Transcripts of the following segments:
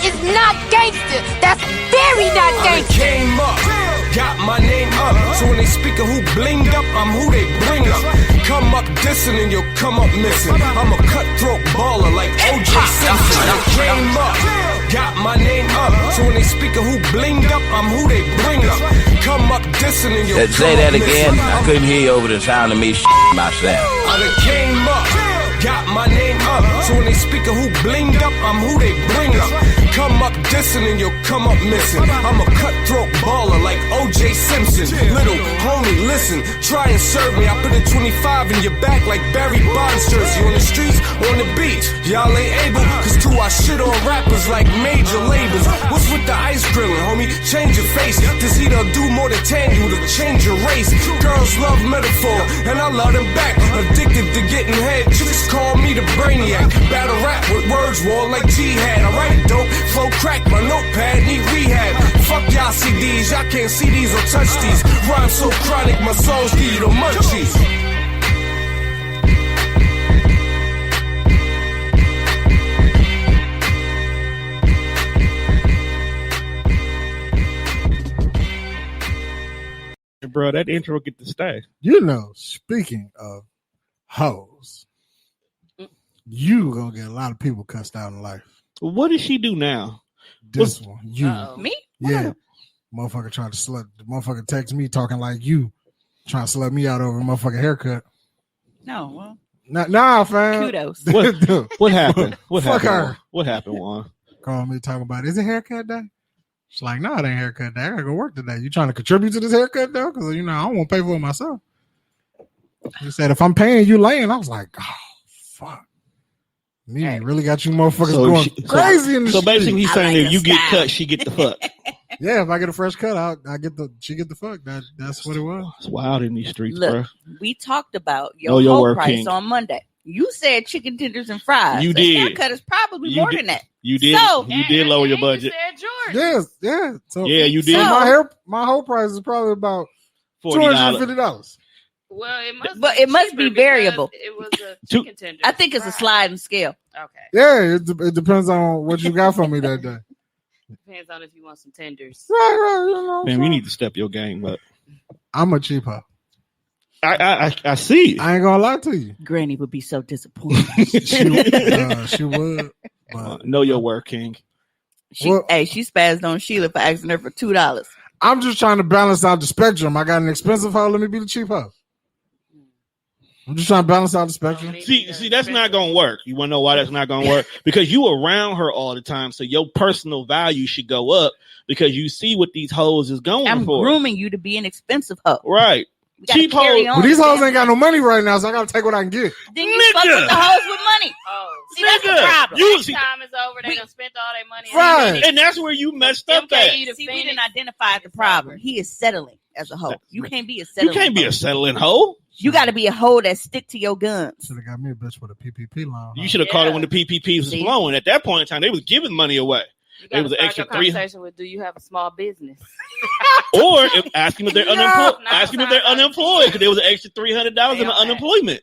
is not gangster. That's very not gangster. I came up, got my name up. So when they speak of who blinged up, I'm who they bring up. Come up dissing and you'll come up missing. I'm a cutthroat baller like O.J. Simpson. I came up, got my name up. So when they speak of who blinged up, I'm who they bring up. Come up dissing and you'll come Say that up again. missing. I couldn't hear you over the sound of me myself. I done came up, got my name up. So when they speak of who blinged up, I'm who they bring up. Come up dissing and you'll come up missing. I'm a cutthroat baller like O.J. Simpson. Little homie, listen, try and serve me. I put a 25 in your back like Barry Bonds jersey. On the streets, on the beach, y'all ain't able. Cause too I shit on rappers like major labels. What's with the ice grilling, homie? Change your face. This heat'll do more than tan you to change your race. Girls love metaphor, and I love them back. Addicted to getting head, chicks call me the brainiac. Battle rap with words, war like jihad. I write dope, flow crack, my notepad need rehab. Fuck y'all CDs, y'all can't see these or touch these. Rhyme so chronic, my soul's give you the munchies. Bro, that intro get to stay. You know, speaking of hoes, you gonna get a lot of people cussed out in life. What does she do now? This one, you, Me? yeah, motherfucker tried to slut. The motherfucker text me talking like you, trying to slut me out over a motherfucking haircut. No, well, Nah, fam. kudos. What happened? What Fuck happened? her. What happened, Juan? Call me talking about, is it haircut day? She's like, no, it ain't haircut day. I gotta go work today. You trying to contribute to this haircut though? Because you know I don't want to pay for it myself. He said, if I'm paying you laying, I was like, oh fuck. Me really got you motherfuckers going crazy in the So street. basically, he's saying if you get cut, she get the fuck. Yeah, if I get a fresh cut, she get the fuck. That's what it was. It's wild in these streets, Look, bro. we talked about Know your your whole worth, price King. on Monday. You said chicken tenders and fries. You A did. haircut is probably You more did. than that. You did. So- You did lower your budget. Yeah. So, Yeah, you did. So my whole price is probably about $250. Well, it must be variable. It was a chicken tender. I think it's a sliding scale. Okay. Yeah, it depends on what you got for me that day. Depends on if you want some tenders. Right. You know. Man, you need to step your game up. I'm a cheap hoe. I see. I ain't gonna lie to you. Granny would be so disappointed. She would. But know your worth, King. She spazzed on Sheila for asking her for $2. I'm just trying to balance out the spectrum. I got an expensive hoe. Let me be the cheap hoe. I'm just trying to balance out the spectrum. See, that's not gonna work. You wanna know why that's not gonna work? Because you around her all the time, so your personal value should go up because you see what these hoes is going I'm for. grooming you to be an expensive hoe. Right. Cheap hoes. But these hoes ain't got no money right now, so I gotta take what I can get. Then you fuck with the hoes with money. Oh, see, that's the problem. Next time is over, they done spent all their money. Right. And that's where you messed up at. See, we didn't identify the problem. He is settling as a hoe. You can't be a settling. You can't be a settling hoe. You got to be a hoe that stick to your guns. Should have got me a bitch with a PPP loan. You should have called it when the PPPs was flowing. At that point in time, they was giving money away. You It was an start extra your conversation with, do you have a small business? Or ask them if they're unemployed. No, Ask them if they're unemployed because there was an extra $300 in the unemployment.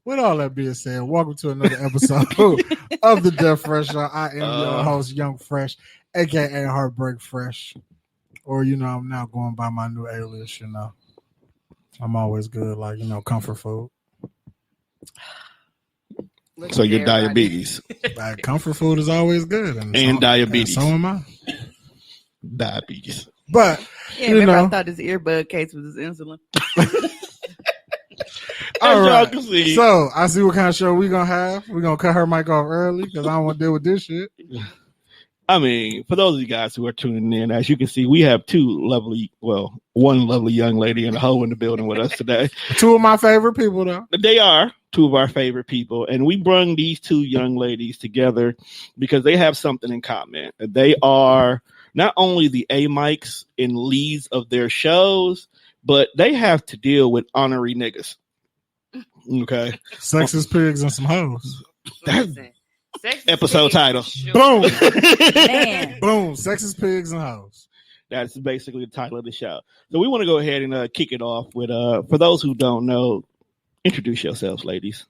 With all that being said, welcome to another episode of the Death Fresh Show. I am your host, Young Fresh, aka Heartbreak Fresh. Or, you know, I'm now going by my new alias, you know. I'm always good, like, you know, comfort food. So your diabetes. Like, comfort food is always good. And diabetes. And so am I. Diabetes. But, Yeah, you remember know. I thought this earbud case was his insulin. All y'all right. can see. So, I see what kind of show we're going to have. We're going to cut her mic off early because I don't want to deal with this shit. I mean, for those of you guys who are tuning in, as you can see, we have one lovely young lady and a hoe in the building with us today. Two of my favorite people, though. They are two of our favorite people. And we brung these two young ladies together because they have something in common. They are not only the A-mics and leads of their shows, but they have to deal with honorary niggas. Okay. Sexist pigs and some hoes. Episode title. Boom. Man. Boom. Sexist pigs and hoes. That's basically the title of the show. So we want to go ahead and kick it off with, for those who don't know, introduce yourselves, ladies.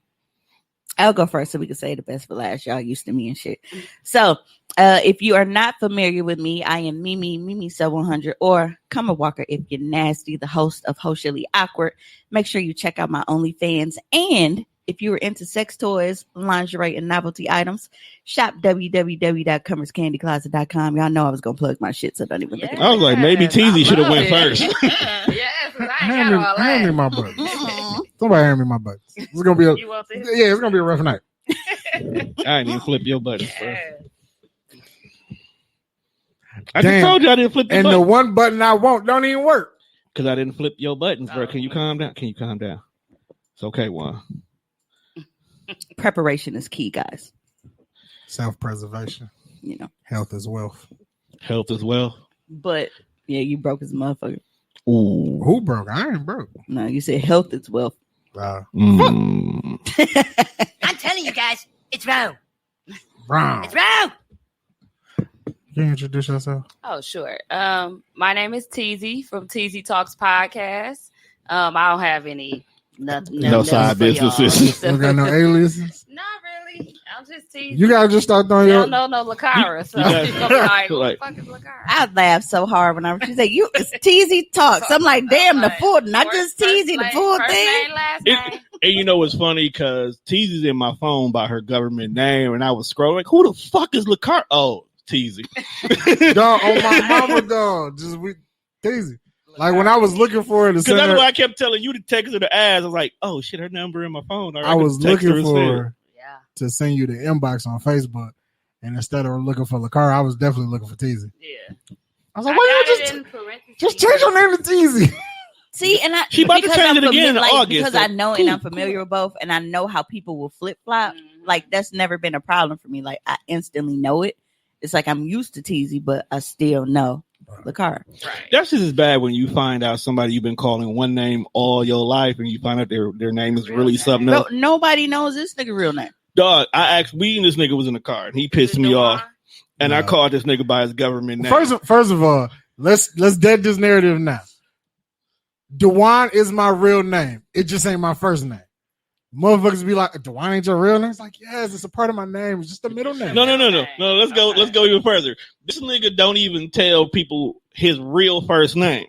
I'll go first so we can say the best for last. Y'all used to me and shit. So, if you are not familiar with me, I am MiMi Teezy, or Come Walker if you're nasty, the host of Socially Awkward. Make sure you check out my OnlyFans. And if you were into sex toys, lingerie, and novelty items, shop www.comerscandycloset.com. Y'all know I was going to plug my shit, so don't even think I was like, maybe Teezy should have went it. first. Yes, I Hand ain't got all me that. my buttons. Somebody hand me my buttons. It's gonna be You want this? it's gonna be a rough night. I didn't even flip your buttons, bro. Yeah. I just Damn. told you I didn't flip your And the buttons. one button I want don't even work. Because I didn't flip your buttons, bro. Can you Oh. calm down? Can you calm down? It's okay, Juan. preparation is key, guys. Self-preservation, You know, health is wealth. Health as well. but yeah, you broke his motherfucker. Ooh. Who broke? I ain't broke. No, you said health is wealth. Mm. I'm telling you guys, it's wrong. Brown. It's wrong. Can you introduce yourself? Oh, sure. My name is Teezy from Teezy Talks Podcast. I don't have any No side businesses. You got no aliases? Not really. I'm just Teezy. You gotta just start throwing your. No, Lakara. So you you got- gonna be like, who like- the fuck is Lakara? I laughed so hard when she said, "You it's Teezy Talks." I'm like, "Damn, the full, not just Teezy, the full first thing." Name, last name. And you know what's funny? Because Teezy's in my phone by her government name, and I was scrolling, like, who the fuck is LaCar? Oh, Teezy. Dog, on my mama, dog. Just we Teezy. Like when I was looking for her to Because send that's her, why I kept telling you to text her the ads. I was like, oh shit, her number in my phone. All right, I was can text her looking for instead. her Yeah. to send you the inbox on Facebook, and instead of looking for LaCar, I was definitely looking for Teezy. Yeah. I was like, why got you it just in parentheses. just change your name to Teezy? See, and She about to because change I'm it again in August, because so I know cool, and I'm familiar with both, and I know how people will flip flop. Mhm. Like that's never been a problem for me. Like I instantly know it. It's like I'm used to Teezy, but I still know Lakara. Right. That's just as bad when you find out somebody you've been calling one name all your life, and you find out their name is really something Bro, else. nobody knows this nigga real name. Dog, I asked. We and this nigga was in the car, and he pissed me off. And I No. called this nigga by his government name. First of all, let's dead this narrative now. Dewan is my real name. It just ain't my first name. Motherfuckers be like, Dewan ain't your real name? It's like, yes, it's a part of my name. It's just a middle name. No. Let's go even further. This nigga don't even tell people his real first name.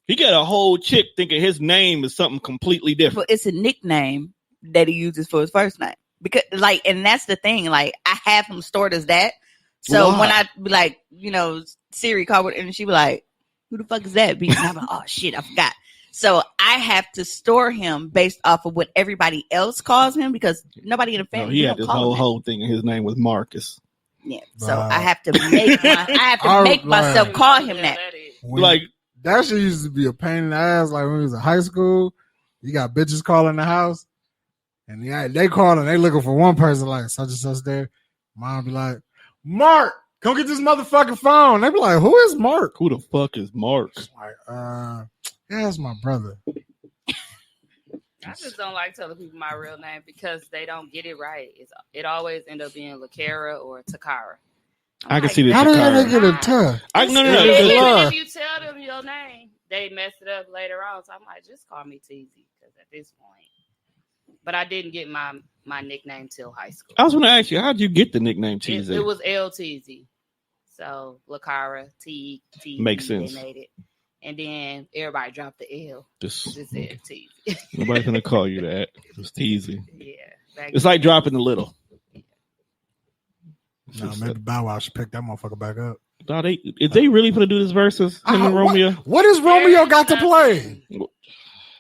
He got a whole chick thinking his name is something completely different. But it's a nickname that he uses for his first name. Because like, and that's the thing. Like, I have him stored as that. So Why? when I be like, you know, Siri called with, and she be like, "Who the fuck is that?" And I'm like, "Oh shit, I forgot." So I have to store him based off of what everybody else calls him because nobody in the No, family. he we had don't this call him that. whole thing, and his name was Marcus. Yeah. So Wow. I have to make myself Right. call him that. is. When- Like, that shit used to be a pain in the ass. Like when we was in high school, you got bitches calling the house, and they call and they looking for one person like such and such there. Mom be like, Mark, come get this motherfucking phone. They be like, who is Mark? who the fuck is Mark? Like, yeah, it's my brother. I just don't like telling people my real name because they don't get it right. It always end up being Lakara or Takara. I'm I can like, see this. How did Takara. they get a tough? No. Even It's if you tell them your name, they mess it up later on. So I'm like, just call me Teezy because at this point. But I didn't get my nickname till high school. I was going to ask you, how'd you get the nickname Teezy? It was L Teezy. So Lakara, T. Makes sense. They made it. And then everybody dropped the L. Just said Teezy. Nobody's going to call you that. It's Teezy. Yeah. back It's then. like dropping the little. No, maybe Bow Wow should pick that motherfucker back up. Dog, is they really going to do this versus him and Romeo? What does Romeo got to play?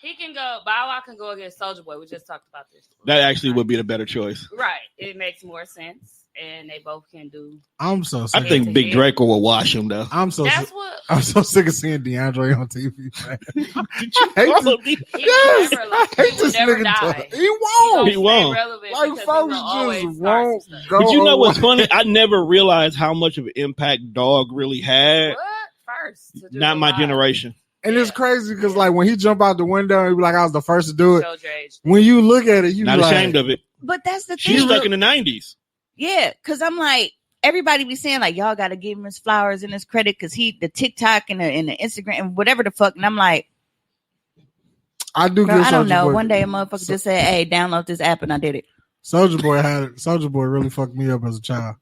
He can go. Bow Wow can go against Soulja Boy. We just talked about this. That actually would be the better choice. Right. It makes more sense, and they both can do. I'm so I sick. think Big Draco will wash him, though. I'm so That's sick. what I'm so sick of seeing DeAndre on TV. Man. Did you I hate follow this- me? he Yes, will never, I hate he will this never nigga. die. He won't. He won't. Relevant Like because folks he will always just start won't some stuff. go. But you know what's away. funny? I never realized how much of an impact Dog really had. What first? To do Not the my live. generation. And it's crazy because like when he jump out the window and be like, I was the first to do it. Show your age. When you look at it, you Not be like, ashamed of it. But that's the She's thing. stuck in the 90s. Yeah, because I'm like, everybody be saying like, y'all got to give him his flowers and his credit because he the TikTok and the Instagram and whatever the fuck. And I'm like, I do. bro, give I don't Soulja know. Boy- One day a motherfucker just said, "Hey, download this app," and I did it. Soulja Boy really fucked me up as a child.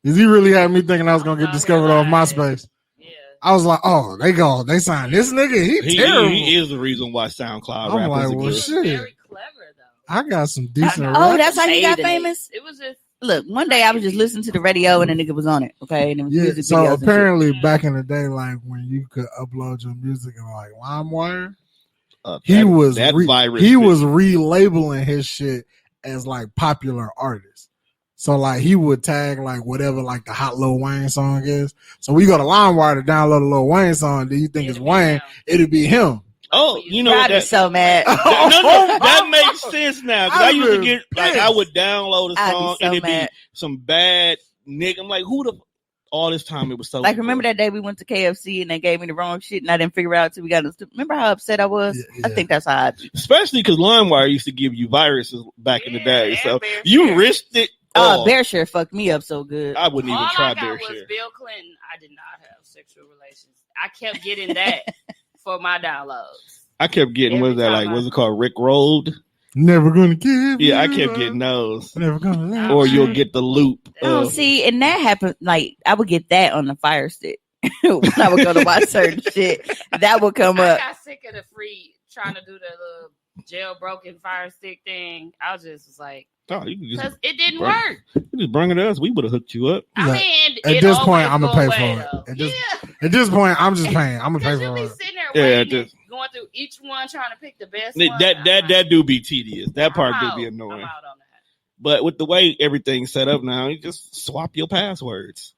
Cause he really had me thinking I was gonna get discovered off MySpace. Yeah. I was like, oh, they signed this nigga. He terrible. He is the reason why SoundCloud I'm rappers like, well, exist. shit. Very clever though. I got some decent. Oh, rap. that's how you got Shade in it. famous? It was just Look, one day I was just listening to the radio and a nigga was on it. Okay, and it was Yeah, music so videos and shit. apparently back in the day, like when you could upload your music in like LimeWire, he was relabeling his shit as like popular artists. So like he would tag like whatever like the hot Lil Wayne song is. So we go to LimeWire to download a Lil Wayne song. Do you think it's Wayne? It'd be him. Oh, you know I'd be that. so mad. No, that makes sense now. Because I used to get like I would download a I'd be song so and it'd mad. be some bad nigga. I'm like, who the all this time it was so Like, remember that day we went to KFC and they gave me the wrong shit and I didn't figure out till we got remember how upset I was? Yeah. I think that's how I be. Especially because LimeWire used to give you viruses back in the day. and So Bear you Share. risked it. Oh, all. Bear Share fucked me up so good. I wouldn't even all try I got Bear was Share. Bill Clinton. I did not have sexual relations. I kept getting that for my downloads. I kept getting Every what's that time like? I- What's it called? Rick Rolled. Never gonna give. Yeah, I you kept up. getting those. Never gonna let Or you. you'll get the loop. Oh, see, and that happened. Like, I would get that on the Fire Stick when I would go to watch certain shit. That would come I up. got sick of the free trying to do the little jailbroken Fire Stick thing. I was like, Oh, you can just, because it didn't Right. work. you just bring it to us. We would have hooked you up. I Like, mean, at it this point, always I'ma go pay away, for it. though. At this- Yeah, At this point, I'm just paying. I'm gonna pay because you for be it. sitting there Yeah, waiting, just- going through each one, trying to pick the best That one. that do be tedious. That part I'm do be out. annoying. I'm out on that. But with the way everything's set up now, you just swap your passwords.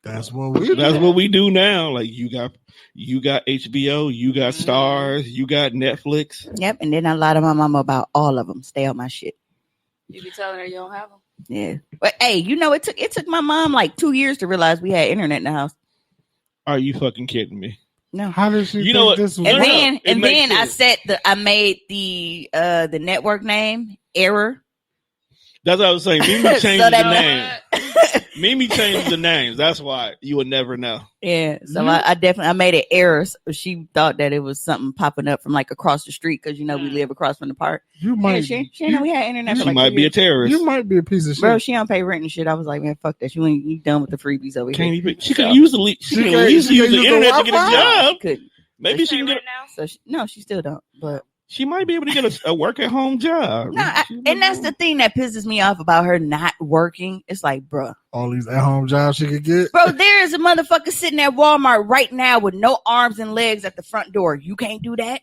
That's what we. That's what we do now. Like you got HBO, you got Stars, you got Netflix. Yep, and then I lied to my mama about all of them. Stay on my shit. You be telling her you don't have them? Yeah, but hey, you know, it took my mom like 2 years to realize we had internet in the house. Are you fucking kidding me? No. How did she? You think know what? This was And No, then it and makes then sense. I made the network name Error. That's what I was saying. Mimi So changed that- the name. Mimi changed the names. That's why you would never know. Yeah, so I definitely made it Error. So she thought that it was something popping up from like across the street because you know we live across from the park. You Yeah, might. she didn't know we had internet. For She like might 2 be a years. terrorist. You might be a piece of shit. Bro, she don't pay rent and shit. I was like, man, fuck that. You done with the freebies over Can't here. even. She can use the. She can at least use the internet to get a job. Couldn't. Maybe she can get. So no, she still don't. But She might be able to get a work at home job. no, and that's the thing that pisses me off about her not working. It's like, bro, All these at home jobs she could get. there is a motherfucker sitting at Walmart right now with no arms and legs at the front door. You can't do that.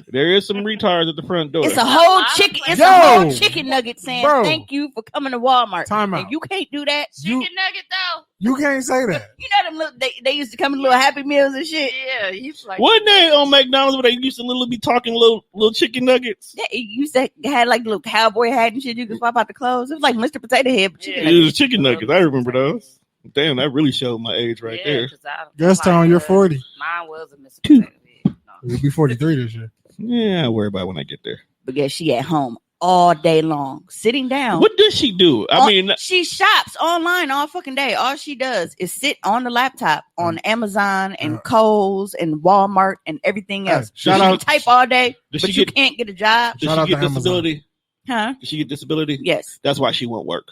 There is some retards at the front door. It's a whole chicken. It's a Yo! whole chicken nugget saying Bro. thank you for coming to Walmart. Time out. And you can't do that. Chicken nugget though. You can't say that. You know them little, they used to come in little Happy Meals and shit. Yeah, he's like. Wasn't they on McDonald's where they used to be talking little chicken nuggets? Yeah, it used to had like little cowboy hat and shit. You could swap out the clothes. It was like Mr. Potato Head, but chicken Yeah. It nuggets. was chicken nuggets. I remember those. Damn, that really showed my age right there. Gaston, you're 40. Mine was a Mr. Two. Potato Head. No. You'll be 43 this year. Yeah, I'll worry about it when I get there. But yeah, she at home all day long, sitting down. What does she do? I mean, she shops online all fucking day. All she does is sit on the laptop on Amazon and Kohl's and Walmart and everything Hey, else. shout She out- type all day, Does but she you get- can't get a job. does Shout she out get to Amazon. disability? Huh? Does she get disability? Yes. That's why she won't work.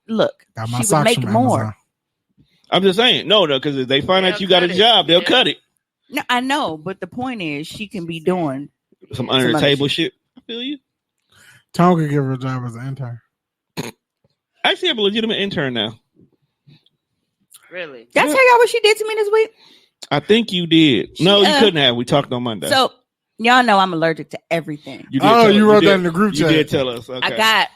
Look, Got my she would socks make from more. Amazon. I'm just saying. No, because if they find out They'll you got a cut it. job, they'll Yeah. cut it. No, I know, but the point is, she can be doing. Some under the Some other table shit. I feel you. Tom could give her a job as an intern. I actually have a legitimate intern now. Really? Did I tell y'all what she did to me this week? I think you did. No, She, you couldn't have. We talked on Monday. So y'all know I'm allergic to everything. you Oh, tell you us. wrote did. that in the group You chat. did tell us. Okay. I got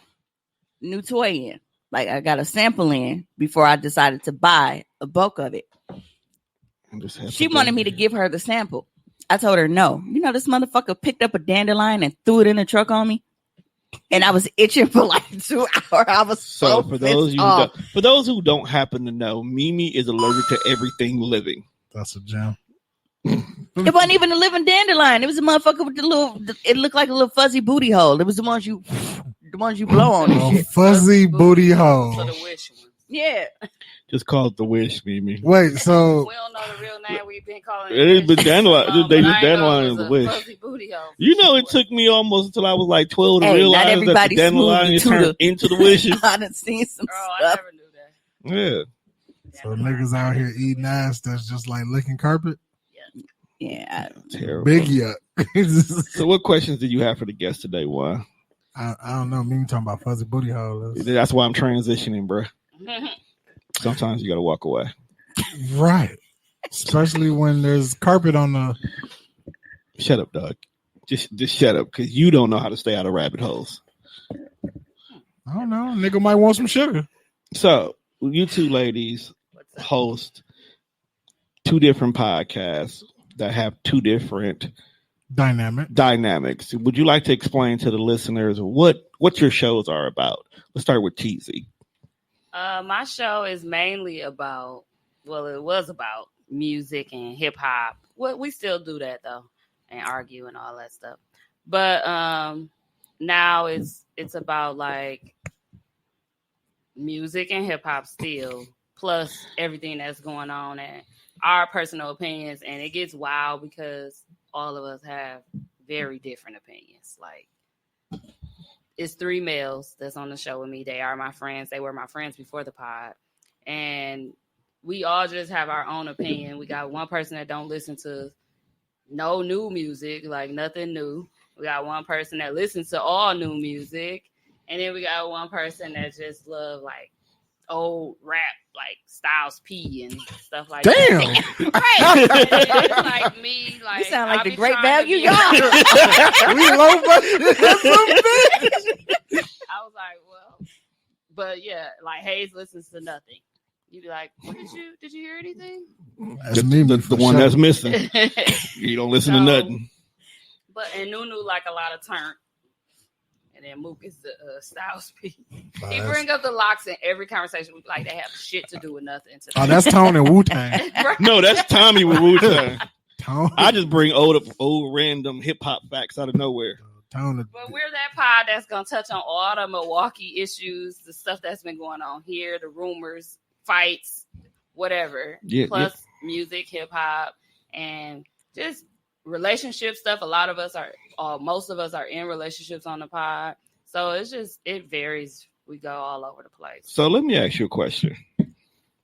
new toy in. Like I got a sample in before I decided to buy a bulk of it. I'm just happy She to- wanted me to give her the sample. I told her no. You know, this motherfucker picked up a dandelion and threw it in the truck on me. And I was itching for like 2 hours. I was So so for those pissed off. who don't happen to know, Mimi is allergic to everything living. That's a gem. It wasn't even a living dandelion. It was a motherfucker with the little. It looked like a little fuzzy booty hole. It was the ones you blow on and A shit. fuzzy booty hole. For the wish one. Yeah. Just call it the Wish, Mimi. Wait, so We don't know the real name. We've been calling It is, but dandelion. They just but I ain't know dandelion it is was the a Wish. fuzzy booty hole. You know, it took me almost until I was like 12 to Hey, not realize that the everybody dandelion smooth turned to into the wishes. I done seen some Girl, I stuff. never knew that. Yeah, so niggas out here eating ass that's just like licking carpet. Yeah, terrible. Big yuck. So, what questions do you have for the guest today, Juan? I don't know. Me talking about fuzzy booty hole. That's why I'm transitioning, bro. Sometimes you got to walk away. Right. Especially when there's carpet on the. Shut up, dog. Just shut up, because you don't know how to stay out of rabbit holes. I don't know. Nigga might want some sugar. So, you two ladies host two different podcasts that have two different dynamics. Would you like to explain to the listeners what your shows are about? Let's start with Teezy. My show is mainly about, well, it was about music and hip hop. Well, we still do that though, and argue and all that stuff. But now it's about like music and hip hop still, plus everything that's going on and our personal opinions. And it gets wild because all of us have very different opinions. Like, it's three males that's on the show with me. They are my friends. They were my friends before the pod. And we all just have our own opinion. We got one person that don't listen to no new music, like nothing new. We got one person that listens to all new music. And then we got one person that just love like old rap, like Styles P and stuff like that. Damn. Right. And it's like me, like you sound like I the be great trying to value, be- y'all. We low budget. That's so big. I was like, well, but yeah, like Hayes listens to nothing. You'd be like, well, did you hear anything? That's me, the one that's missing. You don't listen to nothing. But and Nunu like a lot of turn. And then Mook is the Styles P. He bring up the locks in every conversation. We like they have shit to do with nothing. Oh, that's Tone and Wu-Tang. No, that's Tommy with Wu-Tang. Tone. I just bring old random hip hop facts out of nowhere. Tone. But we're that pod that's gonna touch on all the Milwaukee issues, the stuff that's been going on here, the rumors, fights, whatever. Yeah, Plus music, hip hop, and just relationship stuff. A lot of us are, most of us are in relationships on the pod. So it varies. We go all over the place. So let me ask you a question.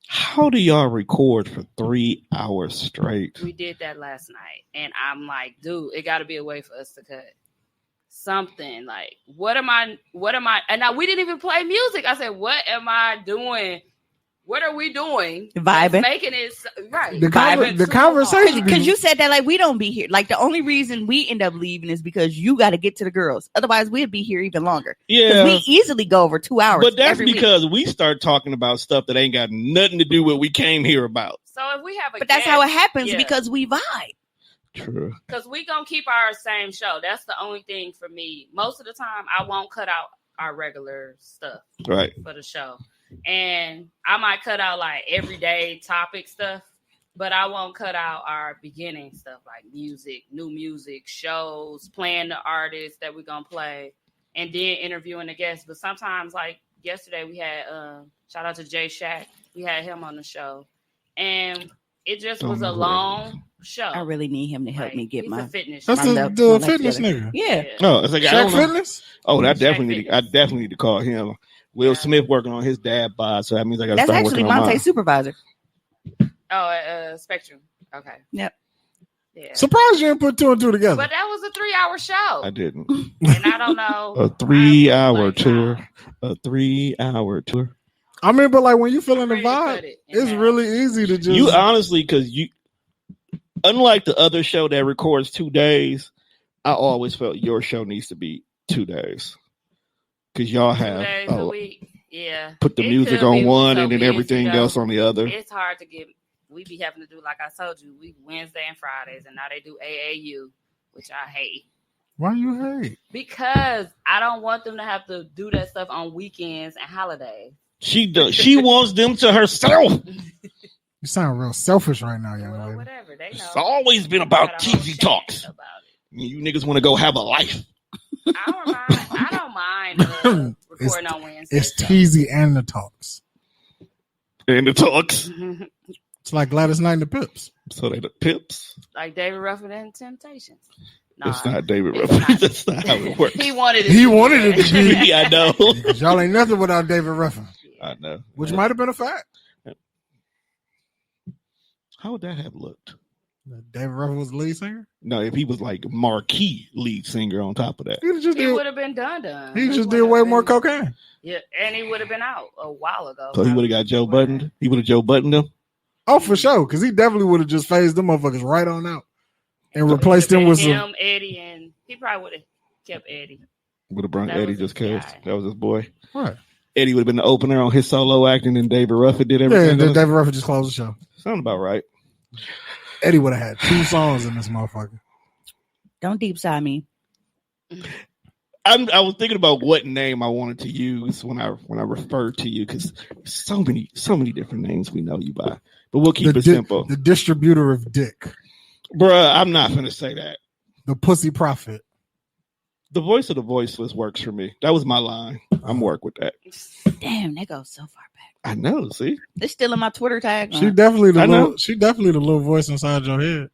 How do y'all record for 3 hours straight? We did that last night. And I'm like, dude, it got to be a way for us to cut something. Like, what am I? And now we didn't even play music. I said, what am I doing? What are we doing? Vibing. Making it right. The conversation. Because you said that like we don't be here. Like the only reason we end up leaving is because you got to get to the girls. Otherwise, we'd be here even longer. Yeah, we easily go over 2 hours. But that's every because week. we start talking about stuff that ain't got nothing to do with what we came here about. So if we have a but that's guest, how it happens yeah. because we vibe. True. Because we gonna keep our same show. That's the only thing for me. Most of the time, I won't cut out our regular stuff Right. for the show. And I might cut out like everyday topic stuff, but I won't cut out our beginning stuff like music, new music, shows, playing the artists that we're going to play, and then interviewing the guests. But sometimes, like yesterday, we had, shout out to Jay Shack, we had him on the show. And it just was a long show. I really need him to help me get he's my a fitness. That's trainer. the fitness nigga. Yeah. No, it's like I Shaq don't know. Fitness? Oh, I Shaq definitely Fitness. need to call him. Will Smith working on his dad bod, so that means I got to That's start actually working on mine. Monte's supervisor. Oh, Spectrum. Okay. Yep. Yeah. Surprised you didn't put two and two together. But that was a 3-hour show. I didn't. And I don't know. A 3-hour tour. A 3-hour tour. I mean, but like when you feeling the Really cut vibe, it in it's half. really easy to just. You honestly, because unlike the other show that records 2 days, I always felt your show needs to be 2 days. Because y'all 2 have days a week. Yeah. put the It music could on be one so and then busy, everything though. else on the other. It's hard to get. We be having to do, like I told you, we Wednesday and Fridays, and now they do AAU, which I hate. Why you hate? Because I don't want them to have to do that stuff on weekends and holidays. She wants them to herself. You sound real selfish right now, young Well, lady. whatever. They know. It's always been about Got a whole Teezy chant talks. about it. You niggas want to go have a life. I don't mind recording on Wednesday. It's Teezy and the talks. And the talks. It's like Gladys Knight and the Pips. So they the Pips. Like David Ruffin and Temptations. It's not David it's Ruffin. not. That's not how it works. He wanted it. He wanted it to be. I know. Because y'all ain't nothing without David Ruffin. I know. Which might have been a fact. How would that have looked? David Ruffin was the lead singer? No, if he was like marquee lead singer on top of that. He would have been done. He just did way more cocaine. Yeah, and he would have been out a while ago. So he would have got Joe Budden. He would have Joe Budden him. Oh, for sure. Because he definitely would have just phased them motherfuckers right on out and replaced them with him, some. Eddie, and he probably would have kept Eddie. Would have brought That Eddie was just his because guy. that was his boy. Right. Eddie would have been the opener on his solo acting, and David Ruffin did Yeah, everything. and then David Ruffin just closed the show. Sound about right. Eddie would have had 2 songs in this motherfucker. Don't deep side me. I was thinking about what name I wanted to use when I referred to you, because so many different names we know you by. But we'll keep it simple. The distributor of dick. Bruh, I'm not gonna say that. The pussy prophet. The voice of the voiceless works for me. That was my line. I'm work with that. Damn, that goes so far back. I know. See, It's still in my Twitter tag. She definitely the little voice inside your head.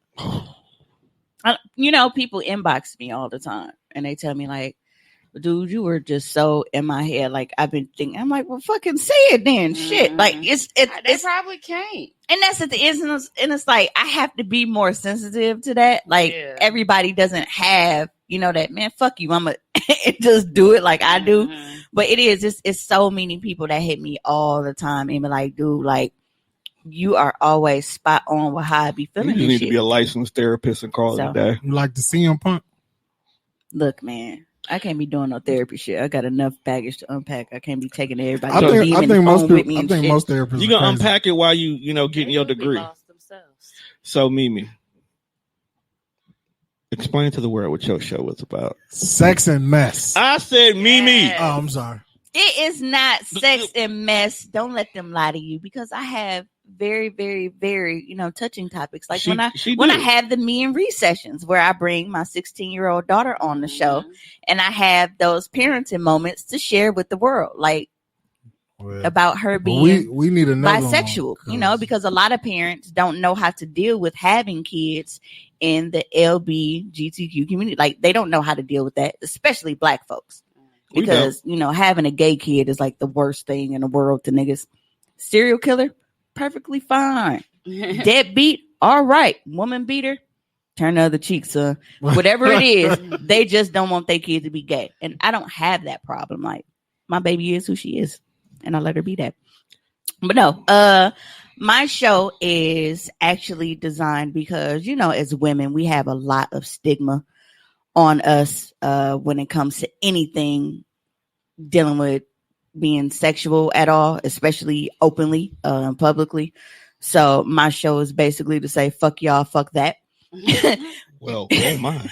People inbox me all the time, and they tell me like, "Dude, you were just so in my head." Like I've been thinking. I'm like, "Well, fucking say it then." Shit, like it's They probably can't. and that's at the end, and it's like I have to be more sensitive to that. Like everybody doesn't have, that man. Fuck you. I'm just do it like I do. But it's so many people that hit me all the time and be like, dude, like you are always spot on with how I be feeling. You need to be a licensed therapist and call it a day. You like to see him punk? Look, man, I can't be doing no therapy shit. I got enough baggage to unpack. I can't be taking everybody. I think most therapists. You gonna unpack it while you getting your degree. So Mimi, explain to the world what your show was about. Sex and mess. I said Mimi. Oh, I'm sorry. It is not sex and mess. Don't let them lie to you, because I have very, very, very, touching topics. Like when I have the Me and Ree sessions where I bring my 16-year-old daughter on the show, and I have those parenting moments to share with the world, like about her being we need another bisexual, because a lot of parents don't know how to deal with having kids in the LGBTQ community. Like they don't know how to deal with that, especially Black folks. Because, having a gay kid is like the worst thing in the world to niggas. Serial killer, perfectly fine. Deadbeat, all right. Woman beater, turn the other cheek, son. Whatever it is, they just don't want their kid to be gay. And I don't have that problem. Like, my baby is who she is, and I let her be that. But no, my show is actually designed because, as women, we have a lot of stigma on us when it comes to anything dealing with being sexual at all, especially openly, publicly. So my show is basically to say, fuck y'all, fuck that. Well, oh my.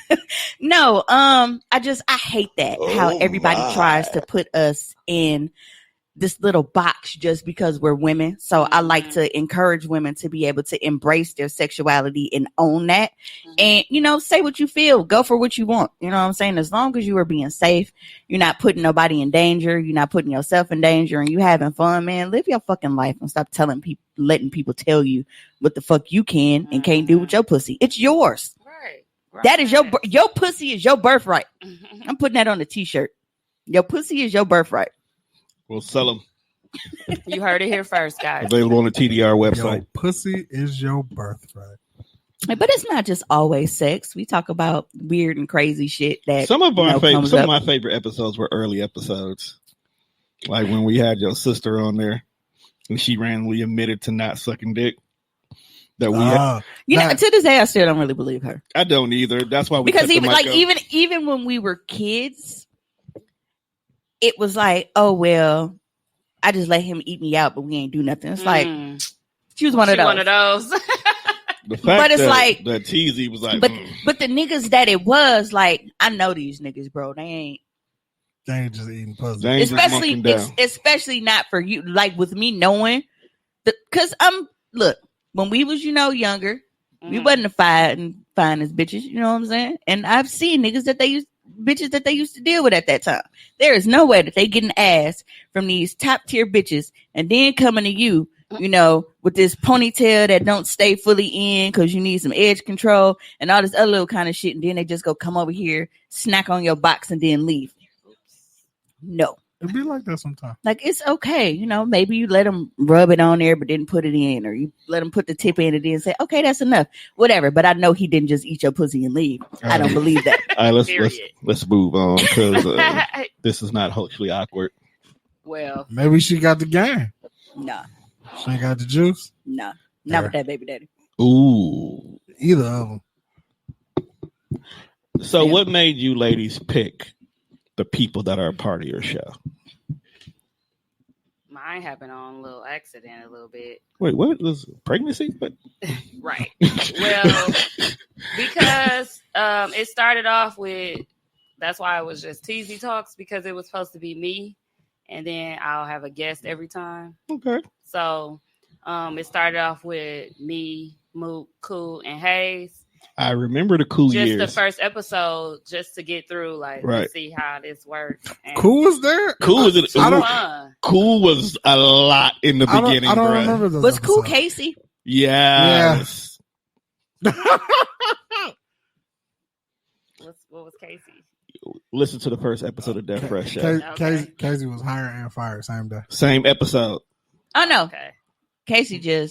No, I hate that, how everybody tries to put us in this little box just because we're women. So I like to encourage women to be able to embrace their sexuality and own that. And, say what you feel, go for what you want. You know what I'm saying? As long as you are being safe, you're not putting nobody in danger. You're not putting yourself in danger, and you having fun, man. Live your fucking life and stop letting people tell you what the fuck you can and can't do with your pussy. It's yours. Right. That is your pussy is your birthright. I'm putting that on a t-shirt. Your pussy is your birthright. We'll sell them. You heard it here first, guys. Available on the TDR website. Your pussy is your birthright. But it's not just always sex. We talk about weird and crazy shit that some of my favorite episodes were early episodes, like when we had your sister on there and she randomly admitted to not sucking dick. That we to this day I still don't really believe her. I don't either. That's why because even when we were kids, it was like, oh well, I just let him eat me out, but we ain't do nothing. It's like she was one of those. The fact but it's like that Teezy was like, but the niggas that it was like, I know these niggas, bro. They ain't just eating pussy. Especially not for you. Like with me knowing, because look, when we was younger, we wasn't the finest bitches. You know what I'm saying? And I've seen niggas that they used to deal with at that time. There is no way that they getting ass from these top tier bitches and then coming to you you know, with this ponytail that don't stay fully in because you need some edge control and all this other little kind of shit. And then they just go come over here, snack on your box and then leave. No. It'd be like that sometimes. Like, it's okay. You know, maybe you let them rub it on there, but didn't put it in, or you let them put the tip in and then say, okay, that's enough. Whatever. But I know he didn't just eat your pussy and leave. I don't believe that. All right, let's move on because this is not hopefully awkward. Well, maybe she got the game. Nah. She ain't got the juice. Nah. Not with that baby daddy. Ooh. Either of them. So what made you ladies pick the people that are a part of your show? mine happened on a little accident a little bit. Wait, what was pregnancy? But right. Well, because it started off with, that's why it was just Teezy Talks, because it was supposed to be me, and then I'll have a guest every time. Okay. So it started off with me, Mook, Cool, and Hayes. I remember the Cool just years. The first episode, just to get through, like, right. to see how this works. And Cool was there? Cool was it? Fun. Cool was a lot in the beginning. I don't bruh. remember those. Was Cool episodes. Casey? Yes. What was Casey? Listen to the first episode of Death Fresh Show. Casey was hired and fired same day. Same episode. Oh no, Okay. Casey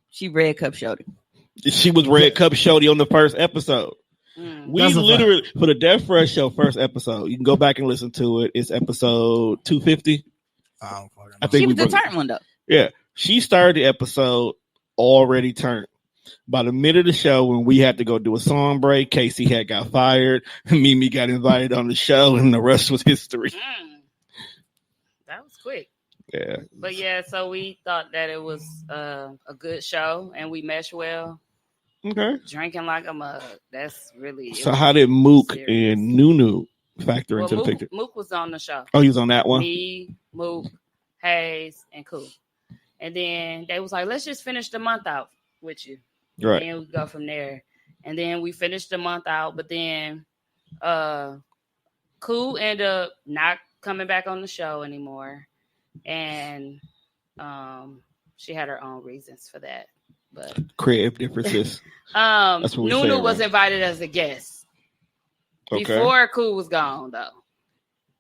she red cup showed it. She was Red Cup Shorty on the first episode. We That's a literally, for the Death Fresh Show first episode, you can go back and listen to it. It's episode 250. I don't fucking know. I think She was we the broke- turn one though. Yeah. She started the episode already turned. By the middle of the show, when we had to go do a song break, Casey had got fired. Mimi got invited on the show, and the rest was history. That was quick. Yeah. But yeah, so we thought that it was a good show, and we meshed well. Okay. Drinking like a mug. That's really. So how did Mook serious. and Nunu factor into the picture? Mook was on the show. Oh, he was on that one? Me, Mook, Hayes, and Cool. And then they was like, let's just finish the month out with you. Right. And we go from there. And then we finished the month out, but then Cool ended up not coming back on the show anymore. And she had her own reasons for that. But Creative differences. That's what we Nunu say, was right? invited as a guest. Okay. Before Cool was gone though.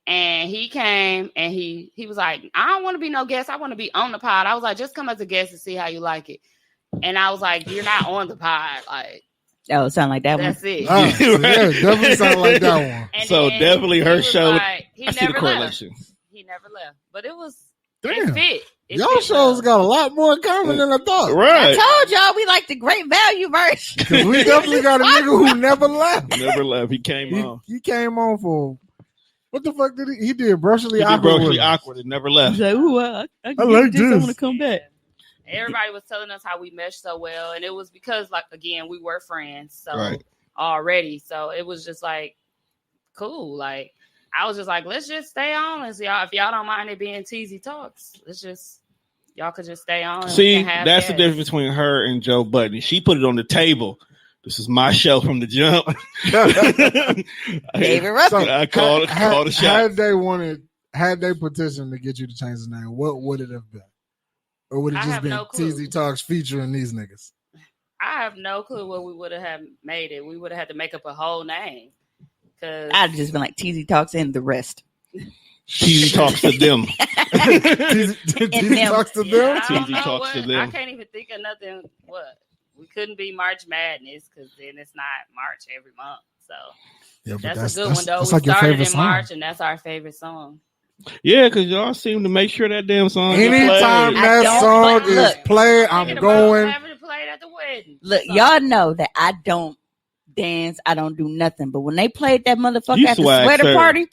And he came and he was like, I don't want to be no guest. I want to be on the pod. I was like, just come as a guest and see how you like it. And I was like, you're not on the pod. Like, that would sound like that that's one. it. Yeah, definitely sound like that one. And So then definitely her he was show. like, he I see the never correlation. left. He never left. But it was Damn. it fit. It Y'all fit shows well. got a lot more in common than I thought. I Right. told y'all we like the great value version. Because we definitely got a nigga who never left. Never left. He came on. He came on for what the fuck did he did? Brushly He did awkward. Brooklyn with us. awkward and never left. He's like, ooh, I I like this. I want to come back. Everybody was telling us how we meshed so well, and it was because, like, again, we were friends, so Right. already. So it was just like cool. Like I was just like, let's just stay on, and y'all, if y'all don't mind it being Teezy Talks, let's just y'all could just stay on. And we See, can have that's the guests. difference between her and Joe Budden. She put it on the table. This is my show from the jump. David Ruffin. I called a shot. Had they petitioned to get you to change the name, what would it have been? Or would it I just have been no clue. Teezy Talks featuring these niggas? I have no clue what we would have made it. We would have had to make up a whole name. Cause I'd just been like Teezy Talks and the rest. Teezy talks to them. Teezy them. Talks to yeah, them? I don't Teezy know talks what- to them. I can't even think of nothing. What we couldn't be March Madness because then it's not March every month. So Yeah, but that's a good one though. That's We like your started favorite in song. March, and that's our favorite song. Yeah, because y'all seem to make sure that damn song get Anytime played. I that don't- song but is look, played, I'm I'm thinking about going. having it played at the wedding. Look, So- y'all know that I don't dance. I don't do nothing. But when they played that motherfucker You at the swag sweater serve. party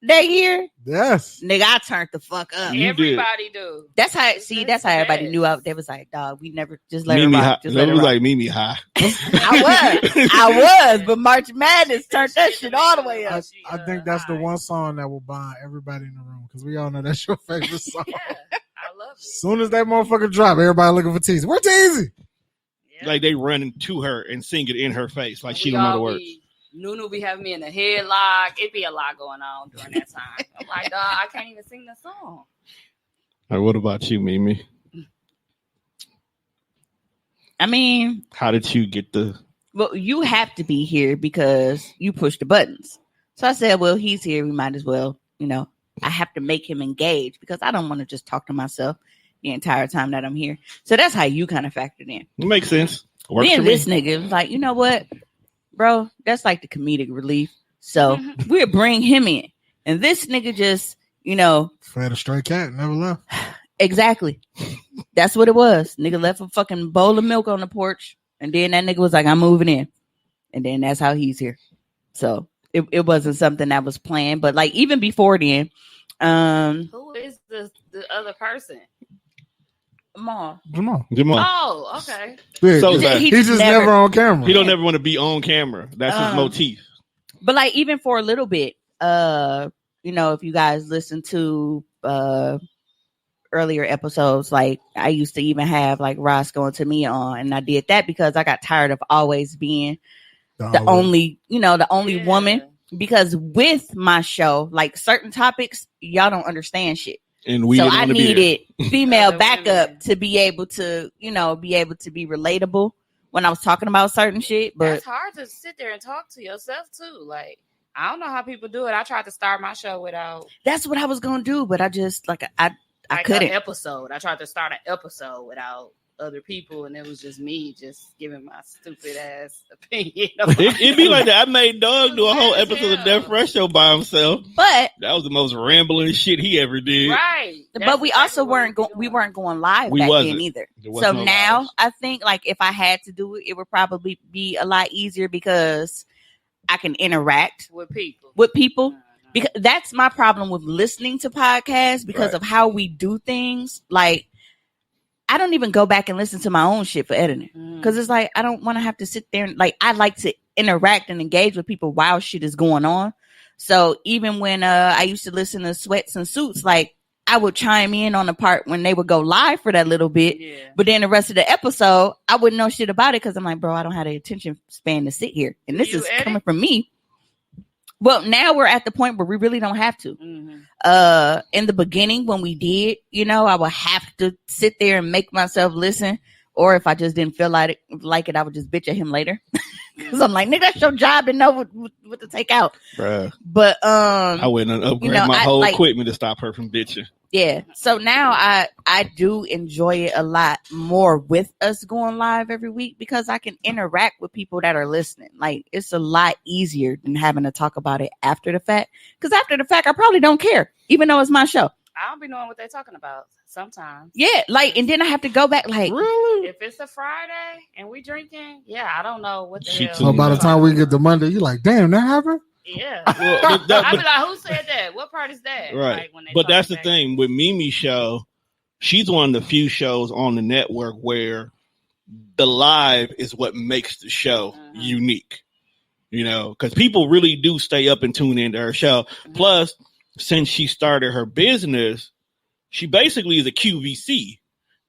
that year, Yes. nigga, I turned the fuck up. You did. Everybody do. That's how. It's See, just that's how the everybody best. knew. They was like, dog, we never just let Mimi her high. rock. Just That let her was rock. like Mimi high. I was, but March Madness turned that shit all the way I, up. I think that's the one song that will bind everybody in the room because we all know that's your favorite song. Yeah, I love it. As soon as that motherfucker drop, everybody looking for Teezy. Where Teezy? Yeah. Like they running to her and sing it in her face, like she We don't know the all words. be- Nunu be having me in a headlock. It be a lot going on during that time. I'm like, dog, I can't even sing the song. All right, what about you, Mimi? I mean, How did you get the? well, you have to be here because you push the buttons. So I said, well, he's here. We might as well, I have to make him engage because I don't want to just talk to myself the entire time that I'm here. So that's how you kind of factored in. It makes sense. Works Then for me. this nigga was like, you know what, bro? That's like the comedic relief. So we'll bring him in. And this nigga just, Fed a stray cat, never left. exactly. That's what it was. Nigga left a fucking bowl of milk on the porch. And then that nigga was like, I'm moving in. And then that's how he's here. So it wasn't something that was planned. But like even before then, Who is the other person? Jamal. Oh, okay. Yeah, So he he's just never on camera. He don't never want to be on camera. That's his motif. But like even for a little bit, if you guys listen to earlier episodes, like I used to even have like Roscoe and Tamia on, and I did that because I got tired of always being the only woman. Because with my show, like certain topics, y'all don't understand shit. And we so I needed female backup to be able to, be relatable when I was talking about certain shit. But it's hard to sit there and talk to yourself too. Like, I don't know how people do it. I tried to start my show without. That's what I was gonna do, but I just I couldn't. An episode. I tried to start an episode without other people, and it was just me just giving my stupid ass opinion. It'd be like that. I made Doug do a whole episode of Death Fresh Show by himself, but that was the most rambling shit he ever did. Right. But we also weren't going live back then either. So now lives. I think like if I had to do it, it would probably be a lot easier because I can interact with people. Because that's my problem with listening to podcasts because of how we do things. Like, I don't even go back and listen to my own shit for editing because it's like I don't want to have to sit there and like I like to interact and engage with people while shit is going on. So even when I used to listen to Sweats and Suits, like I would chime in on the part when they would go live for that little bit, but then the rest of the episode I wouldn't know shit about it because I'm like, bro, I don't have the attention span to sit here, and this is coming from me. Well, now we're at the point where we really don't have to. In the beginning, when we did, I would have to sit there and make myself listen. Or if I just didn't feel like it, I would just bitch at him later. Because I'm like, nigga, that's your job and know what to take out. Bruh. But I went and upgraded my whole equipment to stop her from bitching. Yeah. So now I do enjoy it a lot more with us going live every week because I can interact with people that are listening. Like it's a lot easier than having to talk about it after the fact. Because after the fact, I probably don't care, even though it's my show. I don't be knowing what they're talking about sometimes. Yeah, like, and then I have to go back, like, really? If it's a Friday and we drinking, I don't know what the hell. So by the time we get to Monday, you're like, damn, that happened? Yeah. I be like, who said that? What part is that? Right. Like, when they but that's the thing with Mimi's show. She's one of the few shows on the network where the live is what makes the show unique. Because people really do stay up and tune into her show. Plus, since she started her business, she basically is a QVC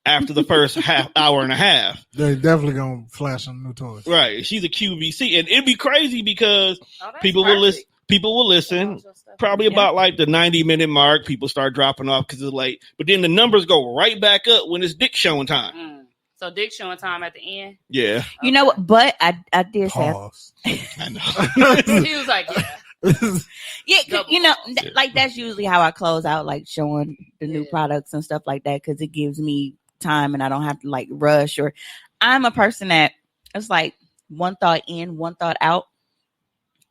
after the first hour and a half. They're definitely going to flash some new toys. Right. She's a QVC. And it'd be crazy because people will listen probably about like the 90-minute mark. People start dropping off because it's late. But then the numbers go right back up when it's dick showing time. So dick showing time at the end? Yeah. You know what? But I did Pause. I know. He was like, like that's usually how I close out, like showing the new products and stuff like that, because it gives me time and I don't have to like rush. Or I'm a person that it's like one thought in, one thought out.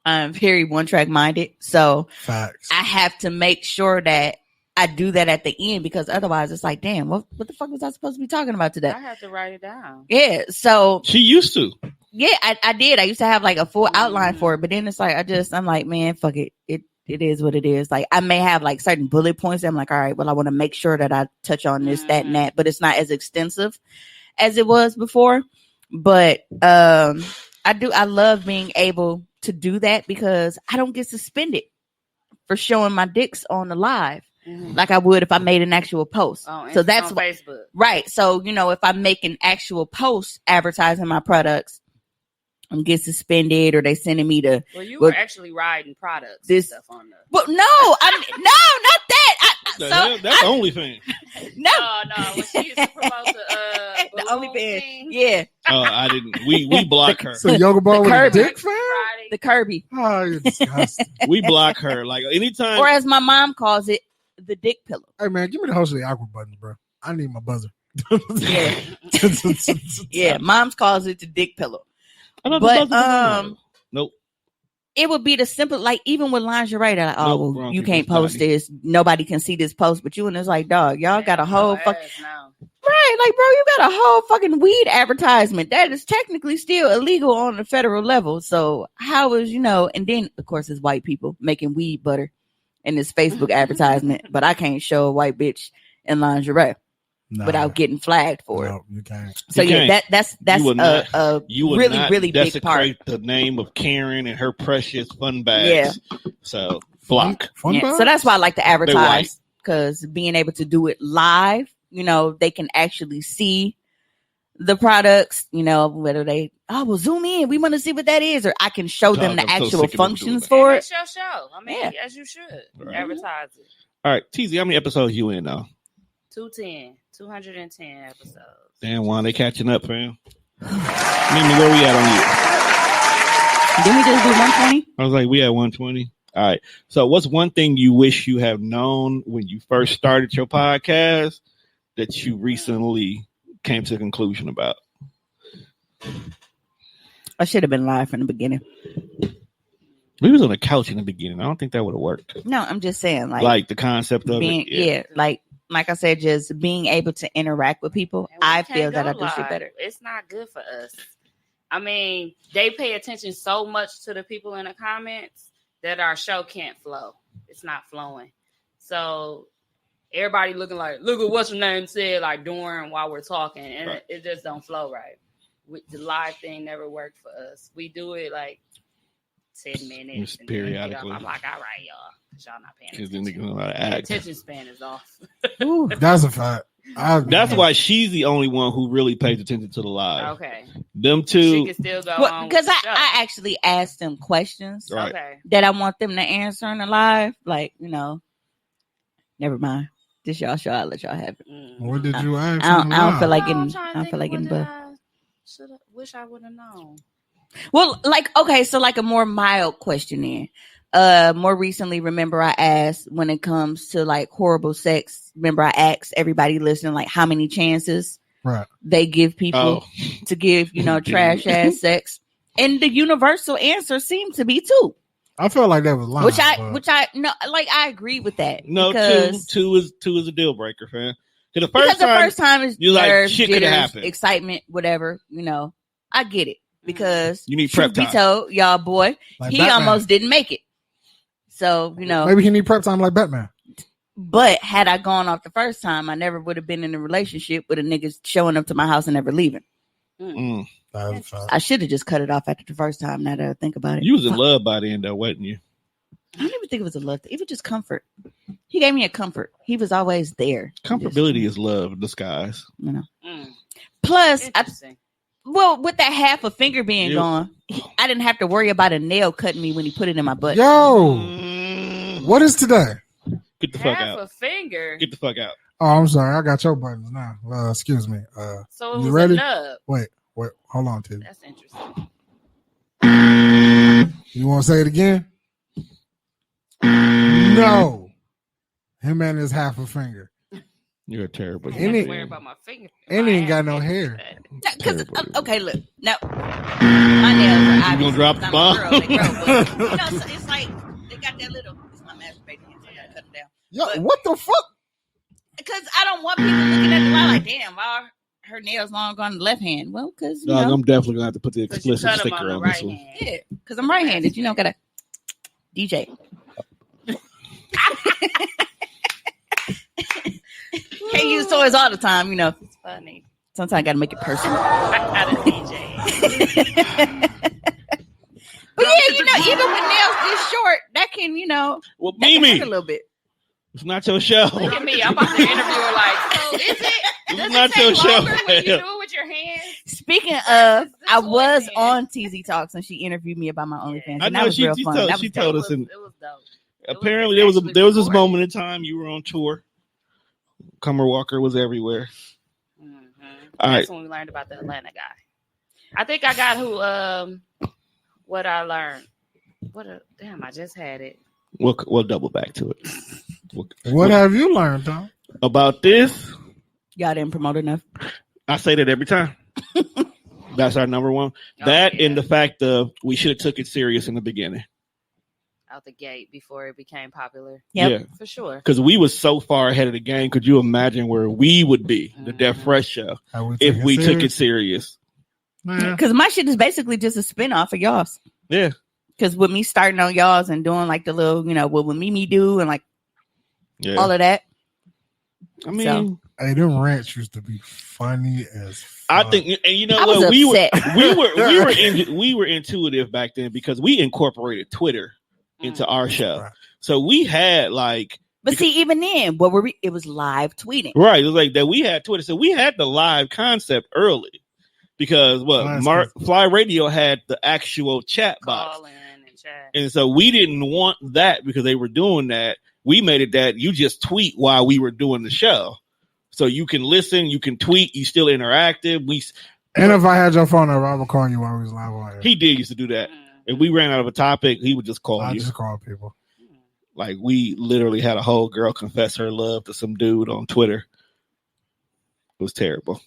I'm very one track minded, so facts. I have to make sure that I do that at the end, because otherwise it's like, damn, what the fuck was I supposed to be talking about today? I have to write it down. Yeah, so she used to. Yeah, I did. I used to have like a full outline for it, but then it's like I'm like, man, fuck it. It is what it is. Like I may have like certain bullet points. I'm like, all right, well, I want to make sure that I touch on this, that, and that, but it's not as extensive as it was before. But I love being able to do that because I don't get suspended for showing my dicks on the live. Like I would if I made an actual post. So that's on Facebook. Right. So, if I make an actual post advertising my products, I'm get suspended, or they sending me to. Well, you were actually riding products and stuff on the. Well, no, not that. That's OnlyFans. No. When she used to promote the OnlyFans. thing. Yeah. I didn't. We block her. So yoga ball with a Kirby. dick fan? Friday. The Kirby, Oh, you're disgusting. We block her. Like anytime. or as my mom calls it, the dick pillow. Hey man, give me the host of the awkward buttons, bro. I need my buzzer. Yeah. Yeah, mom's calls it the dick pillow. I know the But buzzer- nope. it would be the simple, like even with lingerie, they're like, oh, Nope, well, wrong you people's can't post body. this. Nobody can see this post, but you, and it's like, dog, y'all got a whole fuck. Ass now. Right, like, bro, you got a whole fucking weed advertisement that is technically still illegal on the federal level. So how is, and then of course it's white people making weed butter in this Facebook advertisement, but I can't show a white bitch in lingerie Nah, without getting flagged for it. no, you can't. So You yeah, can't. that's You would a You would really, not really big part. desecrate the name of Karen and her precious fun bags. So block. Fun Yeah, buzz? so that's why I like to white. advertise, because being able to do it live, they can actually see the products, whether they, well, zoom in, we want to see what that is, or I can show them Dog, the I'm so actual sick of them functions doing that. for it. It's your show. I mean, as you should. Right. Advertise it. All right, Teezy, how many episodes you in now? 210 episodes. Damn, Juan, they catching up, fam. Mimi, where we at on you? Didn't we just do 120? I was like, we at 120. All right. So what's one thing you wish you have known when you first started your podcast that you recently came to a conclusion about? I should have been live from the beginning. We was on the couch in the beginning. I don't think that would have worked. No, I'm just saying, Like the concept of being, it. like I said, just being able to interact with people. And we I can't feel that go I do shit live. better. It's not good for us. I mean, they pay attention so much to the people in the comments that our show can't flow. It's not flowing. So everybody looking like, look at what's your name said, like during while we're talking, and Right. it just don't flow right. The live thing never worked for us. We do it like 10 minutes. Just and then we get up. periodically. I'm like, all right, y'all, because y'all not paying Because then attention. they know how to The act. attention span is off. Ooh, that's a fact. That's why she's the only one who really pays attention to the live. Okay. Them She two, can still go Well, on. because with the show. I actually asked them questions Right. Okay. that I want them to answer in the live. Like, never mind. This y'all show. I'll let y'all have it. Mm. What did you ask? I don't feel like No, I'm getting. trying I to don't think feel like getting what buff. wish I would have known. Well, so like a more mild question then. More recently, remember I asked when it comes to like horrible sex, remember I asked everybody listening like how many chances Right. they give people to give, trash ass sex. And the universal answer seemed to be 2. I felt like that was lying. Which I no, like I agree with that. no, because two is a deal breaker, fam. Because the first time is you're like, nerves, shit coulda jitters, happened. excitement, whatever, I get it. Because you need truth prep be time. told, y'all boy, Like he Batman. almost didn't make it. So, Maybe he need prep time like Batman. but had I gone off the first time, I never would have been in a relationship with a nigga showing up to my house and never leaving. Mm. That was a fact. I should have just cut it off after the first time. Now that I think about it, You was in love by the end, though, wasn't you? I don't even think it was a love thing. It was just comfort. He gave me a comfort. He was always there. Comfortability is love in disguise. Mm. Plus, Interesting. with that half a finger being You- gone, I didn't have to worry about a nail cutting me when he put it in my butt. Yo, Mm. what is today? Get the fuck Half out. a finger. Get the fuck out. Oh, I'm sorry. I got your buttons now. Excuse me. So it You was ready? a nub. Wait. Hold on, T. That's interesting. You want to say it again? No. Him and his half a finger. You're a terrible. I Any- ain't worry about my finger. and My he ain't got ass no finger. hair. Because Terrible. okay, look, now my nails are obviously gonna drop the I'm a bomb? girl, they grow, but, so it's like they got that little. It's my masturbating hand, so I gotta cut them down. Yo, But- what the fuck? Because I don't want people looking at the line like, damn, why are her nails long on the left hand? Well, because Dog, I'm definitely gonna have to put the But you explicit cut 'em sticker on the on right this one. hand. yeah, because I'm right-handed. Gotta DJ. Can't use toys all the time, It's funny. Sometimes I gotta make it personal. I got a DJ. But yeah, even with nails this short, that can, Well, that can hurt Mimi, a little bit. it's not your show. Look at me. I'm about to interview her like, so is it? It's Does not it your take show. longer when you do it with your hands? Speaking of, Versus the I toy was man. on TZ Talks and she interviewed me about my OnlyFans. I And know that was she real fun. That she was told dope. us, and It was dope. apparently It was there was this actually moment in time you were on tour. Cummer Walker was everywhere. Mhm. All That's right. when we learned about the Atlanta guy. I think I got what I learned. Damn, I just had it. We'll double back to it. What have you learned, Tom? About this? Y'all didn't promote enough. I say that every time. That's our number one. That and the fact of we should have took it serious in the beginning. Out the gate before it became popular. Yep. Yeah, for sure. Because we was so far ahead of the game. Could you imagine where we would be, the Death Fresh show, if we took it serious? Because my shit is basically just a spinoff of y'all's. Yeah. Because with me starting on y'all's and doing like the little, what would Mimi do and like all of that. I mean, hey, them rants used to be funny as fuck. I think, and you know I what, was we upset. we were intuitive back then because we incorporated Twitter into our show, Right. so we had like. But see, even then, what were we? It was live tweeting, Right? It was like that. We had Twitter, so we had the live concept early because Fly Radio had the actual chat box, And chat. and so we didn't want that because they were doing that. We made it that you just tweet while we were doing the show. So you can listen, you can tweet, you still interactive. And if I had your phone number, I would call you while we was live on here. He did used to do that. If we ran out of a topic, he would just call you. I just call people. Like we literally had a whole girl confess her love to some dude on Twitter. It was terrible.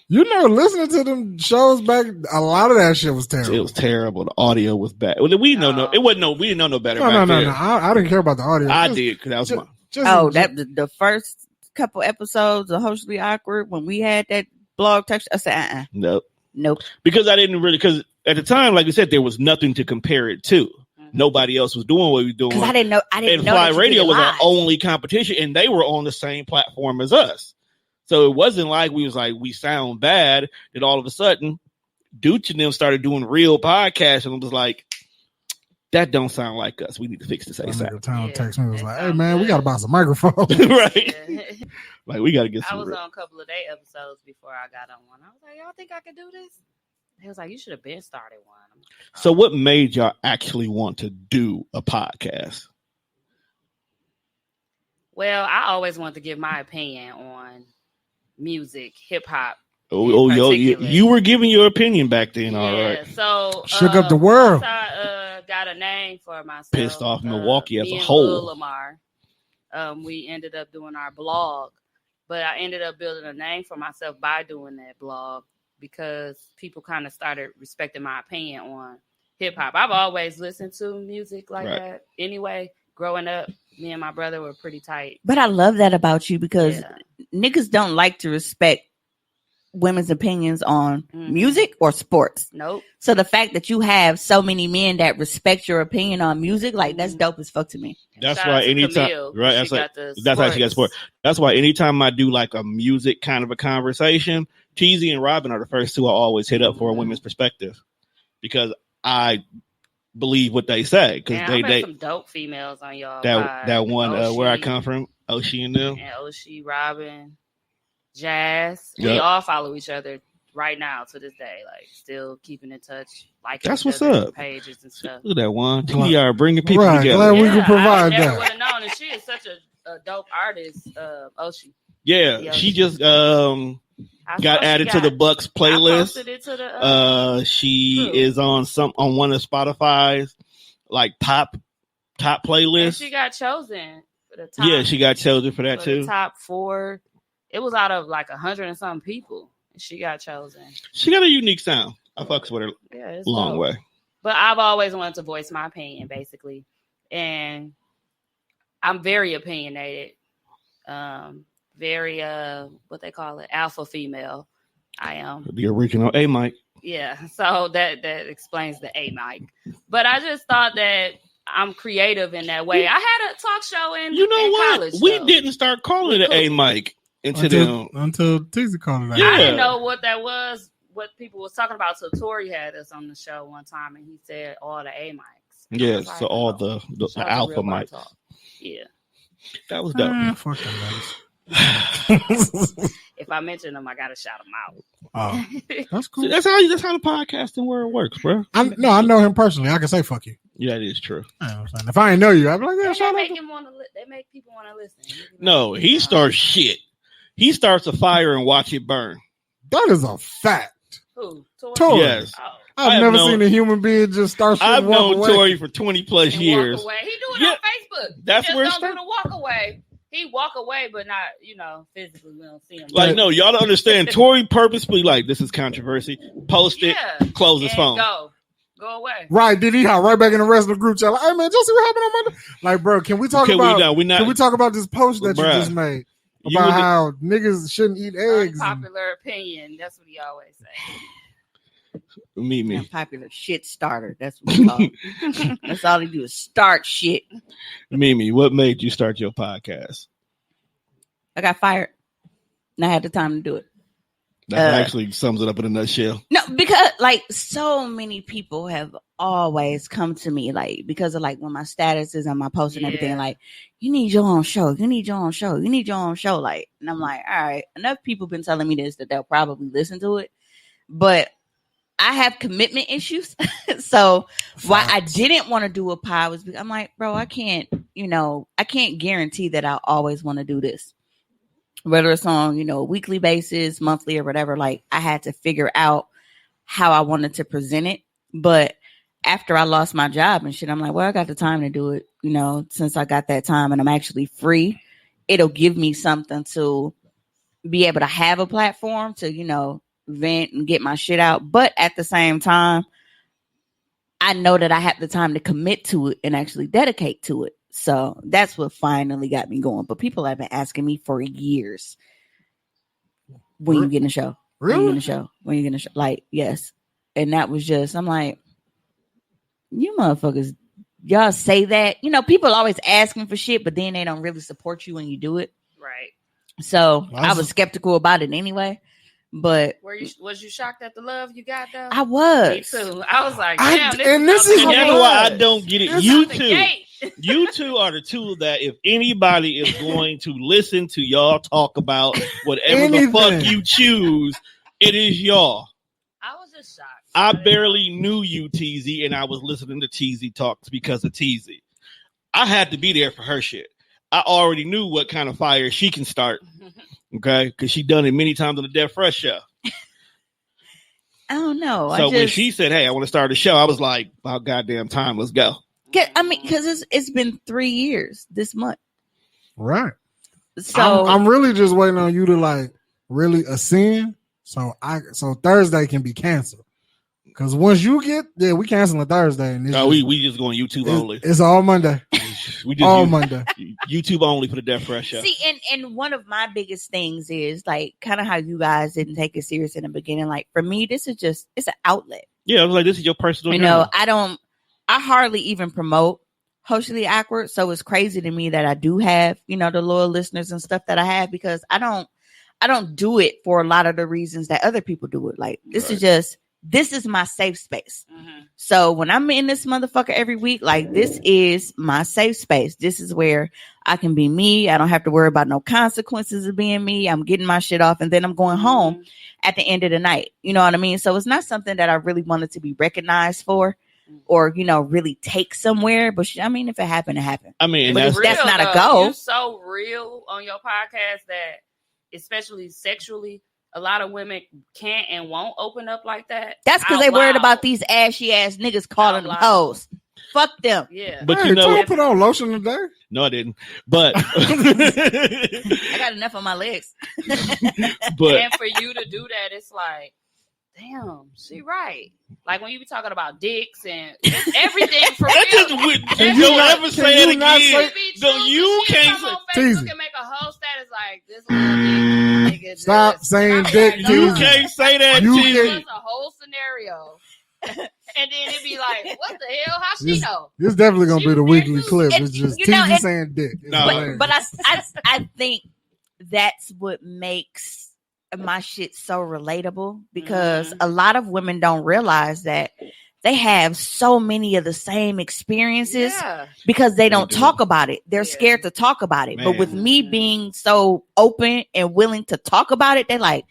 You know, listening to them shows back, a lot of that shit was terrible. It was terrible. The audio was bad. Well, we didn't know no better. No. Then. I didn't care about the audio. I did because that was my. The first couple episodes of Socially Awkward when we had that blog touch. I said, nope. Because I didn't really because at the time, like I said, there was nothing to compare it to. Nobody else was doing what we were doing. I didn't know. And Fly Radio was our only competition, and they were on the same platform as us. So it wasn't like we sound bad. That all of a sudden, Dooch and them started doing real podcasts, and it was like, that don't sound like us. We need to fix this ASAP. Tom text me was like, "Hey man, we got to buy some microphones." Right? Yeah. Like we got to get some. I was on a couple of day episodes before I got on one. I was like, y'all think I could do this? He was like, you should have been started one. So what made y'all actually want to do a podcast? Well, I always wanted to give my opinion on music, hip hop. You were giving your opinion back then, all right. So shook up the world. I got a name for myself. Pissed off Milwaukee as a and whole. Lamar. We ended up doing our blog, but I ended up building a name for myself by doing that blog because people kind of started respecting my opinion on hip hop. I've always listened to music like that. Anyway, growing up, me and my brother were pretty tight. But I love that about you because niggas don't like to respect women's opinions on music or sports. Nope. So the fact that you have so many men that respect your opinion on music, like that's dope as fuck to me. That's why anytime, right? That's how she got sport. That's why anytime I do like a music kind of a conversation, Teezy and Robin are the first two I always hit up for a women's perspective because I believe what they say because they some dope females on y'all. That one where I come from, Oshie and them, and Oshie, Robin, Jazz. We all follow each other right now to this day, like still keeping in touch. Like that's what's up. Pages and stuff. Look at that one. TDR bringing people together. Glad we can provide I never that. would have known, and she is such a dope artist. Oshie. Yeah, she just got added to the Bucks playlist. I posted it to the, she is on one of Spotify's like top playlists. And she got chosen for the top. Yeah, she got chosen for that too. The top 4. It was out of like 100 and some people. And she got chosen. She got a unique sound. I fucks with her it's long dope. way. But I've always wanted to voice my opinion, basically. And I'm very opinionated. Very what they call it, alpha female. I am the original A mic. Yeah, so that explains the A mic. But I just thought that I'm creative in that way. I had a talk show in college. We didn't start calling it A mic until Teezy called it that. Yeah. I didn't know what that was. What people was talking about. So Tori had us on the show one time, and he said all the A mics. Yes, so all the alpha mics. Yeah, that was dope. Fuck that. If I mention them, I gotta shout them out. Oh, that's cool. See, that's how the podcasting world works, bro. I know him personally. I can say fuck you. Yeah, that is true. If I didn't know you, I'd be like, yeah, shout out. They make people want to listen. No, he starts shit. He starts a fire and watch it burn. That is a fact. Who? Tori. Yes. Oh. I've never seen a human being just start shit I've and walk known away. Tori for 20 plus And years. walk away. He do it Yeah. on Facebook. That's he where it just don't started. do the walk away. He walk away, but not, physically. We don't see him. Like, no, y'all don't understand. Tori purposefully, like, this is controversy. Post it, close his phone. Go away. Right? Did he hop right back in the rest of the group chat? Like, hey man, just see what happened on Monday. Like, bro, can we talk about? Can we talk about this post that you just made about how niggas shouldn't eat eggs? Unpopular opinion. That's what he always say. MiMi. Popular shit starter. That's what we call it. That's all he do is start shit. MiMi, what made you start your podcast? I got fired, and I had the time to do it. That actually sums it up in a nutshell. No, because like so many people have always come to me, like, because of like when my status is on my post and everything, like, you need your own show, you need your own show, you need your own show. Like, and I'm like, all right, enough people been telling me this that they'll probably listen to it. But I have commitment issues. So why I didn't want to do a pod was because I'm like, bro, I can't guarantee that I'll always want to do this. Whether it's on, a weekly basis, monthly or whatever, like I had to figure out how I wanted to present it. But after I lost my job and shit, I'm like, well, I got the time to do it, since I got that time and I'm actually free, it'll give me something to be able to have a platform to, vent and get my shit out. But at the same time, I know that I have the time to commit to it and actually dedicate to it. So that's what finally got me going. But people have been asking me for years, when you get in a show? Really? When you get in a show? When you get in a show? Like, yes. And that was just, I'm like, you motherfuckers, y'all say that. People always asking for shit, but then they don't really support you when you do it. Right. So I was skeptical about it anyway. But was you shocked at the love you got though? I was. Me too. I was like, damn. damn. This is why I don't get it. You you two are the two that if anybody is going to listen to y'all talk about whatever the fuck you choose, it is y'all. I was just shocked. I barely knew you, Teezy, and I was listening to Teezy talks because of Teezy. I had to be there for her shit. I already knew what kind of fire she can start. Okay, because she done it many times on the Death Fresh show. I don't know. So when she said, "Hey, I want to start a show," I was like, "About goddamn time, let's go." Because it's been 3 years this month, right? So I'm really just waiting on you to like really ascend, so Thursday can be canceled. Because once you get we canceling Thursday, and we just going YouTube only. It's all Monday. We just all Monday. YouTube only for the Death Fresh show. See, and one of my biggest things is like kind of how you guys didn't take it serious in the beginning. Like for me, this is just it's an outlet. Yeah, I was like, this is your personal. I hardly even promote Socially Awkward, so it's crazy to me that I do have the loyal listeners and stuff that I have because I don't do it for a lot of the reasons that other people do it. Like this is my safe space. Mm-hmm. So when I'm in this motherfucker every week, like this is my safe space. This is where I can be me. I don't have to worry about no consequences of being me. I'm getting my shit off and then I'm going home at the end of the night. You know what I mean? So it's not something that I really wanted to be recognized for or, really take somewhere. But if it happened, it happened. That's not a goal. You're so real on your podcast that especially sexually, a lot of women can't and won't open up like that. That's because they worried about these ashy ass niggas calling them hoes. Fuck them. Yeah. But I put on lotion today. No, I didn't. But I got enough on my legs. But and for you to do that, it's like, damn, she right. Like when you be talking about dicks and everything for real. Don't ever say it again. You can't say Teezy. Can make a whole status like this little dick. Stop saying dick. You can't say that. It's a whole scenario. And then it'd be like, what the hell? How she know? This definitely gonna be the weekly clip. It's just Teezy saying dick. But I think that's what makes my shit so relatable because a lot of women don't realize that they have so many of the same experiences because they don't talk about it. They're scared to talk about it. Man. But with me being so open and willing to talk about it, they're like,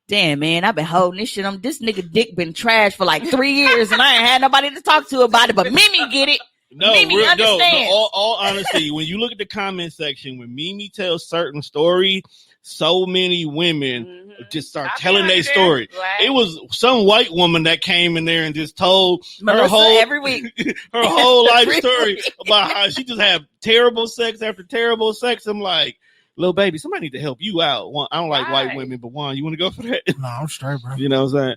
damn, man, I've been holding this shit on. This nigga dick been trash for like 3 years and I ain't had nobody to talk to about it. But MiMi get it. MiMi understands. All honesty, when you look at the comment section, when MiMi tells certain story, so many women just start I be telling their under story. there, like- It was some white woman that came in there and just told Melissa her whole every week. her whole life Every story week. about how she just had terrible sex after terrible sex. I'm like, little baby, somebody need to help you out. One, I don't like white Right. women, but one, you want to go for that? No, I'm straight, bro. You know what I'm saying?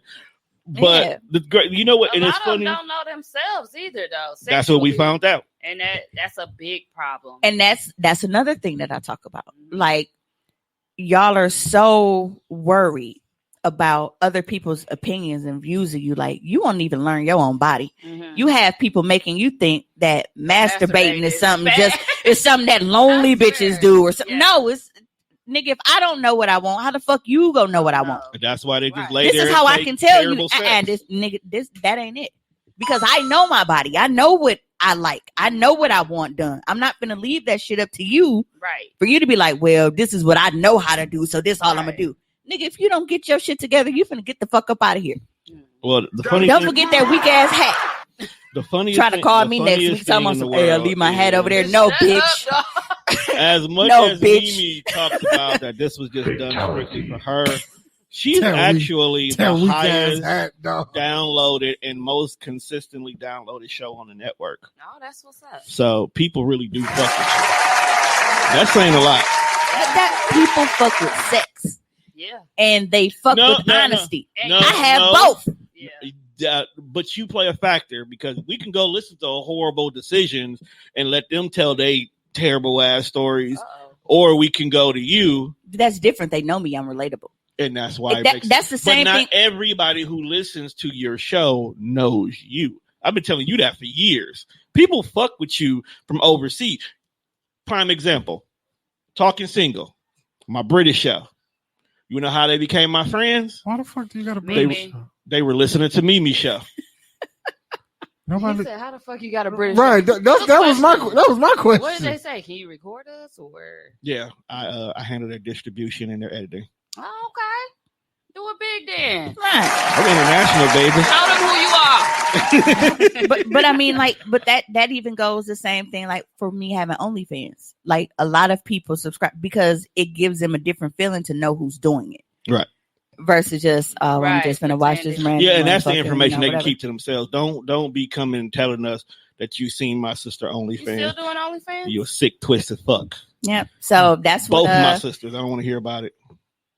But Yeah. the great, you know what? A And it's lot of them funny. don't know themselves either, though. That's what we sexually. found out. And that's a big problem. And that's another thing that I talk about. Like, y'all are so worried about other people's opinions and views of you. Like, you won't even learn your own body. Mhm. You have people making you think that masturbating is something bad. it's something that lonely I swear. bitches do or something. Yeah. No, it's nigga, if I don't know what I want, how the fuck you gonna know what I want? That's why they just Right. lay This there. is and how I take can tell you, terrible sex. and this nigga, that ain't it. Because I know my body. I know what I like. I know what I want done. I'm not gonna leave that shit up to you Right. for you to be like, well, this is what I know how to do, so this all I'm gonna Right. do. Nigga, if you don't get your shit together, you finna get the fuck up out of here. Well, the funny Don't thing, forget that weak ass hat. the funniest Trying to thing- call the me next funniest week. Talking thing about in some, the hey, I'll world leave my hat is- over there. No, Shut bitch. up, dog. As much No, as bitch. Mimi talks about that this was just done strictly for her, she's Tell we- actually the Tell weak ass highest hat, dog. downloaded and most consistently downloaded show on the network. No, that's what's up. So people really do fuck with you. That's saying a lot. That people fuck with sex Yeah. and they fuck No, with no, no. honesty. No, I have no. both. Yeah. But you play a factor because we can go listen to horrible decisions and let them tell they terrible ass stories, Uh-oh. or we can go to you, That's different. They know me. I'm relatable. and that's why it That- makes that's the same But not thing. everybody who listens to your show knows you. I've been telling you that for years. People fuck with you from overseas. Prime example: Talking Single, my British show. You know how they became my friends? Why the fuck do you got to Mimi. British? They were listening to Mimi show. He Nobody. said, "How the fuck you got a British?" Right. That was my question. What did they say? Can you record us or? Yeah, I handle their distribution and their editing. Oh, okay. Do it big then. Right. I'm international, baby. Show them who you are. But I mean, like, but that even goes the same thing. Like for me having OnlyFans, like a lot of people subscribe because it gives them a different feeling to know who's doing it, Right. Versus just I'm Right, just gonna watch this man. Yeah, and that's the motherfucker, information they can whatever. keep to themselves. Don't be coming and telling us that you seen my sister You still OnlyFans. doing OnlyFans? You're a sick, twisted fuck. Yep. So that's Both what my sisters. I don't want to hear about it.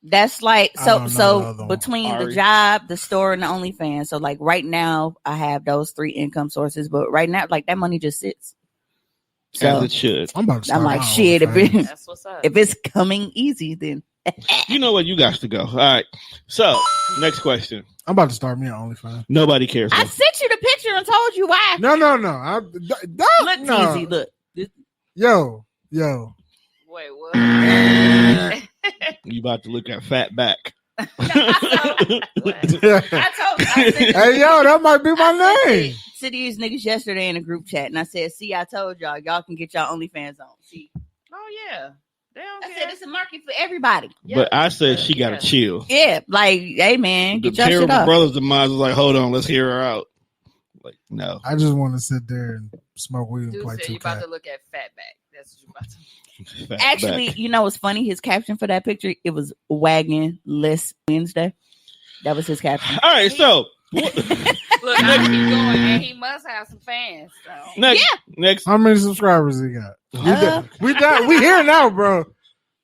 that's like. I don't know So the other one. between the Ari. job, the store, and the OnlyFans. So like right now, I have those 3 income sources. But right now, like that money just sits. As So it should. I'm about to start I'm like, my shit. OnlyFans. That's what's up. If it's coming easy, then You know what? You got to go. All right. So, next question. I'm about to start me on OnlyFans. Nobody cares. I though. sent you the picture and told you why. No. Look no. easy. Look. Yo. Wait, what? You about to look at fat back. Hey, yo, that might be my name. To these niggas yesterday in a group chat, and I said, "See, I told y'all can get y'all OnlyFans on." See, Oh yeah. They don't I care. said it's a market for everybody. But I said she got to Yeah. chill. Yeah, like, hey man, The get your shit terrible up. brothers of mine was like, hold on, let's hear her out. Like, no. I just want to sit there and smoke weed and Dude play said you about 2K. to look at Fatback. That's what you about to. Fat Actually, back. you know what's funny? His caption for that picture, it was Wagon List Wednesday. That was his caption. All right, so Look, I keep going, and he must have some fans. So. next. How many subscribers he got? We here now, bro.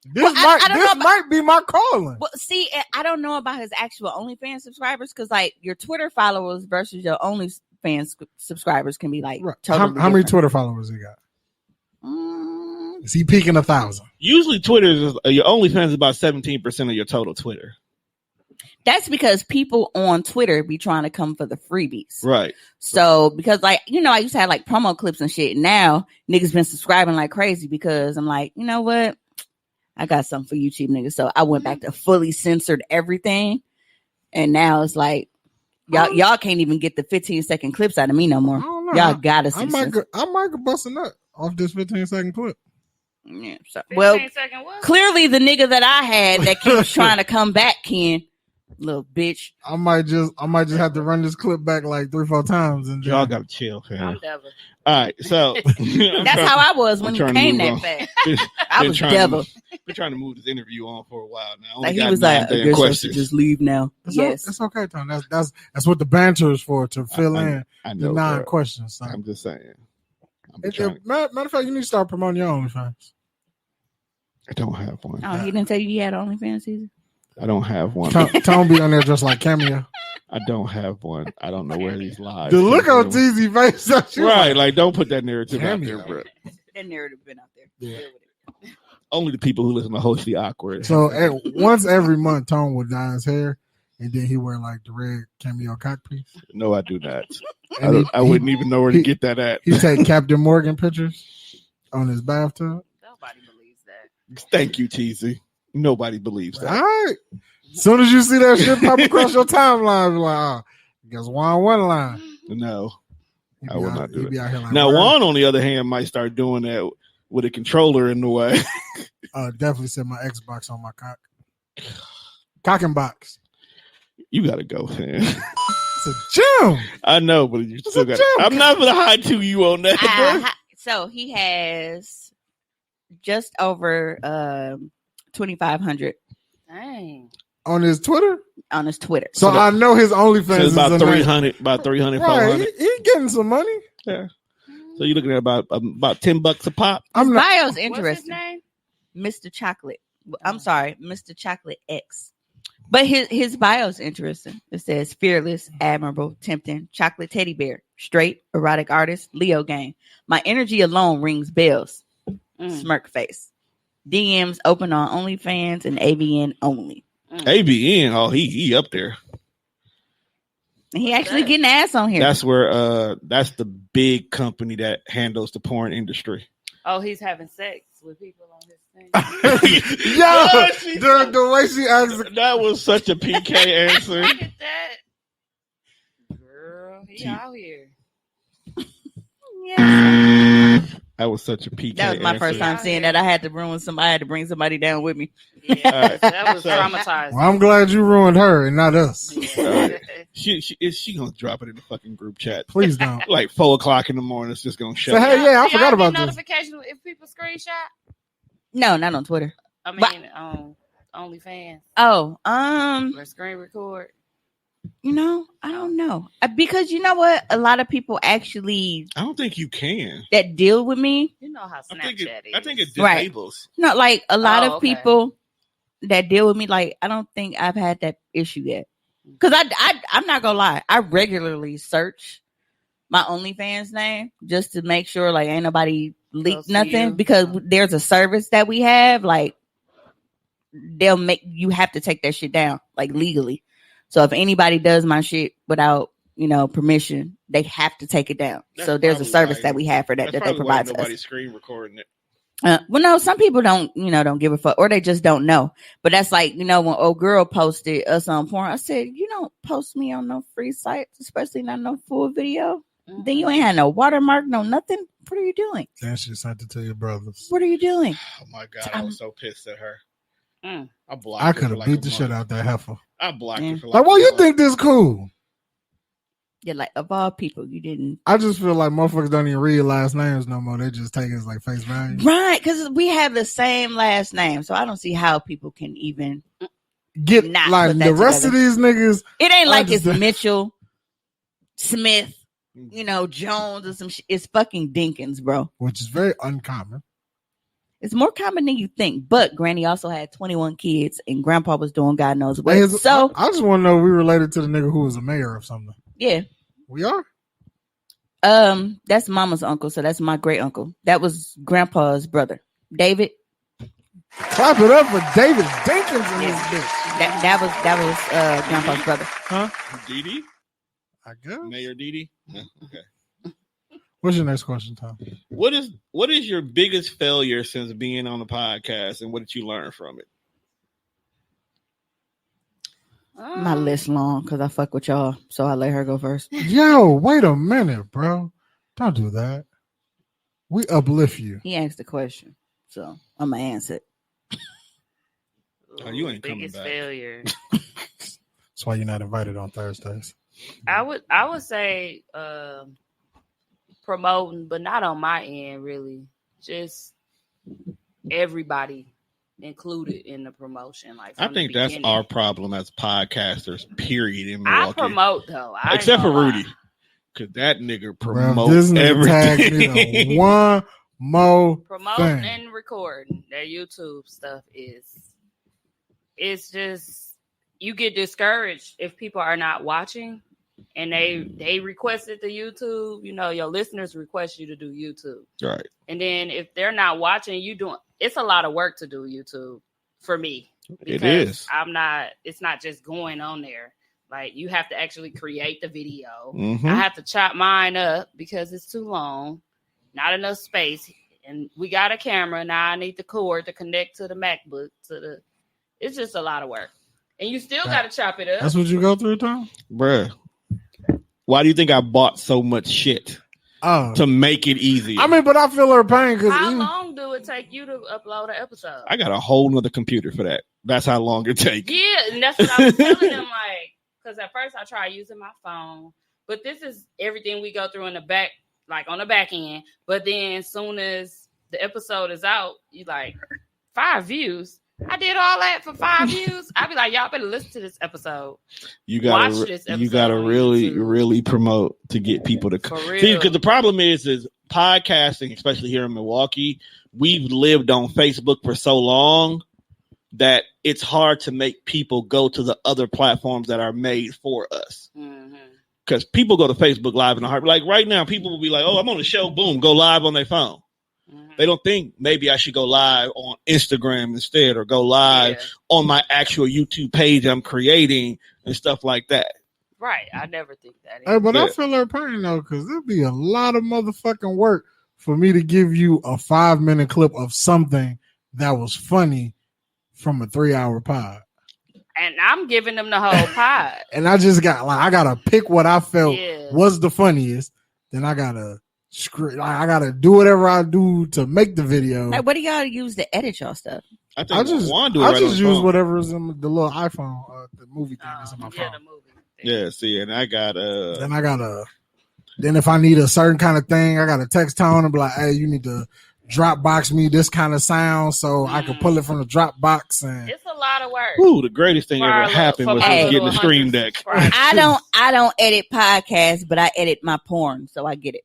This Well, I don't know about- might be my calling. Well, see, I don't know about his actual OnlyFans subscribers because, like, your Twitter followers versus your OnlyFans subscribers can be like Right. totally How many different. Twitter followers he got? Mm, Is he peaking 1,000? Usually, Twitter is your OnlyFans is about 17% of your total Twitter. that's because people on Twitter be trying to come for the freebies. Right. So, because, like, you know, I used to have like promo clips and shit. Now, niggas been subscribing like crazy because I'm like, you know what? I got something for you, cheap niggas. So I went back to fully censored everything. And now it's like, y'all can't even get the 15-second clips out of me no I more. don't know. Y'all gotta I see might go bust a nut off this 15-second clip. Yeah, so, well, 15-second what? clearly the nigga that I had that keeps trying to come back, Ken. little bitch. I might just have to run this clip back like 3-4 times, and Y'all gotta chill, fam. I'm devil. All right, so That's how I was when he came that fast. I was devil. Been trying to move this interview on for a while now. Like he was like, I guess I should just leave now. Yes, it's okay, Tom. That's what the banter is for, to fill in I know, the 9 bro. questions. So. I'm just saying. Matter of fact, you need to start promoting your OnlyFans. I don't have one. Oh, he didn't tell you he had OnlyFans either? I don't have one. Tom be on there just like Cameo. I don't have one. I don't know where these lies. The look on Teezy face, right? Like, don't put that narrative out there, bro. That narrative been out there. Yeah. Only the people who listen to Hostly Awkward. So once every month, Tom would dye his hair, and then he wear like the red Cameo cock piece. No, I do not. And I wouldn't even know where to get that at. He take Captain Morgan pictures on his bathtub. Nobody believes that. Thank you, Teezy. Nobody believes that. All right. As soon as you see that shit pop across your timeline, you're like, guess one line. No, I will not do it. Like, now, Juan, on the other hand, might start doing that with a controller in the way. Definitely set my Xbox on my cock. Cock and box. You gotta go, man. It's a gym. I know, but you still got. I'm not gonna hide to you on that. So he has just over 2,500. Dang. On his Twitter? On his Twitter. So I know his OnlyFans is about 300, about 300, right, 400. He getting some money. Yeah. So you're looking at about $10 a pop. His bio's interesting. What's his name? Mr. Chocolate. I'm sorry, Mr. Chocolate X. But his bio's interesting. It says fearless, admirable, tempting, chocolate teddy bear, straight, erotic artist, Leo gang. My energy alone rings bells. Smirk face. DMs open on OnlyFans and AVN only. AVN, oh, he up there. And he actually getting ass on here. That's where that's the big company that handles the porn industry. Oh, he's having sex with people on his thing. Yo, the way she asked, that was such a PK answer. Look at that, girl. He out here. Yeah. That was such a PK. That was my first time seeing that. I had to bring somebody down with me. Yeah, that was traumatizing. Well, I'm glad you ruined her and not us. She gonna drop it in the fucking group chat. Please don't. Like 4:00 in the morning, it's just gonna shut. So, hey, yeah, I forgot about this. Notification if people screenshot. No, not on Twitter. I mean, OnlyFans. Oh, or screen record. I don't know because you know what? A lot of people actually. I don't think you can. That deal with me. You know how Snapchat is. I think it disables. Right. No, like a lot of people that deal with me. Like I don't think I've had that issue yet. Because I'm not gonna lie. I regularly search my OnlyFans name just to make sure like ain't nobody leaked nothing. Because there's a service that we have like they'll make you have to take that shit down like legally. So if anybody does my shit without, permission, they have to take it down. So there's a service that we have for that they provide to us. Nobody's screen recording it. Well, no, some people don't give a fuck or they just don't know. But that's like, when old girl posted us on porn, I said, you don't post me on no free sites, especially not no full video. Mm-hmm. Then you ain't had no watermark, no nothing. What are you doing? Then she sent it to your brothers. What are you doing? Oh my God, I was so pissed at her. I could have beat the shit out that heifer. I blocked her for like why you think this cool? Yeah, like of all people, you didn't. I just feel like motherfuckers don't even read last names no more. They just take it as like face value. Right, because we have the same last name, so I don't see how people can even get like the rest of these niggas. It ain't like it's Mitchell, Smith, Jones or some shit. It's fucking Dinkins, bro. Which is very uncommon. It's more common than you think. But Granny also had 21 kids, and Grandpa was doing God knows what. So I just want to know if we related to the nigga who was a mayor or something. Yeah, we are. That's Mama's uncle, so that's my great uncle. That was Grandpa's brother, David. Clap it up for David Dinkins in this bitch. That was Grandpa's brother. Huh? Didi? I guess. Mayor Didi? Yeah, okay. What's your next question, Tom? What is your biggest failure since being on the podcast, and what did you learn from it? My list long because I fuck with y'all, so I let her go first. Yo, wait a minute, bro. Don't do that. We uplift you. He asked the question, so I'm gonna answer it. Oh, you ain't coming back. Failure. That's why you're not invited on Thursdays. I would say promoting, but not on my end, really. Just everybody included in the promotion. Like I think that's our problem as podcasters, period, in Milwaukee. I promote, though. Except for Rudy. Because that nigga promotes this nigga everything. tagged me to one more promoting thing. and recording. Their YouTube stuff it's just, you get discouraged if people are not watching. And they requested the YouTube, your listeners request you to do YouTube. Right. And then if they're not watching, it's a lot of work to do YouTube for me. It is. It's not just going on there. Like, you have to actually create the video. Mm-hmm. I have to chop mine up because it's too long, not enough space. And we got a camera. Now I need the cord to connect to the MacBook. It's just a lot of work. And you still got to chop it up. That's what you go through, Tom? Bruh. Why do you think I bought so much shit to make it easy? I mean, but I feel her pain. How long do it take you to upload an episode? I got a whole nother computer for that. That's how long it takes. Yeah, and that's what I was telling them. Like, because at first I tried using my phone, but this is everything we go through in the back, like on the back end. But then as soon as the episode is out, you like 5 views. I did all that for 5 views. I'd be like, y'all better listen to this episode. You gotta watch this episode. You gotta really promote to get people to see. Because the problem is podcasting, especially here in Milwaukee, we've lived on Facebook for so long that it's hard to make people go to the other platforms that are made for us. Because people go to Facebook Live in a heart. Like right now, people will be like, "Oh, I'm on the show." Boom, go live on their phone. They don't think maybe I should go live on Instagram instead, or go live on my actual YouTube page I'm creating and stuff like that. Right. I never think that. Hey, but I feel her pain though, because there'd be a lot of motherfucking work for me to give you a 5-minute clip of something that was funny from a 3-hour pod. And I'm giving them the whole pod. And I just I gotta pick what I felt was the funniest. Then I gotta do whatever I do to make the video. Like, what do y'all use to edit y'all stuff? I just use whatever is in the little iPhone, the movie thing that's in my phone. The movie thing. Yeah, see, and I got then if I need a certain kind of thing, I gotta text Tone and be like, hey, you need to Dropbox me this kind of sound so I can pull it from the Dropbox. And it's a lot of work. Ooh, the greatest thing ever happened was getting the Stream Deck. I don't edit podcasts, but I edit my porn, so I get it.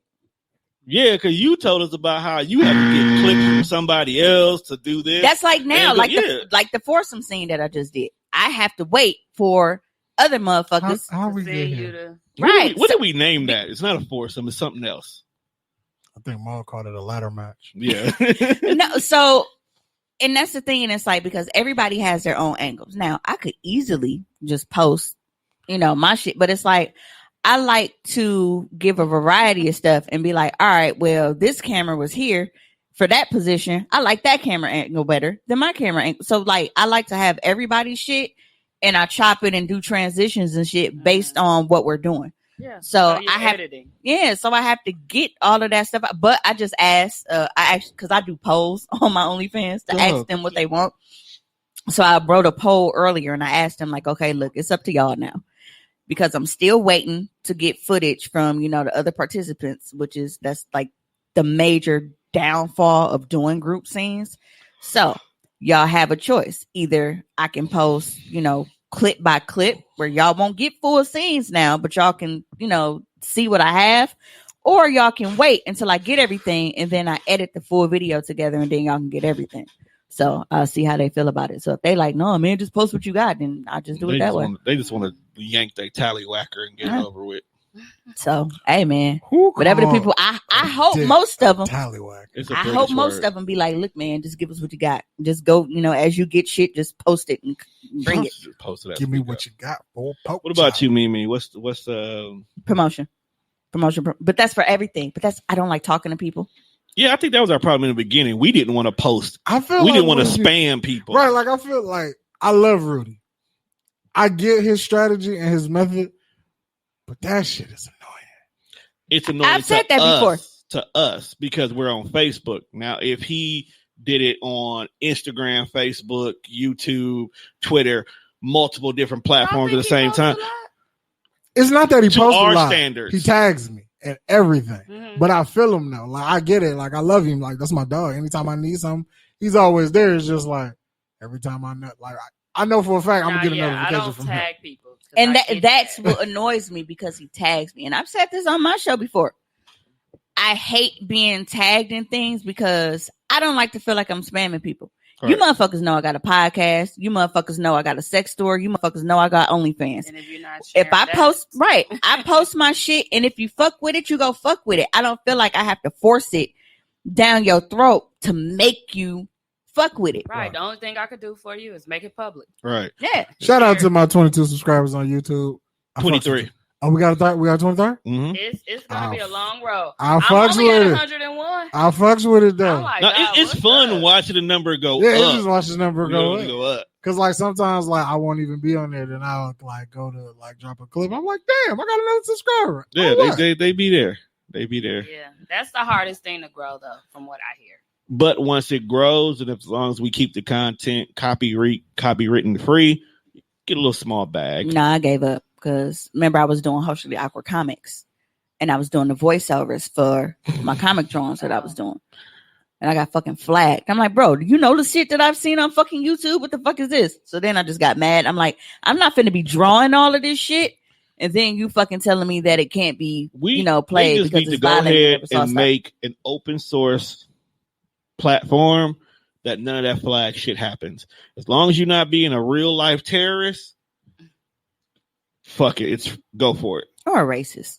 Yeah, because you told us about how you have to get clips from somebody else to do this. That's like now, like the foursome scene that I just did. I have to wait for other motherfuckers. How we get here? Right. What did we name that? It's not a foursome. It's something else. I think Maul called it a ladder match. Yeah. No, so, and that's the thing, and it's like, because everybody has their own angles. Now, I could easily just post, my shit, but it's like, I like to give a variety of stuff and be like, all right, well, this camera was here for that position. I like that camera angle better than my camera angle. So, like, I like to have everybody's shit, and I chop it and do transitions and shit based on what we're doing. Yeah. So I have editing. Yeah. So I have to get all of that stuff. But I just asked, because I do polls on my OnlyFans to ask them what they want. So I wrote a poll earlier and I asked them, like, okay, look, it's up to y'all now, because I'm still waiting to get footage from, the other participants, that's like the major downfall of doing group scenes. So y'all have a choice. Either I can post, clip by clip where y'all won't get full scenes now, but y'all can, see what I have, or y'all can wait until I get everything and then I edit the full video together and then y'all can get everything. So I'll see how they feel about it. So if they like, no, man, just post what you got, then I'll just do it that way. They just want to yank their tallywhacker and get it over with. So, hey, man, whatever the people, I hope most of them, I hope most of them be like, look, man, just give us what you got. Just go, as you get shit, just post it and bring it. Post it. Give me what you got, boy. What about you, Mimi? What's promotion? But that's for everything. But I don't like talking to people. Yeah, I think that was our problem in the beginning. We didn't want to post. We didn't want to spam people. Right, like I feel like I love Rudy. I get his strategy and his method, but that shit is annoying. It's annoying. I've said that before. To us, because we're on Facebook. Now, if he did it on Instagram, Facebook, YouTube, Twitter, multiple different platforms at the same time. It's not that he To posts a our lot. standards. He tags me and everything. Mhm. But I feel him though. Like I get it. Like I love him. Like that's my dog. Anytime I need something, he's always there. It's just like every time I know, like I know for a fact I'm gonna get a I notification don't from him. tag people. 'cause And I get that's that. what annoys me because he tags me. And I've said this on my show before. I hate being tagged in things because I don't like to feel like I'm spamming people. You motherfuckers know I got a podcast. You motherfuckers know I got a sex store. You motherfuckers know I got OnlyFans. And if you're not If I sharing post, that- right, I post my shit, and if you fuck with it, you go fuck with it. I don't feel like I have to force it down your throat to make you fuck with it. right, the only thing I could do for you is make it public. Right. Yeah. Shout out to my 22 subscribers on YouTube. I fucks with 23. you. Oh, we got 23? Mm-hmm. It's gonna be a long road. I I'm fucks only with at it. 101. I fucks with it though. I'm like, Now, God, it's what's fun up? watching the number go Yeah, it's up. just watch this number go up. Go up. Cause like sometimes like I won't even be on there, then I'll like go to like drop a clip. I'm like, damn, I got another subscriber. Yeah, Oh, what? they be there. They be there. Yeah, that's the hardest thing to grow, though, from what I hear. But once it grows, and as long as we keep the content copywritten free, get a little small bag. No, I gave up because remember I was doing Socially Awkward Comics, and I was doing the voiceovers for my comic drawings that I was doing, and I got fucking flagged. I'm like, bro, do you know the shit that I've seen on fucking YouTube? What the fuck is this? So then I just got mad. I'm like, I'm not finna be drawing all of this shit, and then you fucking telling me that it can't be, played They just because need to it's go violent. ahead So I and stopped. make an open source platform that none of that flag shit happens. As long as you're not being a real life terrorist, fuck it. It's go for it. Or a racist.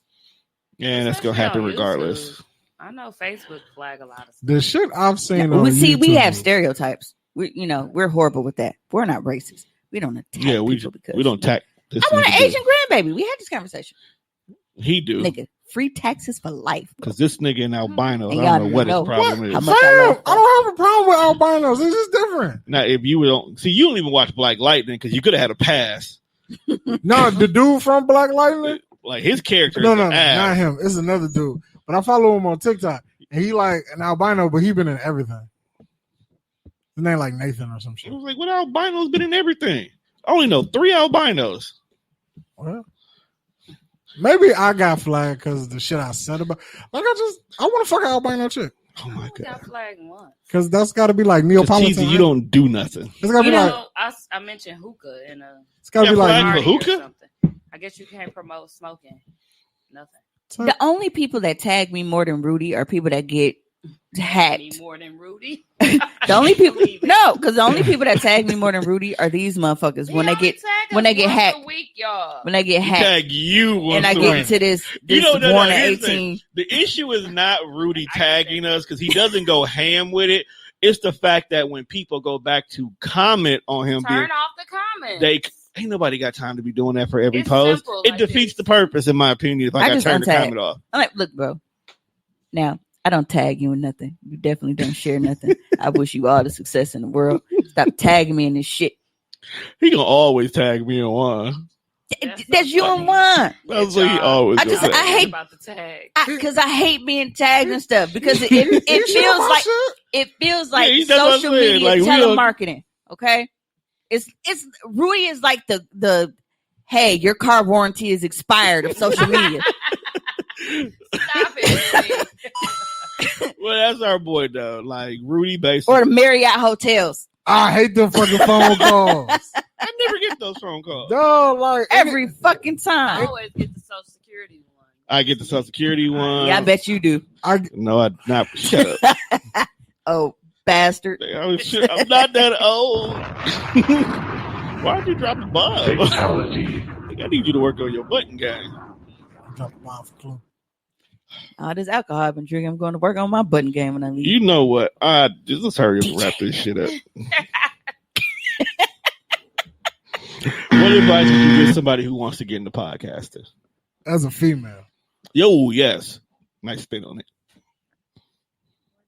And that's gonna Especially happen on regardless. YouTube. I know Facebook flag a lot of stuff. The shit I've seen We on see, we YouTube- have stereotypes. We're horrible with that. We're not racist. We don't attack Yeah, we people because don't attack this. I want an nigga do. Asian grandbaby. We had this conversation. He do. Nigga, free taxes for life. Because this nigga in albino, And I y'all don't know what his know problem how is. much I Fam, love I don't have a problem with albinos. It's just different. Now, if you don't see, you don't even watch Black Lightning because you could have had a pass. No, the dude from Black Lightning. Like his character, No, is an ass. not him. It's another dude. But I follow him on TikTok, and he like an albino, but he been in everything. His name like Nathan or some I shit. was like, what albinos been in everything? I only know 3 albinos. Well, maybe I got flagged because of the shit I said about. Like I want to fuck an albino chick Oh my I got god! flagged once. because that's got to be like 'Cause Neapolitan. Teezy, you don't do nothing. It's got to You be like. know, I mentioned hookah in a It's got to be Yeah, like. flag for party or hookah? something. I guess you can't promote smoking. Nothing. The only people that tag me more than Rudy are people that get hacked. Any more than Rudy? The only people, Believe it. no, because the only people that tag me more than Rudy are these motherfuckers when they only get tag when us they get once hacked. a week, y'all. when they get hacked, Tag you once and I a get week. into this You know, no, born at here's the 18. thing. The issue is not Rudy tagging us because he doesn't go ham with it. It's the fact that when people go back to comment on him, Turn off the comments. they ain't nobody got time to be doing that for every It's post. simple It like defeats this. the purpose, in my opinion. If I I got just turned the untag. comment off, I'm like, look, bro. Now I don't tag you in nothing. You definitely don't share nothing. I wish you all the success in the world. Stop tagging me in this shit. he gonna always tag me in one. That's you and one. That's what he always. I gonna just- say. I hate- about the tag. Because I hate being tagged and stuff because it You feels share my like shit? it feels like Yeah, that's what I'm social saying. media Like, we don't- telemarketing. Okay, it's Rudy is like the hey, your car warranty is expired of social media. Stop it. Well, that's our boy though. Like Rudy, basically. Or the Marriott hotels I hate them fucking phone calls. I never get those phone calls. No, like every fucking I time. always get the Social Security one. I get the Social Security one. Yeah, I bet you do. No, I not. Shut up. Oh, bastard. I'm not that old. Why'd you drop the bomb? I need you to work on your button game. Drop a bomb for Clue. All this alcohol I've been drinking. I'm going to work on my button game when I leave. You know what? Let's hurry up and wrap this shit up. What advice would you give somebody who wants to get into podcasting? As a female, Yo, yes. Nice spin on it.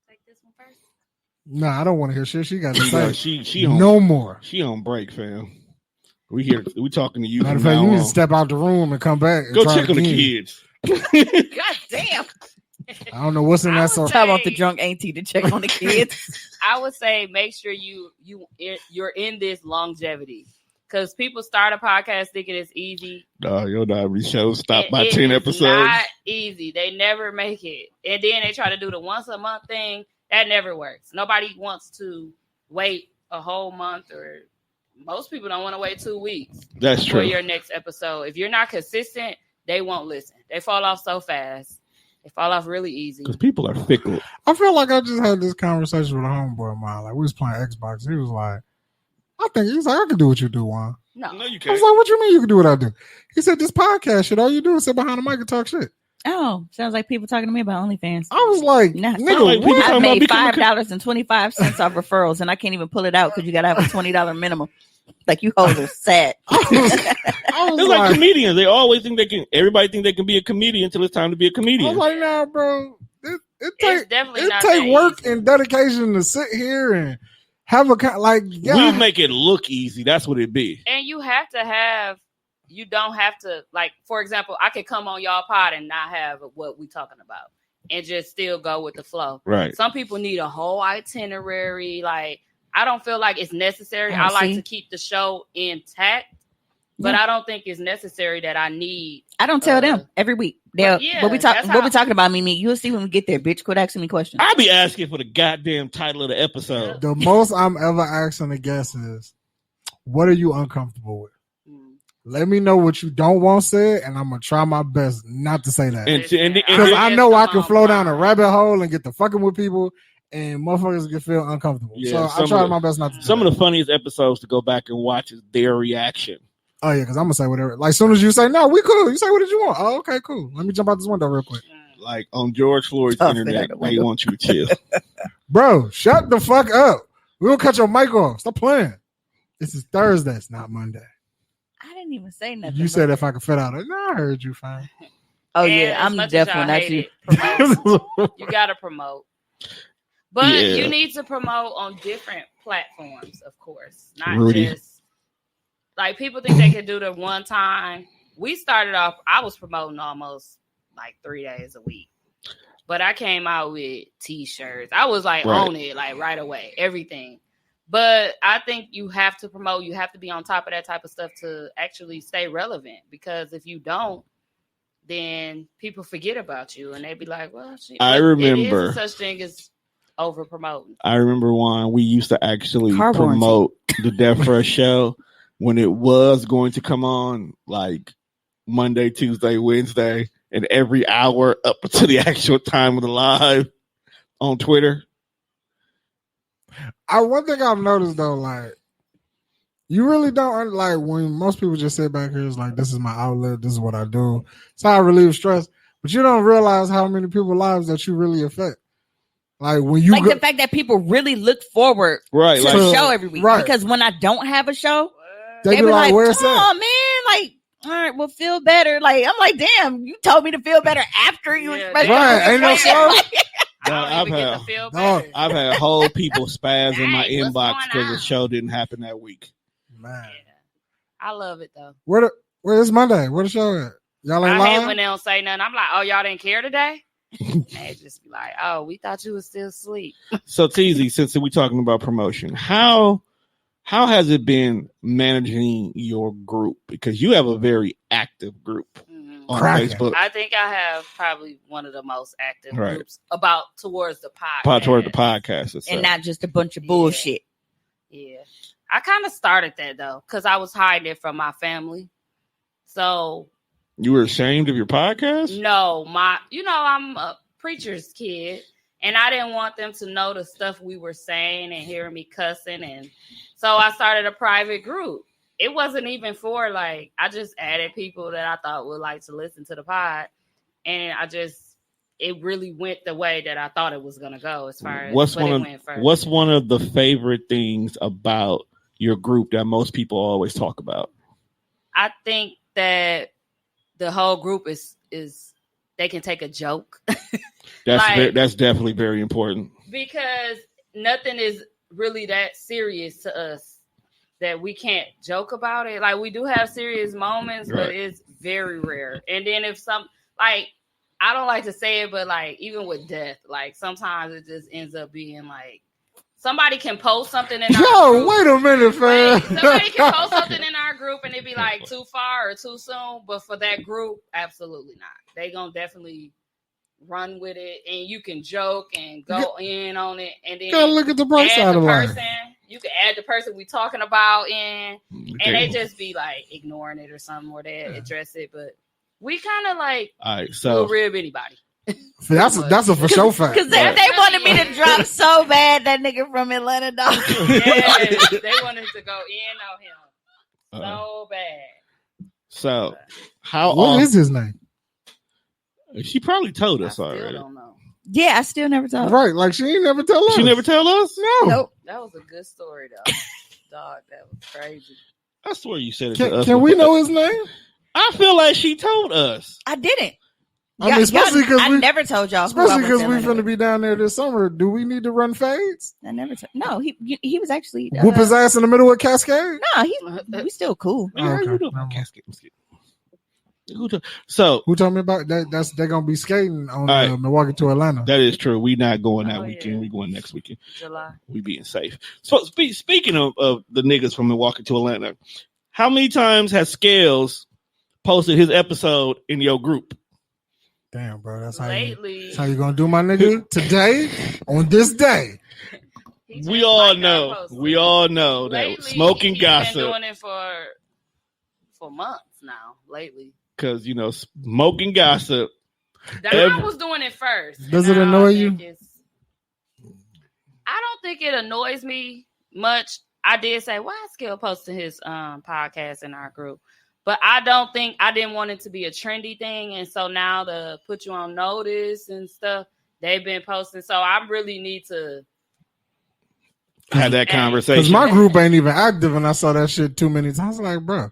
Take this one first. nah, I don't want to hear shit. She got to say She on no more. She on break, fam. We talking to you. Matter of from fact, now you need to on. step out the room and come back. And Go try check on the again. kids. God damn. I don't know what's in I that would song. say- Talk about the drunk auntie to check on the kids. I would say make sure you're in this longevity. Because people start a podcast thinking it's easy. No, your every show stop And by it 10 is episodes. not easy. They never make it. And then they try to do the once a month thing. That never works. Nobody wants to wait a whole month, or most people don't want to wait 2 weeks. That's true. For your next episode. If you're not consistent, they won't listen. They fall off so fast. They fall off really easy. Because people are fickle. I feel like I just had this conversation with a homeboy of mine. Like, we was playing Xbox. He was like, he's like, I can do what you do, Juan. No, you I was can't. like, what you mean you can do what I do? He said, this podcast shit, all you do is sit behind the mic and talk shit. Oh, sounds like people talking to me about OnlyFans. I was like, Nah, nigga, like people what? talking I about made becoming $5.25 off referrals, and I can't even pull it out because you got to have a $20 minimum. Like, you hoes are sad. I was It's like comedians. They always think everybody think they can be a comedian until it's time to be a I comedian. was like, nah, bro. It it's definitely not take that work easy. and dedication to sit here and have a We make it look easy. That's what it be. And you don't have to, like, for example, I could come on y'all pod and not have what we talking about and just still go with the flow. Right. Some people need a whole itinerary. Like, I don't feel like it's necessary. I like to keep the show intact, but I don't think it's necessary that I need. I don't tell them every week. What we talking about, Mimi? You'll see when we get there, bitch. Quit asking me questions. I be asking for the goddamn title of the episode. The most I'm ever asking a guest is, what are you uncomfortable with? Let me know what you don't want said, and I'm gonna try my best not to say that. Because I know I can flow down a rabbit hole and get to fucking with people, and motherfuckers can feel uncomfortable. Yeah, so I try my best not to. Some of the funniest episodes to go back and watch is their reaction. Oh yeah, because I'm gonna say whatever. Like, as soon as you say no, we cool. You say, what did you want? Oh, okay, cool. Let me jump out this window real quick. Like on George Floyd's internet, they want you to chill. Bro, shut the fuck up. We will cut your mic off. Stop playing. This is Thursday. It's not Monday. I didn't even say nothing. You said if I could fit out. No, I heard you fine. Oh And yeah, as I'm much definitely as not y'all you. hate it, you gotta promote. But you need to promote on different platforms, of course. Not just like people think they can do the one time. We started off, I was promoting almost like 3 days a week. But I came out with t-shirts. I was like on it like right away, everything. But I think you have to promote. You have to be on top of that type of stuff to actually stay relevant. Because if you don't, then people forget about you and they be like, well, I remember it is such thing as over promoting. I remember when we used to actually promote the Death Fresh show when it was going to come on like Monday, Tuesday, Wednesday, and every hour up to the actual time of the live on Twitter. One thing I've noticed though, like, you really don't like when most people just sit back here. It's like, this is my outlet. This is what I do. It's how I relieve stress. But you don't realize how many people's lives that you really affect. Like when you the fact that people really look forward to the show every week. Right. Because when I don't have a show, they be like, where's that? Oh man, like, all right, we'll feel better. Like, I'm like, damn, you told me to feel better after you. Right, ain't no show. I've had whole people spaz in my inbox because the show didn't happen that week. Man, I love it though. Where's Monday? Where the show at? Y'all ain't I live? hate when they don't say nothing. I'm like, oh, y'all didn't care today? They just be like, oh, we thought you was still asleep. So Teezy, since we're talking about promotion, how has it been managing your group? Because you have a very active group on Facebook. I think I have probably one of the most active groups towards the podcast. Itself. And not just a bunch of bullshit. Yeah. I kind of started that though, because I was hiding it from my family. So you were ashamed of your podcast? No, I'm a preacher's kid, and I didn't want them to know the stuff we were saying and hearing me cussing, and so I started a private group. It wasn't even for like, I just added people that I thought would like to listen to the pod, and it really went the way that I thought it was gonna go as far as what's one of the favorite things about your group that most people always talk about? I think that the whole group is they can take a joke. That's definitely very important. Because nothing is really that serious to us that we can't joke about it. Like, we do have serious moments, but it's very rare. And then if I don't like to say it, but like even with death, like sometimes it just ends up being like somebody can post something in our Yo, group. wait a minute, fam. Somebody can post something in our group and it be like too far or too soon. But for that group, absolutely not. They gonna definitely run with it, and you can joke and go in on it, and then Gotta look at the bright side of life. You can add the person we talking about in, and they just be like ignoring it or something, or they address it. But we kind of like, all right, so we'll rib anybody. That's a for sure fact. Because they wanted me to drop so bad that nigga from Atlanta, dog. Yes, they wanted to go in on him so bad. So how What is his name? She probably told us I already. still don't know. Yeah, I still never told. Right, like she ain't never tell us. She never tell us? No. Nope. That was a good story though. Dog, that was crazy. I swear you said it to us. Can we know his name? I feel like she told us. I didn't. I mean, especially because I never told y'all. Especially because we're going to be down there this summer. Do we need to run fades? I never. No, he was actually Whoop his ass in the middle of Cascade. No, we still cool. Man, how you doing? Casket. So who told me about that? They're gonna be skating on right. Milwaukee to Atlanta. That is true. We not going that weekend. Yeah. We going next weekend. July. We being safe. So speaking of the niggas from Milwaukee to Atlanta, how many times has Scales posted his episode in your group? Damn, bro, that's how you gonna do, my nigga. Today on this day. We all know that smoking gossip. Been doing it for months now. Lately. Because, smoking gossip. Don was doing it first. Does it annoy you? I don't think it annoys me much. I did say, why is Skill posting his podcast in our group? But I didn't want it to be a trendy thing. And so now to put you on notice and stuff, they've been posting. So I really need to have that conversation. Because my group ain't even active, and I saw that shit too many times. I was like, bro,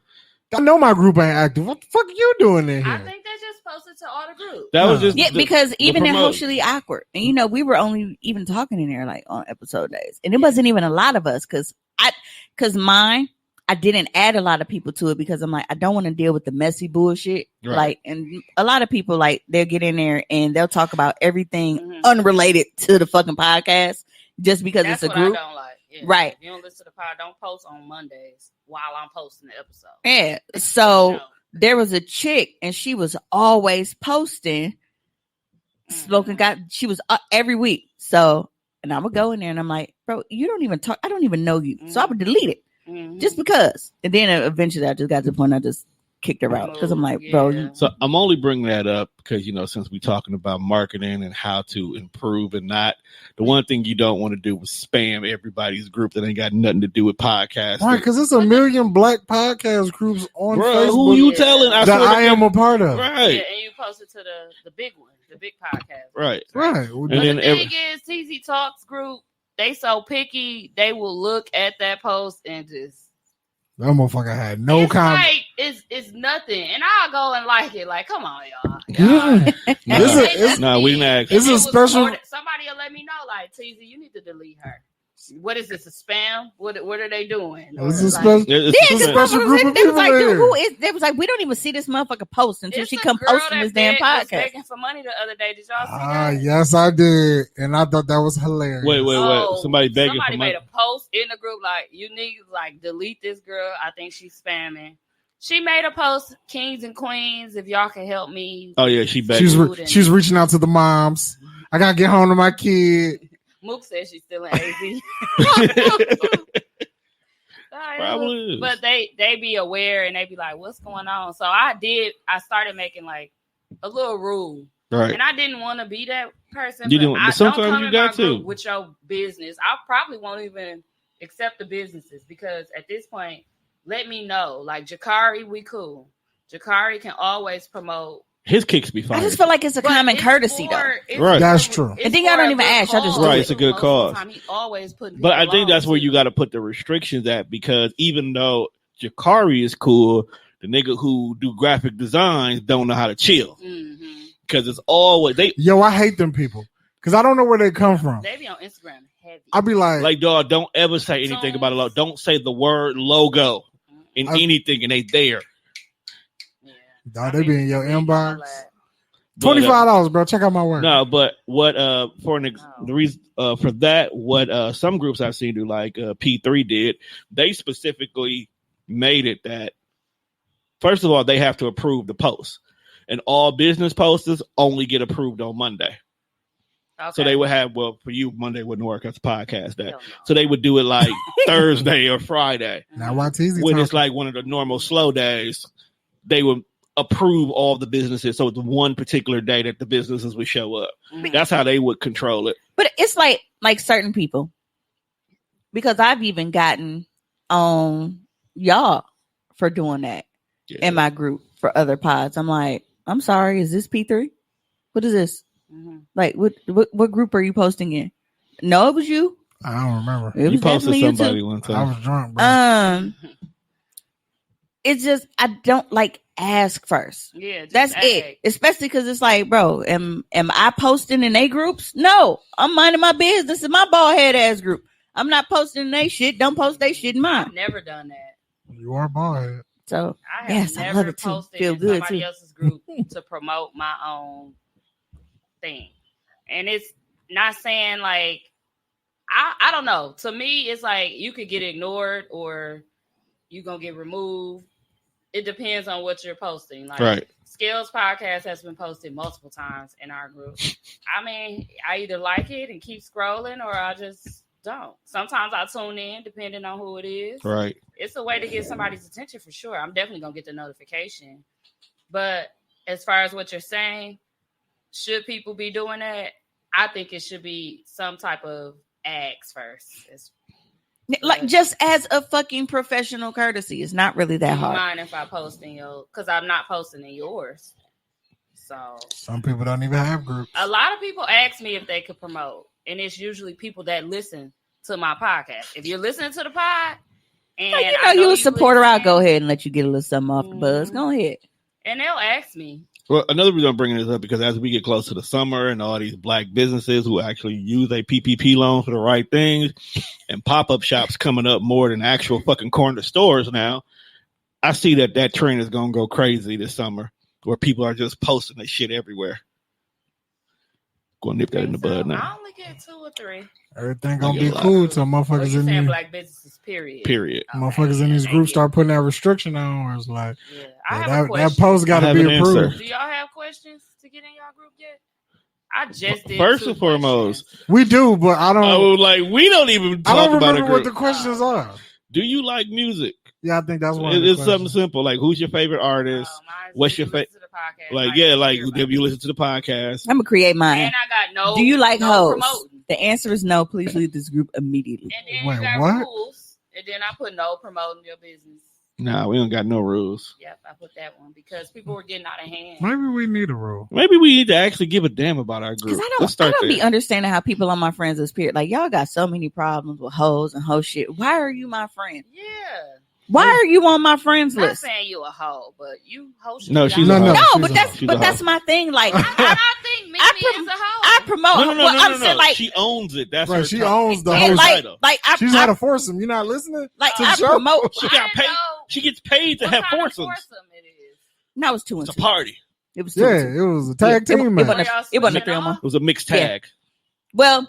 I know my group ain't active. What the fuck are you doing in here? I think they just posted to all the groups. That was just because even in Socially Awkward, and we were only even talking in there like on episode days, and it wasn't even a lot of us because mine. I didn't add a lot of people to it because I'm like, I don't want to deal with the messy bullshit. Right. Like, and a lot of people like they'll get in there and they'll talk about everything unrelated to the fucking podcast just because That's it's a group. I don't like. Yeah. Right. If you don't listen to the pod, don't post on Mondays while I'm posting the episode. Yeah. So there was a chick and she was always posting smoking. She was every week. So, and I would go in there and I'm like, bro, you don't even talk. I don't even know you. So I would delete it. Just because. And then eventually I just got to the point I just kicked her out because I'm like, bro. So I'm only bringing that up because, since we're talking about marketing and how to improve and not, the one thing you don't want to do is spam everybody's group that ain't got nothing to do with podcasts. Right, because it's a million black podcast groups on Facebook. Who you telling? That I am a part of. Right. Yeah, and you post it to the big one, the big podcast. Right. Right. But the thing is, Teezy Talks group, they so picky, they will look at that post and just that motherfucker had no comment. Like, it's nothing, and I'll go and like it. Like, come on, y'all. No, we not. It's a special. Somebody will let me know. Like, Teezy, you need to delete her. What is this? A spam? What are they doing? It's a special group of people. They was like, we don't even see this motherfucker post until she come posting this damn podcast. Begging for money the other day. Did y'all see that? Yes, I did, and I thought that was hilarious. Wait. Somebody begging for money. Somebody made a post in the group like, you need delete this girl. I think she's spamming. She made a post, Kings and Queens, if y'all can help me. Oh yeah, she begging. She's reaching out to the moms. I gotta get home to my kid. Mook says she's still in AZ. Probably is. But they be aware and they be like, what's going on? So I started making like a little rule. Right. And I didn't want to be that person. But sometimes you got to. With your business. I probably won't even accept the businesses because at this point, let me know. Like Jakari, we cool. Jakari can always promote. His kicks be fine. I just feel like it's a common courtesy, though. Right. That's true. And then I don't even ask. I just do it. It's a good cause. He always put. But I think that's where you got to put the restrictions at because even though Jakari is cool, the nigga who do graphic designs don't know how to chill. Because it's always Yo, I hate them people because I don't know where they come from. They be on Instagram heavy. I be like, dog, don't ever say anything about a logo. Don't say the word logo in anything, and they there. Dog, they be in your inbox. $25, bro. Check out my work. No, but what the reason for that, what some groups I've seen do, like P3 did, they specifically made it that first of all they have to approve the post, and all business posters only get approved on Monday. Okay. So they would have, well, for you, Monday wouldn't work. That's a podcast day. No. So they would do it like Thursday or Friday. Now, why Teezy When talking? it's like one of the normal slow days, they would approve all the businesses. So it's one particular day that the businesses would show up. Mhm. That's how they would control it. But it's like certain people, because I've even gotten on y'all for doing that Yeah. in my group for other pods. I'm like, I'm sorry, is this P3? What is this? Mhm. Like, what group are you posting in? No, it was you. I don't remember. It You was posted definitely you somebody too. one I time. was drunk, bro. It's just I don't like ask first. Yeah, just That's ask. it. Especially because it's like, bro, am I posting in a groups? No, I'm minding my business in my bald head ass group. I'm not posting in they shit. Don't post they shit in mine. I've never done that. You are bald head. So I have yes, I never love it too. posted Feel in good somebody too. else's group to promote my own thing. And it's not saying like I don't know. To me, it's like you could get ignored or you gonna get removed. It depends on what you're posting. Like Right. Skills Podcast has been posted multiple times in our group. I mean, I either like it and keep scrolling or I just don't. Sometimes I tune in depending on who it is. Right. It's a way to get somebody's attention for sure. I'm definitely gonna get the notification. But as far as what you're saying, should people be doing that? I think it should be some type of ask first. Like just as a fucking professional courtesy. It's not really that Do you hard. mind if I post in your? Because I'm not posting in yours. So Some people don't even have groups. a lot of people ask me if they could promote, and it's usually people that listen to my podcast. If you're listening to the pod, and Like, you I know you a supporter, I'll listen, go ahead and let you get a little something off the buzz. Go ahead. and they'll ask me. Well, another reason I'm bringing this up because as we get close to the summer and all these black businesses who actually use a PPP loan for the right things and pop-up shops coming up more than actual fucking corner stores now, I see that trend is going to go crazy this summer where people are just posting their shit everywhere. Going to nip that in the bud I now. only get 2 or 3. Everything gonna Like be a cool till Oh, motherfuckers you in saying these black businesses? Period. Period. motherfuckers in these groups start putting that restriction on. Where it's like Yeah, I have a that question. post got I to have be an approved. answer. Do y'all have questions to get in y'all group yet? I just did. First 2 and foremost, questions. We do, but I I don't. was like, we don't even I talk don't about a remember what group. the questions are. Do you like music? Yeah, I think that's one. Of the It's something questions. simple. Like, who's your favorite artist? Mine's What's do your you fa- listen to the podcast? Like, Mine's yeah, do like, everybody. if you listen to the podcast. I'm gonna create mine. And I got no. Do you like no hoes? promoting. The answer is no. Please leave this group immediately. And then Wait, you got what? rules. And then I put no promoting your business. Nah, we don't got no rules. Yep, I put that one because people were getting out of hand. Maybe we need a rule. Maybe we need to actually give a damn about our Because group. I Let's don't start be there. understanding how people on my friends list period. Like y'all got so many problems with hoes and hoe shit. Why are you my friend? Yeah. Why are you on my friends Not list? saying you a hoe, but you host. No, she's No, a no. hoe. No, she's but a that's hoe. but She's a that's hoe. my thing. Like I I think Mimi I is a hoe. promote. No, well, I'm no. saying like She owns it. That's Right, her she title. owns the and whole like title. I She's I, had a foursome. You not listening? like to the I show? promote. She I got didn't paid. know She gets paid to what have kind of foursomes. foursome it is. No, it was 2 and It's 2. a party. It was 2 Yeah, and 2. it was a tag Yeah, team it match. wasn't Y'all it wasn't a switching 3-on-1. off? It was a mixed Yeah. tag. Well,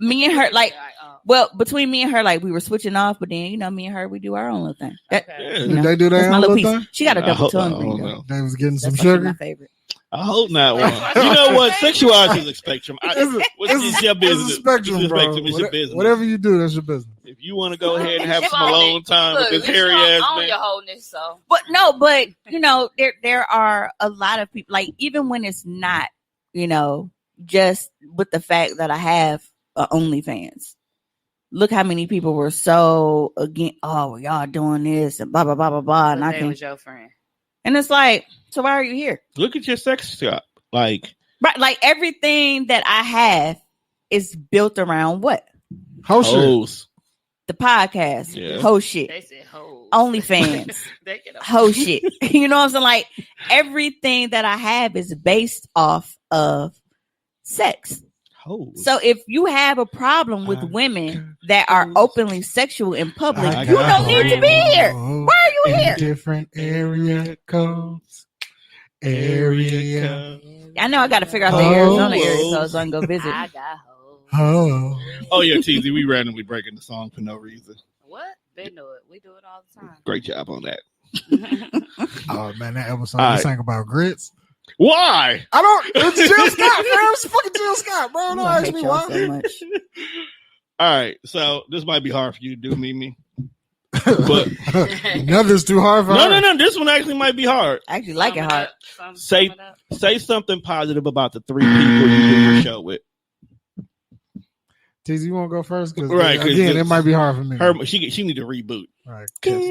me and her like. oh. Well, between me and her, like we were switching off, but then me and her, we do our own little thing. That, Okay. Yeah. you Did know, they do that's their my own little little piece. thing? She got a I double hope- I tongue don't ring know. though. They was getting some That's actually sugar. my favorite. I hope not one. You know what? Sexuality is a spectrum. It's your business. It's a spectrum, It's a bro. spectrum. It's your business. Whatever you do, that's your business. If you want to go ahead and have You some own alone it. time Look, with this at least hairy you ass own man. your wholeness, so. But there are a lot of people. Like even when it's not, just with the fact that I have OnlyFans. Look how many people were so against. Oh, well, y'all doing this and blah blah blah blah blah. And But I they can, was your friend. and it's like, so why are you here? Look at your sex shop. Like, Right, like everything that I have is built around what? Whole shit. hoes. The podcast, Yeah. whole shit, They said hoes. OnlyFans, They get a whole shit. You know what I'm saying? Like everything that I have is based off of sex. Hoes. So if you have a problem with women that are openly sexual in public, I you got don't need to be here. hoes Why are you in here? Different area codes. Area. I know I got to figure out the Arizona area so I can go visit. I got hoes. Oh yeah, Teezy, we randomly breaking the song for no reason. What? They know it. We do it all the time. Great job on that. Oh man, that episode All you right. sang about grits. Why? I don't. It's Jill Scott, man. It's fucking Jill Scott, bro. Don't I ask hate me y'all why. so much. All right, so this might be hard for you to do, Mimi. But Nothing's too hard for her. no. This one actually might be hard. I actually like it hard. Say something positive about the 3 people you do your show with. Teezy, you want to go first? Because Right, 'cause again, it might be hard for me. She need to reboot. Right, 'cause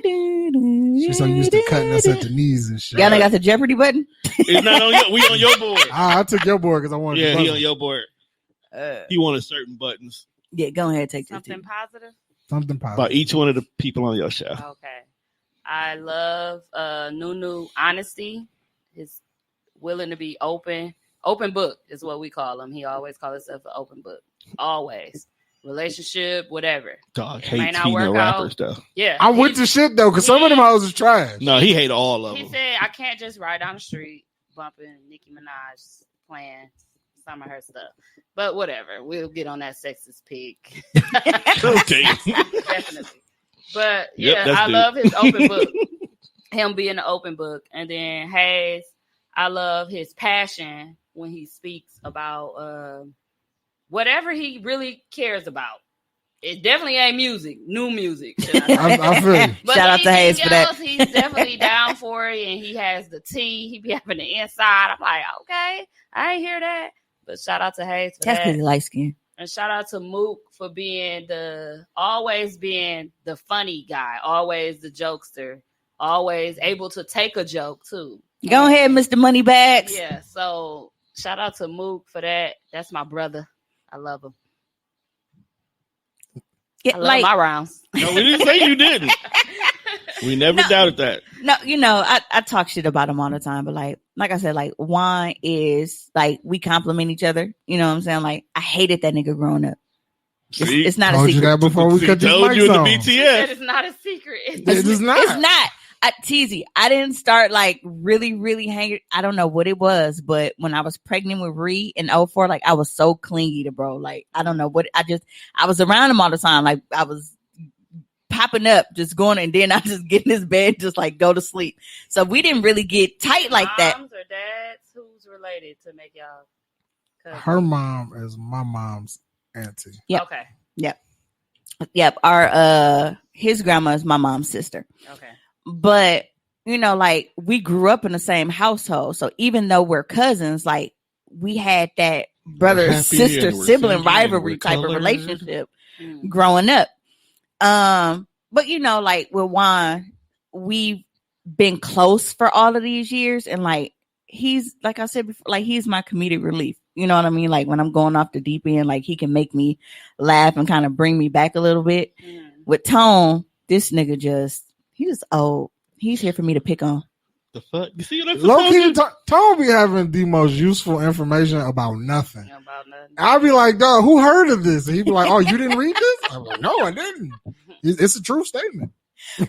she's so used to cutting us at the knees and shit. Y'all done got the Jeopardy button? It's not on your. We on your board. I took your board because I wanted. Yeah, to he on your board. He wanted certain buttons Yeah, go ahead, take this. Something positive. something about positive. each one of the people on your show. Okay. I love Nunu honesty. His willing to be open. Open book is what we call him. He always calls himself an open book. Always. Relationship, whatever. Dog It may hates not female work rappers out. though. Yeah. I'm with the shit though, because some of them houses is trash. No, he hate all of He them. said I can't just ride down the street bumping Nicki Minaj playing some of her stuff. But whatever. We'll get on that sexist pig. Okay. Definitely. But Yep, yeah, that's I dude. love his open book. Him being an open book. And then Hayes, I love his passion when he speaks about whatever he really cares about. It definitely ain't music, new music. should I say. I feel you. But Shout out to Hayes for that. anything else, he's definitely down for it, and he has the tea. He be having the inside. I'm like, okay, I ain't hear that. But shout out to Hayes for That's that. pretty light skin. And shout out to Mook for always being the funny guy, always the jokester, always able to take a joke too. Go ahead, Mr. Moneybags. Yeah, so shout out to Mook for that. That's my brother. I love him. Yeah, I love my rounds. No, we didn't say you didn't. We never doubted that. No, I talk shit about him all the time, but like I said, like Juan is like we compliment each other. You know what I'm saying? Like I hated that nigga growing up. See? It's not a Told you secret. that before we cut this Told you mics in on. the That BTS. is not a secret. It is not. It's not. Teezy, I didn't start like really, really hanging. I don't know what it was, but when I was pregnant with Ree in 04, like I was so clingy to bro. Like, I don't know what I was around him all the time. Like I was popping up, just going, and then I just get in his bed, just like go to sleep. So we didn't really get tight like that. Moms or dads? Who's related to make y'all cousins? Her mom is my mom's auntie. Yep. Okay. Yep. Our his grandma is my mom's sister. Okay. But like we grew up in the same household. So even though we're cousins, like we had that brother Happy sister and we're sibling singing, rivalry we're type of colored. relationship Mm. growing up. But like with Juan, we've been close for all of these years, and like he's, like I said before, like he's my comedic relief. You know what I mean? Like when I'm going off the deep end, like he can make me laugh and kind of bring me back a little bit. Mm. With Tone, this nigga he's just old. He's here for me to pick on. The fuck? You see what I'm Low key, saying? Tom be having the most useful information about nothing. About nothing. I'll be like, dog, who heard of this? And he'd be like, oh, you didn't read this? I'm like, no, I didn't. It's a true statement.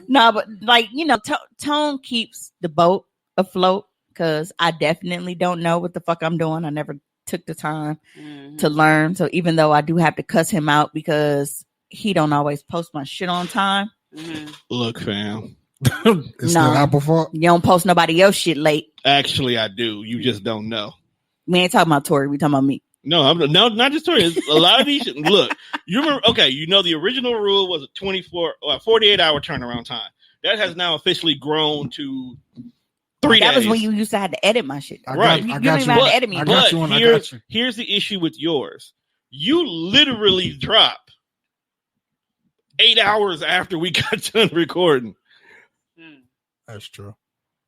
No, but like, Tone keeps the boat afloat because I definitely don't know what the fuck I'm doing. I never took the time to learn. So even though I do have to cuss him out because he don't always post my shit on time. Mm-hmm. Look, fam. It's still Apple fault. You don't post nobody else shit late. Actually, I do. You just don't know. We ain't talking about Tori. We talking about me. No, not just Tori. It's a lot of these. Look, you remember? Okay, the original rule was a 48-hour turnaround time. That has now officially grown to 3 days. That was when you used to have to edit my shit. Right. You I don't got even you. have to edit me. I bro. got you and I Here- got you. Here's the issue with yours. You literally drop 8 hours after we got done recording. Mm. That's true.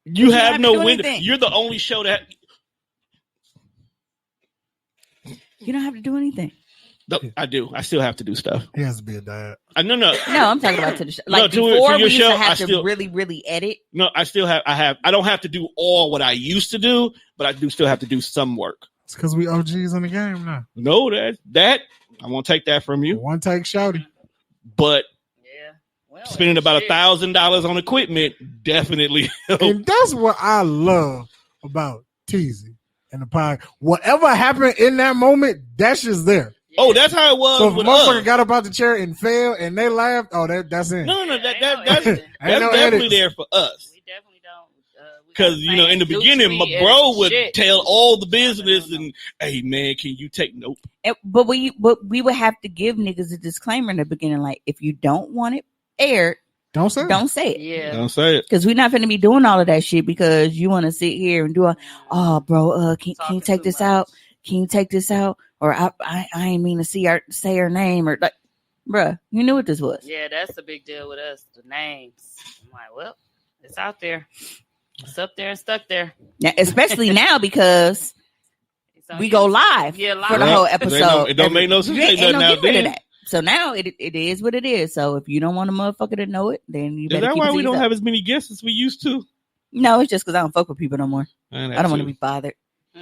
You have have to no do window. anything. You're the only show that. You don't have to do anything. No, I do. I still have to do stuff. He has to be a dad. No. No, I'm talking about to the show. Like to before, your we used show, to have I to still- really, really edit. No, I don't have to do all what I used to do, but I do still have to do some work. It's because we OGs in the game now. No, that I won't take that from you. One take shouty. But Yeah. Well, spending about shit. $1,000 on equipment definitely helps. And that's what I love about Teezy. and the pod. Whatever happened in that moment, that shit's there. Oh, that's how it was. So if a with motherfucker us. got up out the chair and fell and they laughed, that's it. No, Yeah, that's ain't no definitely edits. there for us. We definitely don't. Because in the beginning, my bro would tell all the business and, hey man, can you take nope? But we would have to give niggas a disclaimer in the beginning, like if you don't want it aired, Don't say it. Yeah. Don't say it. Because we're not going to be doing all of that shit because you want to sit here and do bro, can you take this out? Can you take this out? Or I ain't mean to say her name or like, bruh, you knew what this was. Yeah, that's the big deal with us. The names. I'm like, well, it's out there. It's up there and stuck there. Now, especially now because we go live for the whole episode. It don't make no sense. Ain't no getting rid of that. So now it is what it is. So if you don't want a motherfucker to know it, then you better Is that keep why it we don't yourself. have as many guests as we used to? No, it's just because I don't fuck with people no more. Man, I don't want to be bothered.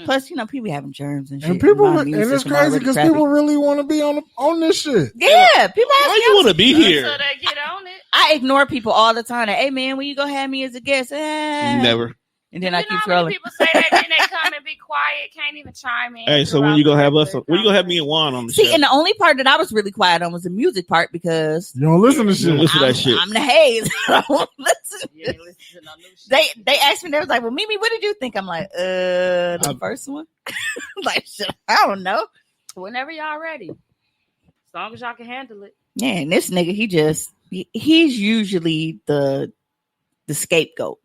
Plus, people having germs and shit. And people, My and immune it's system crazy already because crappy. people really want to be on this shit. Yeah, people ask Why me. you want to be here? So they get on it. I ignore people all the time. Like, hey man, when you gonna have me as a guest? Never. And then You I know keep how many scrolling. people say that, then they come and be quiet, can't even chime in. Hey, so when you gonna have us? When you gonna have me and Juan on the See, show? and the only part that I was really quiet on was the music part because You don't listen to You don't shit. listen to that shit. I'm the haze. I don't listen. You ain't listen to no new shit. They asked me, they was like, well, Mimi, what did you think? I'm like, the first one. Like, shit, I don't know. Whenever y'all ready. As long as y'all can handle it. Yeah, and this nigga, he's usually the scapegoat.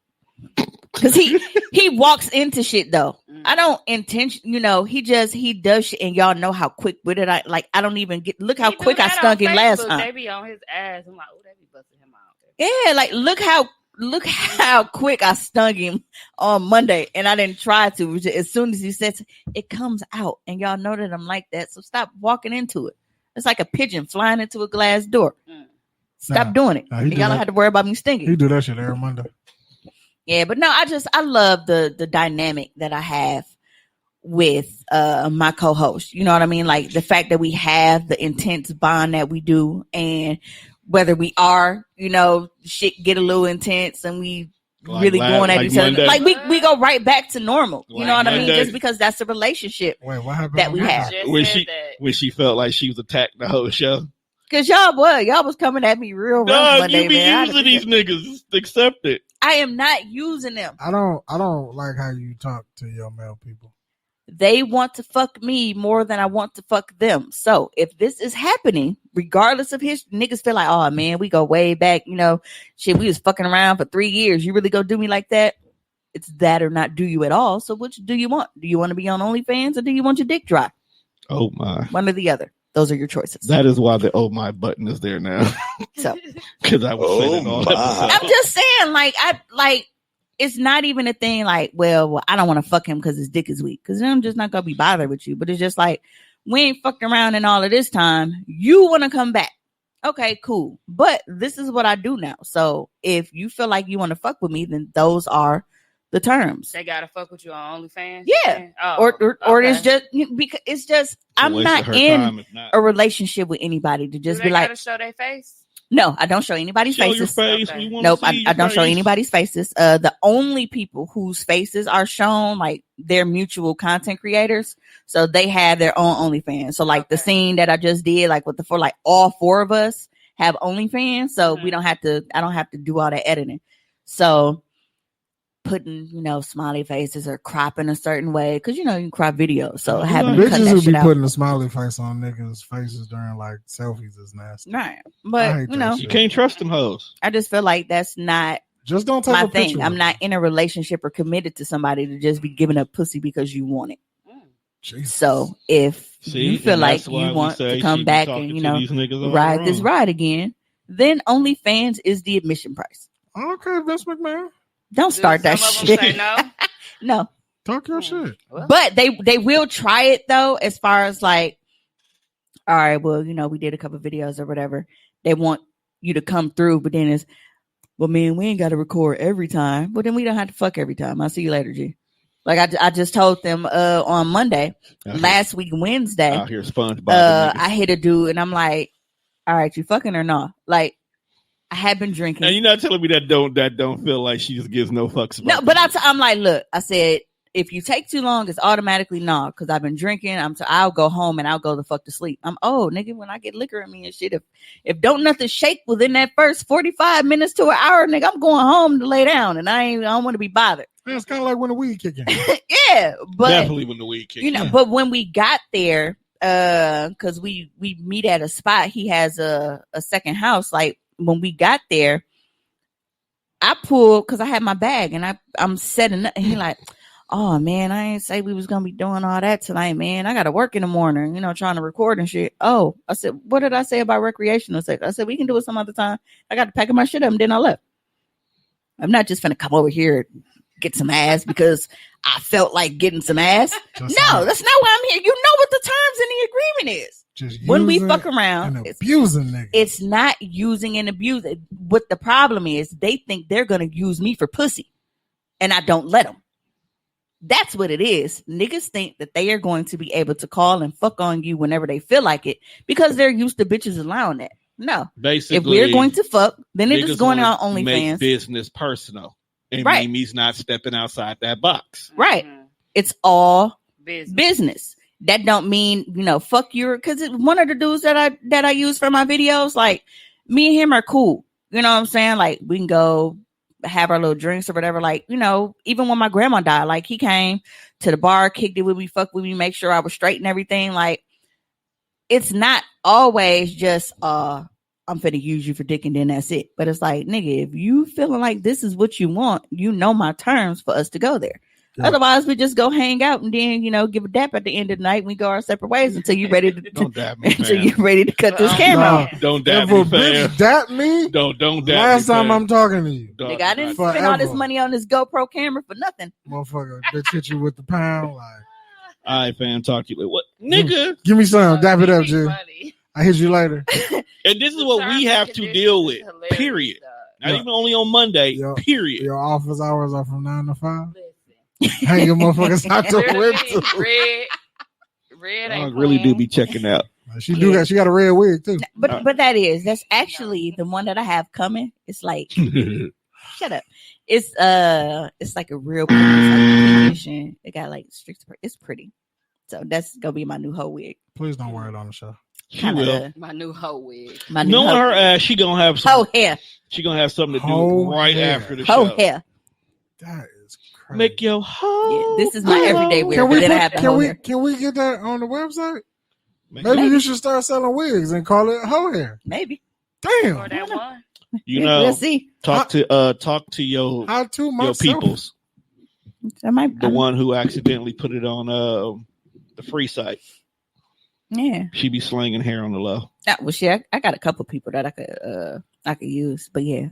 Cause he walks into shit though. I don't intention, he does shit and y'all know how quick with it. I don't even look how He do quick I that stunk on him last Facebook. time. They be on his ass. I'm like, oh, they be busting him out. Yeah, like look how quick I stung him on Monday and I didn't try to. As soon as he says it comes out and y'all know that I'm like that. So stop walking into it. It's like a pigeon flying into a glass door. Stop doing it. Nah, Y'all don't have to worry about me stinging. He do that shit every Monday. Yeah, but no, I love the dynamic that I have with my co-host. You know what I mean? Like the fact that we have the intense bond that we do, and whether we are, shit get a little intense and we really going at each other. Like we go right back to normal. You know what I mean? Just because that's the relationship Wait, what happened that we have. When she felt like she was attacked the whole show. Cause y'all was coming at me real rough Dog, Monday, you be man. using these niggas. Just accept it. I am not using them. I don't like how you talk to your male people. They want to fuck me more than I want to fuck them. So if this is happening, regardless of his niggas feel like, oh man, we go way back, shit, we was fucking around for 3 years. You really gonna do me like that? It's that or not do you at all. So which do you want? Do you want to be on OnlyFans or do you want your dick dry? Oh my. One or the other. Those are your choices. That is why the oh my button is there now. So because I was saying all episode. I'm just saying, it's not even a thing like, well, I don't want to fuck him because his dick is weak. Because I'm just not gonna be bothered with you. But it's just like, we ain't fucked around in all of this time. You want to come back. Okay, cool. But this is what I do now. So if you feel like you want to fuck with me, then those are the terms. They gotta fuck with you on OnlyFans. Yeah. Or it's just because it's just I'm not in a relationship with anybody to just be like, gotta show their face. No, I don't show anybody's Show faces. your face. Okay. Nope, I don't show anybody's faces. The only people whose faces are shown, like they're mutual content creators, so they have their own OnlyFans. So like the scene that I just did, like all 4 of us have OnlyFans, so we don't have to. I don't have to do all that editing. So putting smiley faces or cropping a certain way because you can crop videos. So having to cut Bitches that who shit be out. putting a smiley face on niggas' faces during like selfies is nasty. Right, I but hate that You shit. can't trust them hoes. I just feel like that's not Just don't take my a picture. thing. I'm not in a relationship or committed to somebody to just be giving up pussy because you want it. Jesus. So if See, you feel and like that's why you we want say to come she be back talking and to these niggas all ride this wrong. ride again, then OnlyFans is the admission price. Okay, Vince McMahon, Don't start that Some of them shit. say no. No, talk your shit. but they will try it though. As far as like, all right, well, we did a couple videos or whatever. They want you to come through, but then it's, well, man, we ain't got to record every time. But then we don't have to fuck every time. I'll see you later, G. Like I just told them on Monday, last week Wednesday, Out here SpongeBob. I hit a dude and I'm like, all right, you fucking or not? Like, I have been drinking. And you're not telling me that don't feel like she just gives no fucks about No, but I'm like, look, I said, If you take too long, it's automatically no. Because I've been drinking. I'll go home and I'll go the fuck to sleep. I'm old, nigga. When I get liquor in me and shit, if don't nothing shake within that first 45 minutes to an hour, nigga, I'm going home to lay down, and I don't want to be bothered. Yeah, it's kind of like when the weed kick in. Yeah, but Definitely when the weed kick. you know. But when we got there, because we meet at a spot, he has a second house. Like when we got there, I pulled because I had my bag and I'm setting up, and he like, oh man, I ain't say we was gonna be doing all that tonight, man. I gotta work in the morning, trying to record and shit. Oh, I said, what did I say about recreational sex? I said we can do it some other time. I got to pack my shit up and then I left. I'm not just gonna come over here and get some ass because I felt like getting some ass. That's not why I'm here. You know what the terms in the agreement is. Just when we fuck around, and abusing niggas. It's not using and abusing. What the problem is, they think they're gonna use me for pussy, and I don't let them. That's what it is. Niggas think that they are going to be able to call and fuck on you whenever they feel like it because they're used to bitches allowing that. No. Basically, if we're going to fuck, then it is going on OnlyFans. Make business personal. And right. Mimi's not stepping outside that box. Right. It's all business. That don't mean, fuck you. Because one of the dudes that I use for my videos, like, me and him are cool. You know what I'm saying? Like, we can go have our little drinks or whatever. Like, even when my grandma died, like, he came to the bar, kicked it with me, fucked with me, make sure I was straight and everything. Like, it's not always just I'm finna use you for dick and then that's it. But it's like, nigga, if you feeling like this is what you want, my terms for us to go there. Yeah. Otherwise, we just go hang out and then, give a dap at the end of the night. And we go our separate ways until you're ready to don't dap me, until you're ready to cut this camera off. Don't dap me, fam. Dap me. Don't dap me. Last time I'm talking to you, nigga, I didn't spend all this money on this GoPro camera for nothing. Motherfucker, bitch hit you with the pound. Like, all right, fam, talk to you later. What, nigga? Give me some. Dap it up, G. I hit you later. And this is what we have to deal with. Period. Not even only on Monday. Period. Your office hours are from 9 to 5. Hang your motherfuckers out the window. Red I really do be checking out. She got a red wig too. But that's actually the one that I have coming. It's like shut up. It's like a real pretty. It got like strict. It's pretty. So that's gonna be my new hoe wig. Please don't wear it on the show. She will. My new hoe wig. Knowing her ass, she gonna have some hoe hair. She gonna have something to do right after the hoe show. Hair. That is crazy. Make your hoe. Yeah, this is my everyday wig. Can we get that on the website? Maybe you should start selling wigs and call it hoe hair. Maybe. Damn. Or that one. We'll see. Talk to your peoples. The one who accidentally put it on the free site. Yeah, she be slinging hair on the low. Well, shit, I got a couple people that I could use, but yeah,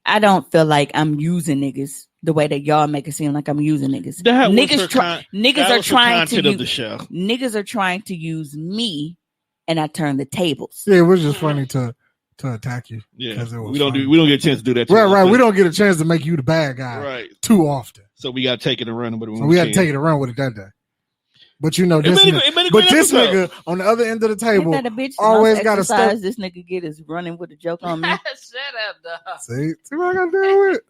I don't feel like I'm using niggas the way that y'all make it seem like I'm using niggas. Niggas are trying to use me, and I turn the tables. Yeah, it was just funny to attack you. Yeah, we don't get a chance to do that. Right. We don't get a chance to make you the bad guy too often. So we got to take it and run with it. So we got to take it and run with it that day. But this nigga on the other end of the table always got to step. This nigga get is running with a joke on me. Shut up, dog. See what I got to deal with,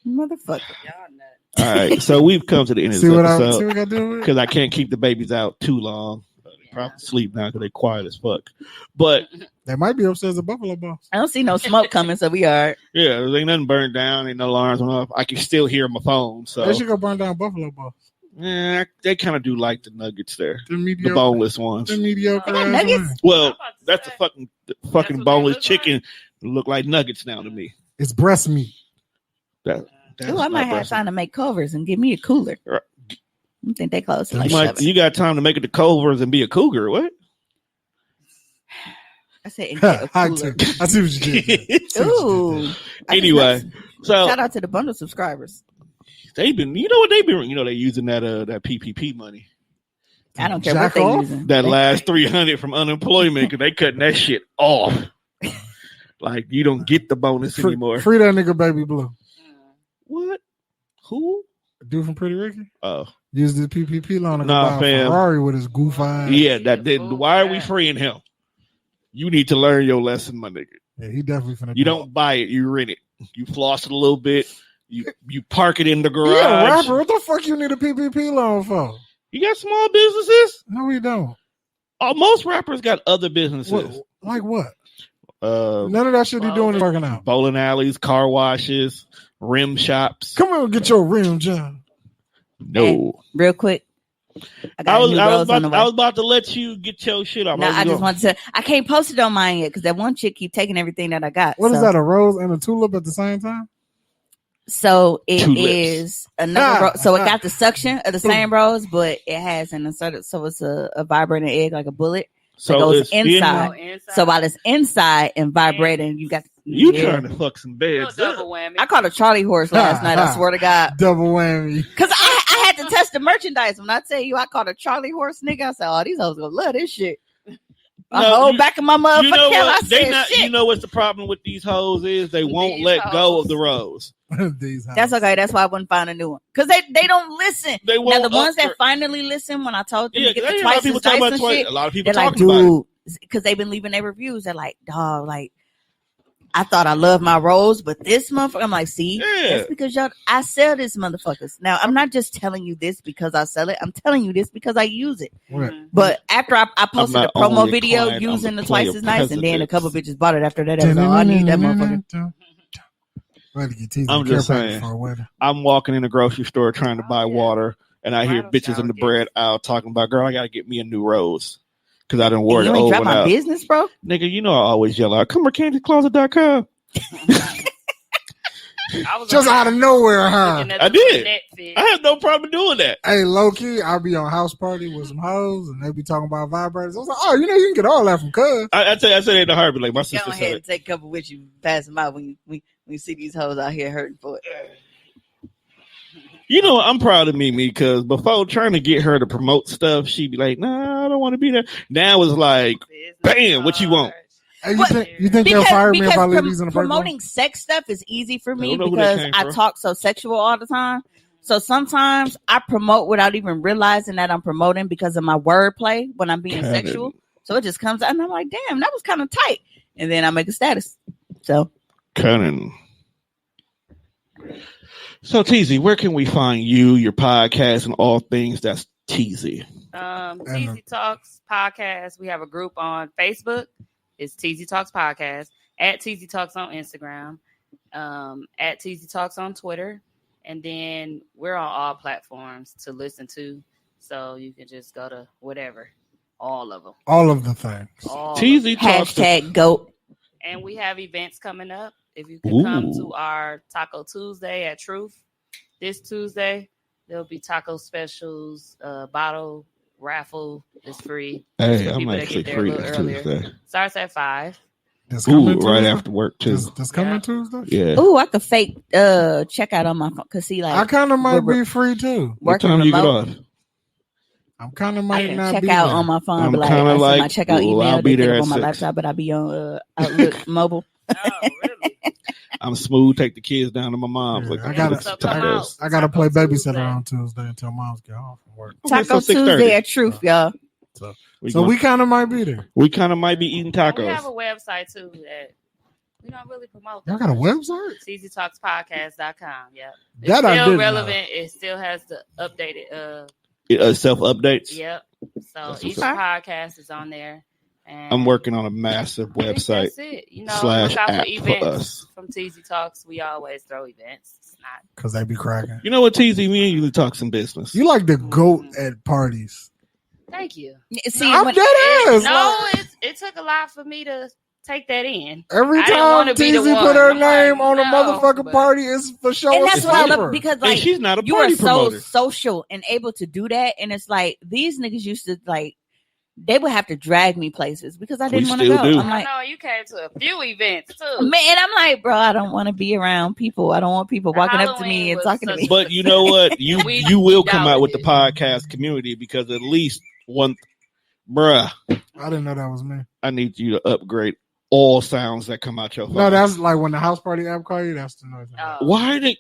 motherfucker. Y'all nuts. All right, so we've come to the end of this episode. See what I got to do with because I can't keep the babies out too long. They probably sleep now because they quiet as fuck. But they might be upstairs at Buffalo Boss. I don't see no smoke coming, so we are. Yeah, there ain't nothing burned down, ain't no alarms went off. I can still hear my phone. So they should go burn down Buffalo Boss. Yeah, they kind of do like the nuggets there, the boneless ones. The mediocre nuggets. Well, that's the fucking boneless chicken. Look like nuggets now to me. It's breast meat. I might have time to make covers and give me a cooler. Right. I think they close. You got time to make it to Culver's and be a cougar? What? I said, I see what you did. Ooh. Anyway, so shout out to the bundle subscribers. They've been, they're using that PPP money. I don't care what they're using. That last 300 from unemployment because they cutting that shit off. Like you don't get the bonus anymore. Free that nigga Baby Blue. What? Who? A dude from Pretty Ricky. Oh, used the PPP loan to buy a Ferrari with his goof eyes. Yeah, why are we freeing him? You need to learn your lesson, my nigga. Yeah, he definitely finna. You don't buy it, you rent it. You floss it a little bit. You park it in the garage. Yeah, rapper. What the fuck you need a PPP loan for? You got small businesses? No, we don't. Most rappers got other businesses. Like what? None of that shit he doing is working out. Bowling alleys, car washes, rim shops. Come on, get your rim, John. No. Hey, real quick. I was about to let you get your shit off. No, I just want to. I can't post it on mine yet because that one chick keep taking everything that I got. What is that? A rose and a tulip at the same time? So it is another. So it got the suction of the same rose, but it has an inserted. So it's a vibrating egg like a bullet. So it goes inside. So while it's inside and vibrating, you got. Trying to fuck some beds. Double whammy. I caught a Charlie horse last night. I swear to God. Double whammy. Because I had to test the merchandise. When I tell you I caught a Charlie horse, nigga, I said, "Oh, these hoes gonna love this shit." Back in my motherfucking I said, shit. You know what's the problem with these hoes is they won't let go of the rose. That's okay. That's why I wouldn't find a new one because they don't listen. Now the ones that finally listen when I told them to get the twice as dice and shit, a lot of people they're like, dude, because they've been leaving their reviews. They're like, dog, like. I thought I loved my rose, but this motherfucker, I'm like, see, that's because I sell this motherfuckers. Now, I'm not just telling you this because I sell it. I'm telling you this because I use it. Right. But after I posted a promo video using the twice as nice, and then a couple bitches bought it after that. I was like, I need that motherfucker. I'm just saying, I'm walking in the grocery store trying to buy water, and I hear bitches in the bread aisle talking about, girl, I got to get me a new rose. Because I didn't worry. You ain't drop my business, bro? Nigga, you know I always yell out, come to candycloset.com. Just out of nowhere, huh? I did. I have no problem doing that. Hey, low key, I'll be on house party with some hoes, and they be talking about vibrators. I was like, oh, you can get all that from Cuz. I said it in the heartbeat. Like my sister said. Go ahead and take a couple with you, pass them out when you see these hoes out here hurting for it. You know, I'm proud of Mimi because before trying to get her to promote stuff, she'd be like, nah, I don't want to be there. Now it's like, bam, what you want? Hey, you think they'll fire me if I leave these in the promoting sex stuff is easy for me because I talk so sexual all the time. So sometimes I promote without even realizing that I'm promoting because of my wordplay when I'm being sexual. So it just comes out and I'm like, damn, that was kind of tight. And then I make a status. So Cunning. So Teezy, where can we find you, your podcast, and all things that's Teezy? Teezy Talks Podcast. We have a group on Facebook. It's Teezy Talks Podcast. At Teezy Talks on Instagram. At Teezy Talks on Twitter. And then we're on all platforms to listen to. So you can just go to whatever. All of them. All of the things. Teezy Talks. #GOAT. And we have events coming up. If you can come to our Taco Tuesday at Truth this Tuesday, there'll be taco specials, bottle raffle is free. Hey, I'm actually free this Tuesday. Starts at 5. Right after work too. This coming Tuesday? Yeah. Ooh, I could fake checkout on my phone because see, like I kind of might be free too. What time you get off? I'm kind of might not check be out there. on my phone. I'm But kind of like my checkout email. I'll be there on my 6. laptop, but I'll be on Outlook mobile. Oh, really? I'm smooth. Take the kids down to my mom's. Yeah, like I gotta play babysitter on Tuesday until moms get home from work. Taco Tuesday at Truth, y'all. So we kind of might be there. We kind of might be eating tacos. We have a website too that we don't really promote. Y'all got a website? TeezyTalksPodcast.com. Yeah, it's that I still didn't relevant. know. It still has the updated. It self updates. Yep. So each podcast is on there. And I'm working on a massive website. That's it. You / know, look out app for for events us. from Teezy Talks. We always throw events. It's not Because they be cracking. You know what, Teezy? Me and you talk some business. You like the GOAT at parties. Thank you. See, I'm dead ass. No, it took a lot for me to take that in. Every I didn't time wanna be the Teezy one. put her I'm name like, on a no, motherfucking but- party, it's for sure. and that's what I love paper. because And like she's not a you are party so promoter. social and able to do that, and it's like these niggas used to like they would have to drag me places because I didn't want to still go. do. I'm like, no, you came to a few events too. man, I'm like, bro, I don't want to be around people. I don't want people walking up to me Halloween and was talking to such me. But you know what? You We will come out with the doubted podcast community because at least one, bruh, I didn't know that was me. I need you to upgrade all sounds that come out your phone. No, that's like when the house party app call you, that's the noise. Why are they?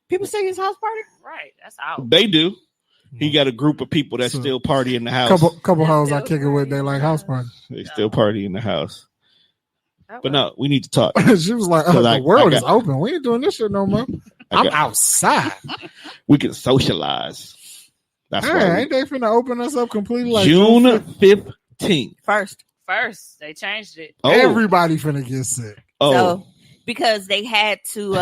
People say his house party. Right, that's out. They do. He got a group of people that So- still party in the house. Couple hoes I kick it with, they like house party. They still party in the house. That But was- no, we need to talk. She was like, So, the like, world I is got- open. We ain't doing this shit no more. I'm outside. We can socialize. That's Hey, why. ain't they finna open us up completely? Like June 15th. First. They changed it. Oh. Everybody finna get sick. Oh. So because they had to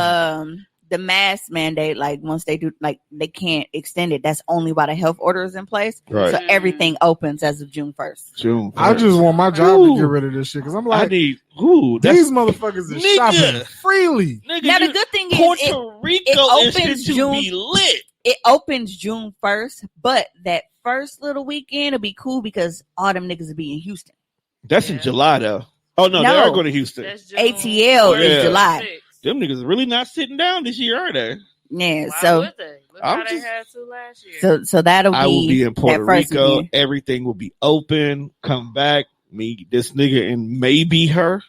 the mask mandate, like once they do, like they can't extend it. That's only while the health order is in place. Right. So everything opens as of June 1st. June 1st. I just want my job to get rid of this shit because I'm like, these motherfuckers is Nigga. shopping freely. Nigga, Now the good thing is Puerto Rico it is opens shit to be lit. It opens June 1st, but that first little weekend will be cool because all them niggas will be in Houston. That's in July though. Oh no, they are going to Houston. ATL is July. 6th. Them niggas are really not sitting down this year, are they? Yeah, Why so would they? Look how they had to last year. so that'll be. I will be in Puerto that first Rico. weekend. Everything will be open. Come back. Me, this nigga, and maybe her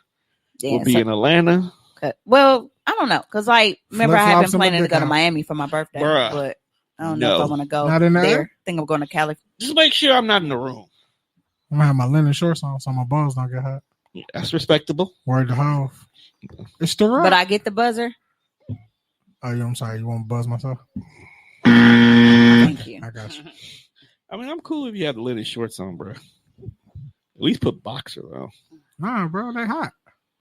will be in Atlanta. Okay. Well, I don't know because like remember I had been Flip-flops in planning the to go to dick Miami for my birthday, Bruh. but I don't know if I want to go Not in the there. air? I think I'm going to Cali. Just make sure I'm not in the room. I'm gonna have my linen shorts on so my balls don't get hot. That's respectable. Word to house. It's the right. But I get the buzzer. Oh, yeah, I'm sorry. You want to buzz myself? Thank you. I got you. I mean, I'm cool if you have the linen shorts on, bro. At least put boxer though. Nah, bro, they hot.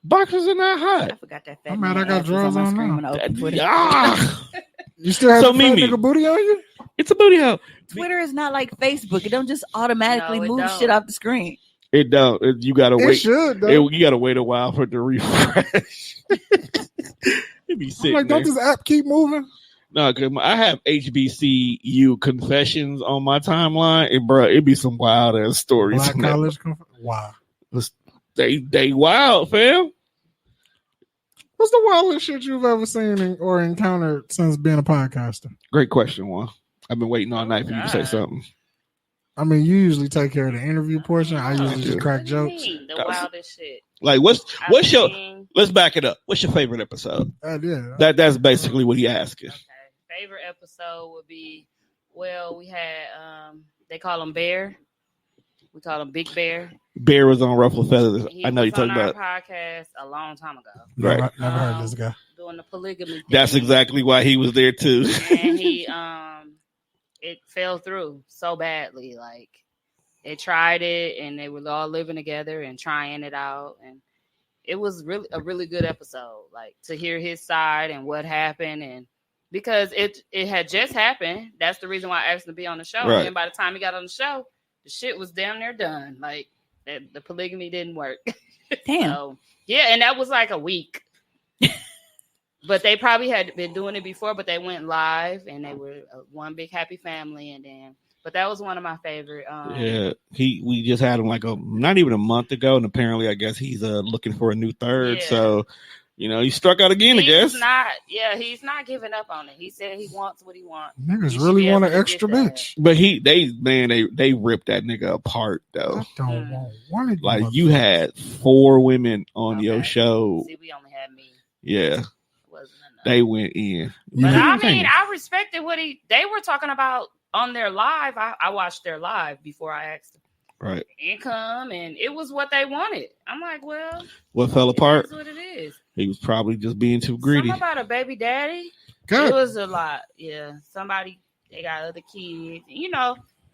Boxers are not I hot. forgot that. Fat I'm mad man I got ass was drawers my on screen now. when I opened Twitter. Ah, You still have So, the fat Mimi. nigga booty on you? it's a booty hole. Twitter is not like Facebook. It don't just automatically No, it move don't. shit off the screen. It don't. You gotta It wait. should, though. You gotta wait a while for it to refresh. It be I'm sitting like, don't there. this app keep moving? No, cause I have HBCU confessions on my timeline, and bro, it be some wild ass stories. Black on that. college. Wow. They wild, fam. What's the wildest shit you've ever seen or encountered since being a podcaster? Great question, Juan. I've been waiting all night for you to say God. something. I mean, you usually take care of the interview portion. I usually do. just crack What do you jokes. mean? The wildest shit. Like, what's I've your? seen- Let's back it up. What's your favorite episode? Yeah. That's basically what he asking. Okay. Favorite episode would be, well, we had they call him Bear. We call him Big Bear. Bear was on Ruffle Feathers. He I know was you're talking on our about. podcast a long time ago. Right. Never heard of this guy. Doing the polygamy thing. That's exactly why he was there too. And he it fell through so badly. Like they tried it and they were all living together and trying it out, and it was really a really good episode. Like to hear his side and what happened, and because it had just happened. That's the reason why I asked him to be on the show. Right. And by the time he got on the show, the shit was damn near done. Like the polygamy didn't work. Damn. So, yeah, and that was like a week. But they probably had been doing it before, but they went live and they were one big happy family. And then, but that was one of my favorite. Yeah, we just had him like not even a month ago, and apparently, I guess he's looking for a new third. Yeah. So, he struck out again. I guess. He's not giving up on it. He said he wants what he wants. He Niggas should really be want able an to extra get that. bitch. But they ripped that nigga apart though. I don't want one of you. Like you had 4 women on your Okay. show. See, we only had me. Yeah, It wasn't enough. they went in. But Yeah. I mean, I respected what they were talking about on their live. I watched their live before I asked them Right. income, and it was what they wanted. I'm like, well, What fell it apart? is what it is. He was probably just being too greedy. Something about a baby daddy. Good. It was a lot. Yeah, they got other kids.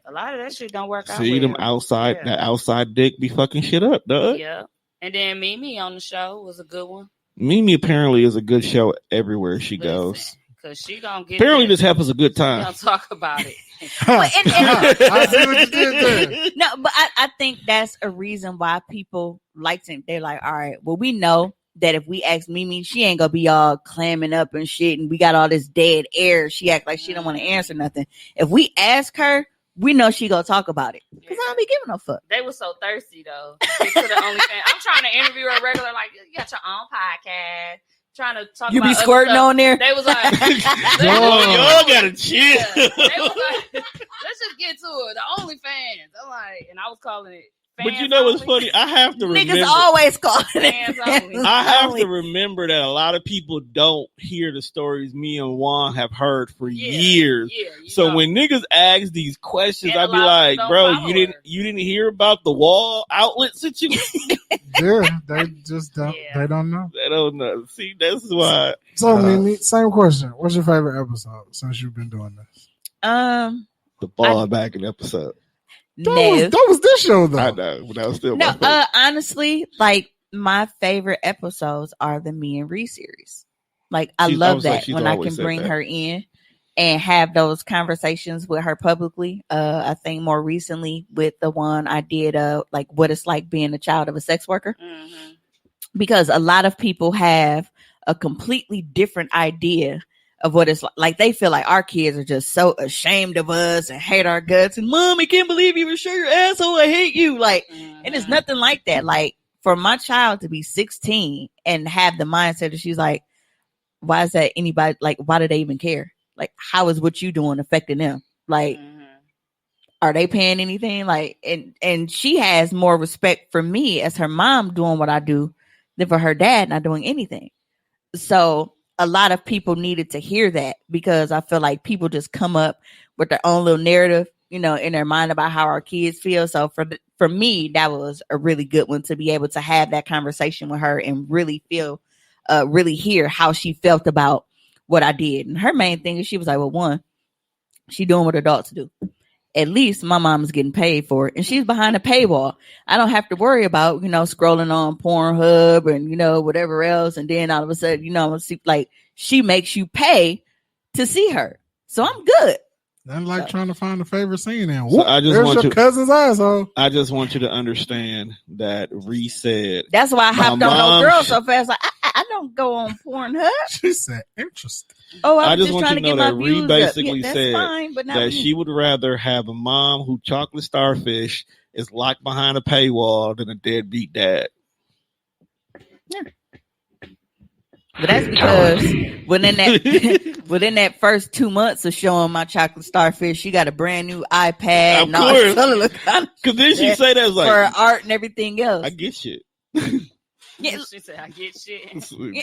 A lot of that shit don't work out. See them well. outside, Yeah. that outside dick be fucking shit up, dog. Yeah, and then Mimi on the show was a good one. Mimi apparently is a good show everywhere she goes. Because she gonna get. Apparently, that. this happens a good We time. gonna talk about it. I see what you did there. No, but I think that's a reason why people liked it. They're like, all right, well, we know that if we ask Mimi, she ain't gonna be all clamming up and shit, and we got all this dead air. She act like she don't want to answer nothing. If we ask her, we know she gonna talk about it. Because I don't be giving no fuck. They were so thirsty though. Get to the OnlyFans. I'm trying to interview her regular, like you got your own podcast. Trying to talk. You about be other squirting stuff. on there. They was like, Y'all gotta chill. yeah. They was like, let's just get to it. The OnlyFans. I'm like, and I was calling it. But you know what's funny? I have to remember. Niggas always call Fans only. it. I have to remember that a lot of people don't hear the stories me and Juan have heard for years. Yeah, so when niggas ask these questions, And I a be lot of like, people bro, don't you didn't hear about the wall outlet situation? Yeah, they just don't. Yeah. They don't know. They don't know. See, that's why. So, Mimi, same question. What's your favorite episode since you've been doing this? The ball backing episode. That was this show though. I know, but that was still No, my favorite. honestly, like my favorite episodes are the Me and Ree series. Like I She's- I love was like, that she's when I always can said bring that. her in and have those conversations with her publicly. I think more recently with the one I did, like what it's like being a child of a sex worker, Mm-hmm. because a lot of people have a completely different idea of what it's like. Like they feel like our kids are just so ashamed of us and hate our guts. And Mom, I can't believe you would show your asshole. I hate you. Like, and it's nothing like that. Like for my child to be 16 and have the mindset that she's like, why is that anybody? Like, why do they even care? Like, how is what you doing affecting them? Like, are they paying anything? Like, and she has more respect for me as her mom doing what I do than for her dad not doing anything. So a lot of people needed to hear that because I feel like people just come up with their own little narrative, you know, in their mind about how our kids feel. So for me, that was a really good one to be able to have that conversation with her and really feel, really hear how she felt about what I did. And her main thing is she was like, well, one, she doing what adults do. At least my mom's getting paid for it. And she's behind a paywall. I don't have to worry about, you know, scrolling on Pornhub and, you know, whatever else. And then all of a sudden, you know, like she makes you pay to see her. So I'm good. Nothing like trying to find a favorite scene and So I just there's want your you- cousin's asshole. I just want you to understand that Ree said That's why I My hopped on mom- no girl so fast. Like I don't go on Pornhub. She said, interesting. Oh, I I'm just just want trying you to to get know my that Ree views up. basically Yeah, that's said fine, but not that me. she would rather have a mom who chocolate starfish is locked behind a paywall than a deadbeat dad. But that's because within that first 2 months of showing my chocolate starfish, she got a brand new iPad. Of and all course. this other little kind of Because then she shit say that was for like, art and everything else. I get shit. Yeah, She said, I get shit.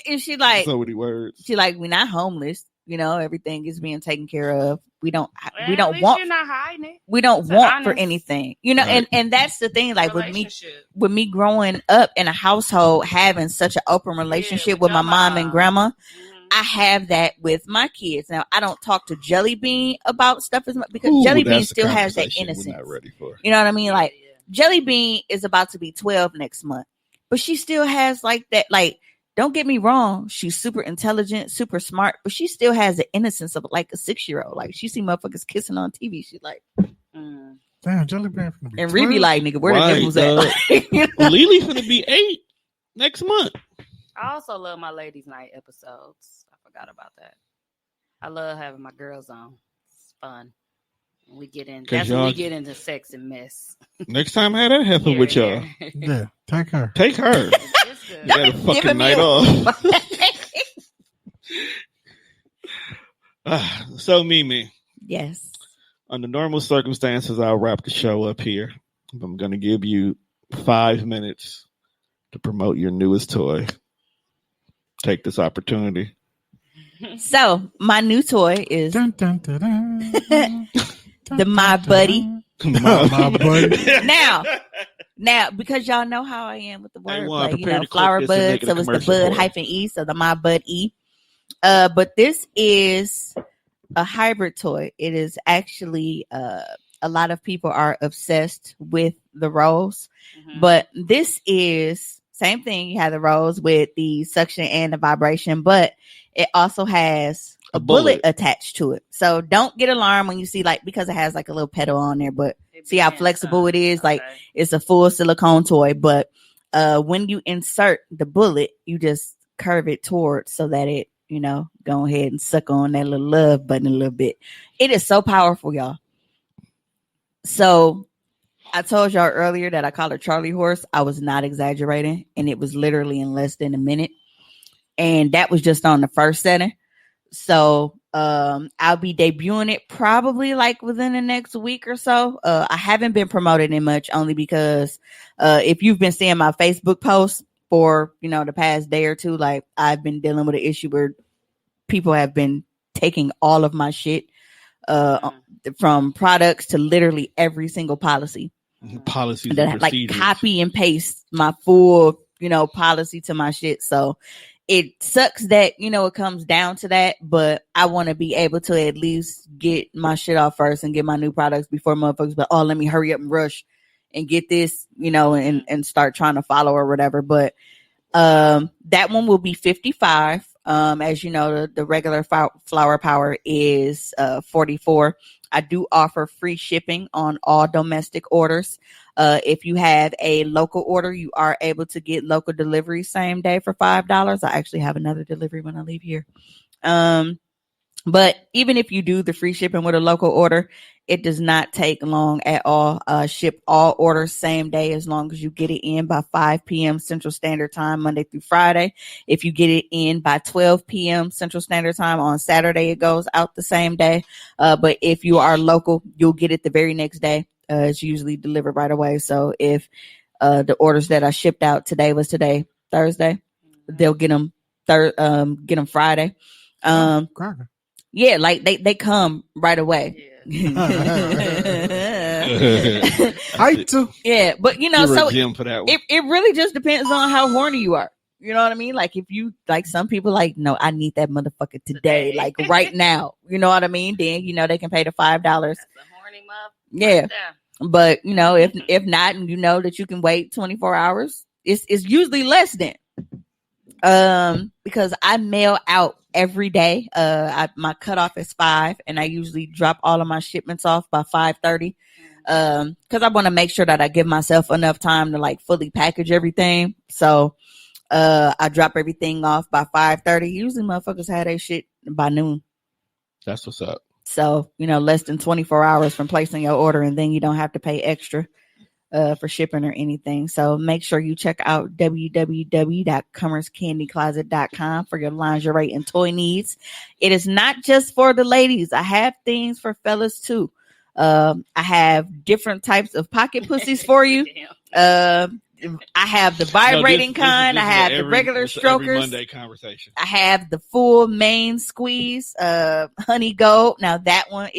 and she like, So many words. she like, we're not homeless. You know, everything is being taken care of. We don't Well, at least want you're not hiding it. we don't It's want for honest anything. You know, Right. and that's the thing. Like Relationship. with me growing up in a household having such an open relationship with with my your mom and mom. grandma, Mhm. I have that with my kids. Now I don't talk to Jelly Bean about stuff as much because Ooh, Jelly Bean that's the still has that conversation we're innocence. not ready for. You know what I mean? Yeah, Like yeah. Jelly Bean is about to be 12 next month, but she still has like that. Like, don't get me wrong, she's super intelligent, super smart, but she still has the innocence of like a 6-year-old. Like she see motherfuckers kissing on TV. She's like, Mm. Damn, Jelly Bean finna be and Ree be 12. like, nigga, where Right, the nipples at? dog. Like, you know? Lily finna be 8 next month. I also love my ladies' night episodes. I forgot about that. I love having my girls on. It's fun. We get in. 'Cause That's when y'all- we get into sex and mess. Next time, have that heifer with y'all. Yeah, take her. Take her. It's good. You got a Giving fucking me night a- off. So, Mimi, Yes. under normal circumstances, I'll wrap the show up here. I'm going to give you 5 minutes to promote your newest toy. Take this opportunity. So my new toy is Dun, dun, dun, dun. the My Buddy. My buddy. Now, because y'all know how I am with the Hey, word Juan, play, you prepare know, to clip flower this and bud, make it a so it's the commercial bud for us. hyphen E, so the My Bud E. But this is a hybrid toy. It is actually a lot of people are obsessed with the rose, Mhm. but this is same thing. You have the rose with the suction and the vibration, but it also has a bullet attached to it. So don't get alarmed when you see like, because it has like a little pedal on there, but It see how bends, flexible huh? it is. Like Okay. it's a full silicone toy, but when you insert the bullet, you just curve it towards so that it, you know, go ahead and suck on that little love button a little bit. It is so powerful, y'all. So I told y'all earlier that I call her Charlie Horse. I was not exaggerating, and it was literally in less than a minute. And that was just on the first setting. So I'll be debuting it probably like within the next week or so. I haven't been promoting it much only because if you've been seeing my Facebook posts for, the past day or two, like I've been dealing with an issue where people have been taking all of my shit from products to literally every single policy. Policies that and like procedures. copy and paste my full, policy to my shit. So it sucks that, it comes down to that, but I want to be able to at least get my shit off first and get my new products before motherfuckers, but let me hurry up and rush and get this, and start trying to follow or whatever. But that one will be 55. As you know, the regular flower power is 44. I do offer free shipping on all domestic orders. If you have a local order, you are able to get local delivery same day for $5. I actually have another delivery when I leave here. But even if you do the free shipping with a local order, it does not take long at all. Ship all orders same day as long as you get it in by 5 p.m. Central Standard Time, Monday through Friday. If you get it in by 12 p.m. Central Standard Time on Saturday, it goes out the same day. But if you are local, you'll get it the very next day. It's usually delivered right away. So if the orders that I shipped out today was today, Thursday, they'll get them Friday. Yeah, like they come right away. I too. Yeah, but so for that one. It really just depends on how horny you are. You know what I mean? Like if you like some people like, no, I need that motherfucker today, like right now. You know what I mean? Then they can pay the $5. That's a horny muff. Yeah. Right, but if not, and that you can wait 24 hours, it's usually less than. Because I mail out every day. My cutoff is 5, and I usually drop all of my shipments off by 5:30. Because I want to make sure that I give myself enough time to like fully package everything. So, I drop everything off by 5:30. Usually, motherfuckers have their shit by noon. That's what's up. So, less than 24 hours from placing your order, and then you don't have to pay extra for shipping or anything. So make sure you check out www.comerscandycloset.com for your lingerie and toy needs. It is not just for the ladies. I have things for fellas too. I have different types of pocket pussies for you. I have the vibrating kind. I have the regular strokers. Monday conversation. I have the full main squeeze, honey gold. Now that one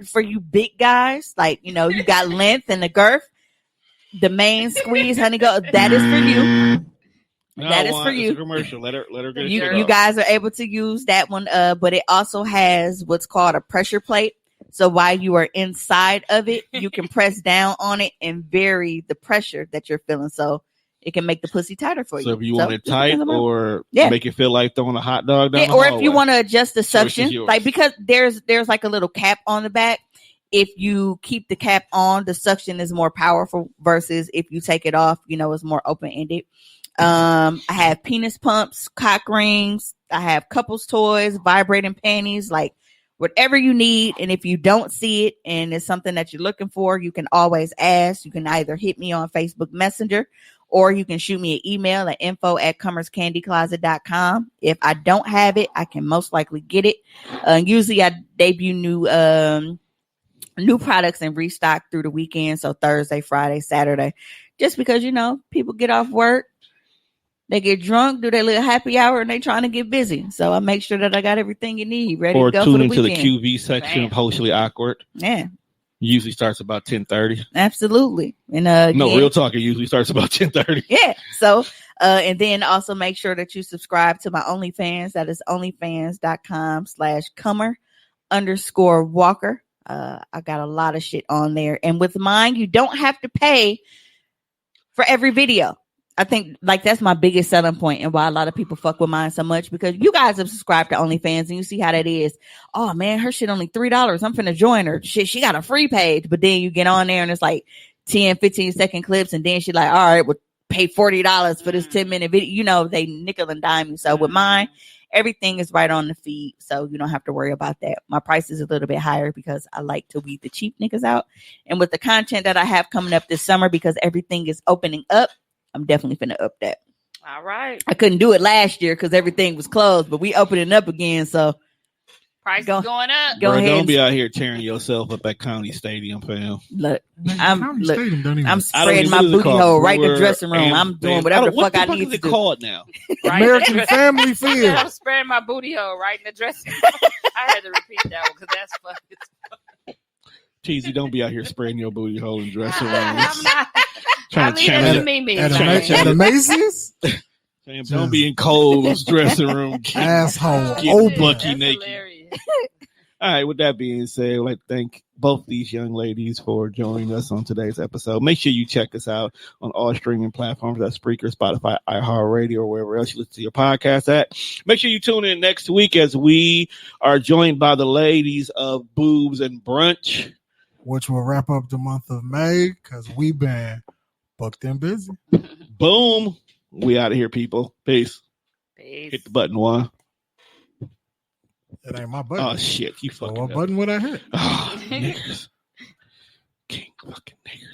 for you big guys, like, you got length and the girth. The main squeeze, honey gold, that is for you. That is for you. It's a commercial. Let her get it. You guys are able to use that one, but it also has what's called a pressure plate. So while you are inside of it, you can press down on it and vary the pressure that you're feeling. So it can make the pussy tighter for you. So if you want it tight or make it feel like throwing a hot dog down the or hallway. if you want to adjust the suction, like because there's like a little cap on the back. If you keep the cap on, the suction is more powerful versus if you take it off, it's more open-ended. I have penis pumps, cock rings. I have couples toys, vibrating panties, like whatever you need. And if you don't see it and it's something that you're looking for, you can always ask. You can either hit me on Facebook Messenger or you can shoot me an email at info@comerscandycloset.com. If I don't have it, I can most likely get it. Usually I debut new products and restock through the weekend. So Thursday, Friday, Saturday, just because, people get off work. They get drunk, do their little happy hour, and they trying to get busy. So I make sure that I got everything you need ready to go for the weekend. Or tune into the QV section of Hostily Awkward. Yeah. Usually starts about 10:30. Absolutely. And no, real talk, it usually starts about 10:30. Yeah. So and then also make sure that you subscribe to my OnlyFans. That is onlyfans.com/comer_walker. I got a lot of shit on there. And with mine, you don't have to pay for every video. I think like that's my biggest selling point and why a lot of people fuck with mine so much, because you guys have subscribed to OnlyFans and you see how that is. Oh man, her shit only $3. I'm finna join her. Shit, she got a free page. But then you get on there and it's like 10, 15 second clips. And then she like, all right, well, pay $40 for this 10-minute video. They nickel and dime you. So with mine, everything is right on the feed. So you don't have to worry about that. My price is a little bit higher because I like to weed the cheap niggas out. And with the content that I have coming up this summer, because everything is opening up, I'm definitely finna up that. All right. I couldn't do it last year because everything was closed, but we opening up again. So Price Go- is going up. Go Bro, ahead. don't and- be out here tearing yourself up at County Stadium, fam. Look, Nigga, I'm County look. Stadium don't even- I'm I don't spreading even- my what is it booty called? hole right in the Brewer dressing room. and- I'm doing I whatever don't- the fuck I What need is to it do. called now? Right American in the Family I said Field. I'm spreading my booty hole right in the dressing room. I had to repeat that one because that's funny. Teezy, don't be out here spreading your booty hole in dressing I'm rooms. not. Trying I to leave channel that to your- Mimi. At man. a Macy's? Fam, don't be in Cole's dressing room. Asshole. Get Open. bucky That's naked. hilarious. All right, with that being said, I'd like to thank both these young ladies for joining us on today's episode. Make sure you check us out on all streaming platforms, that's Spreaker, Spotify, iHeartRadio, or wherever else you listen to your podcast at. Make sure you tune in next week as we are joined by the ladies of Boobs and Brunch. Which will wrap up the month of May because we've been booked and busy. Boom. We out of here, people. Peace. Peace. Hit the button, one. It ain't my button. Oh, shit. You So fucking what up. button would I hit? Oh, niggers. King fucking niggers.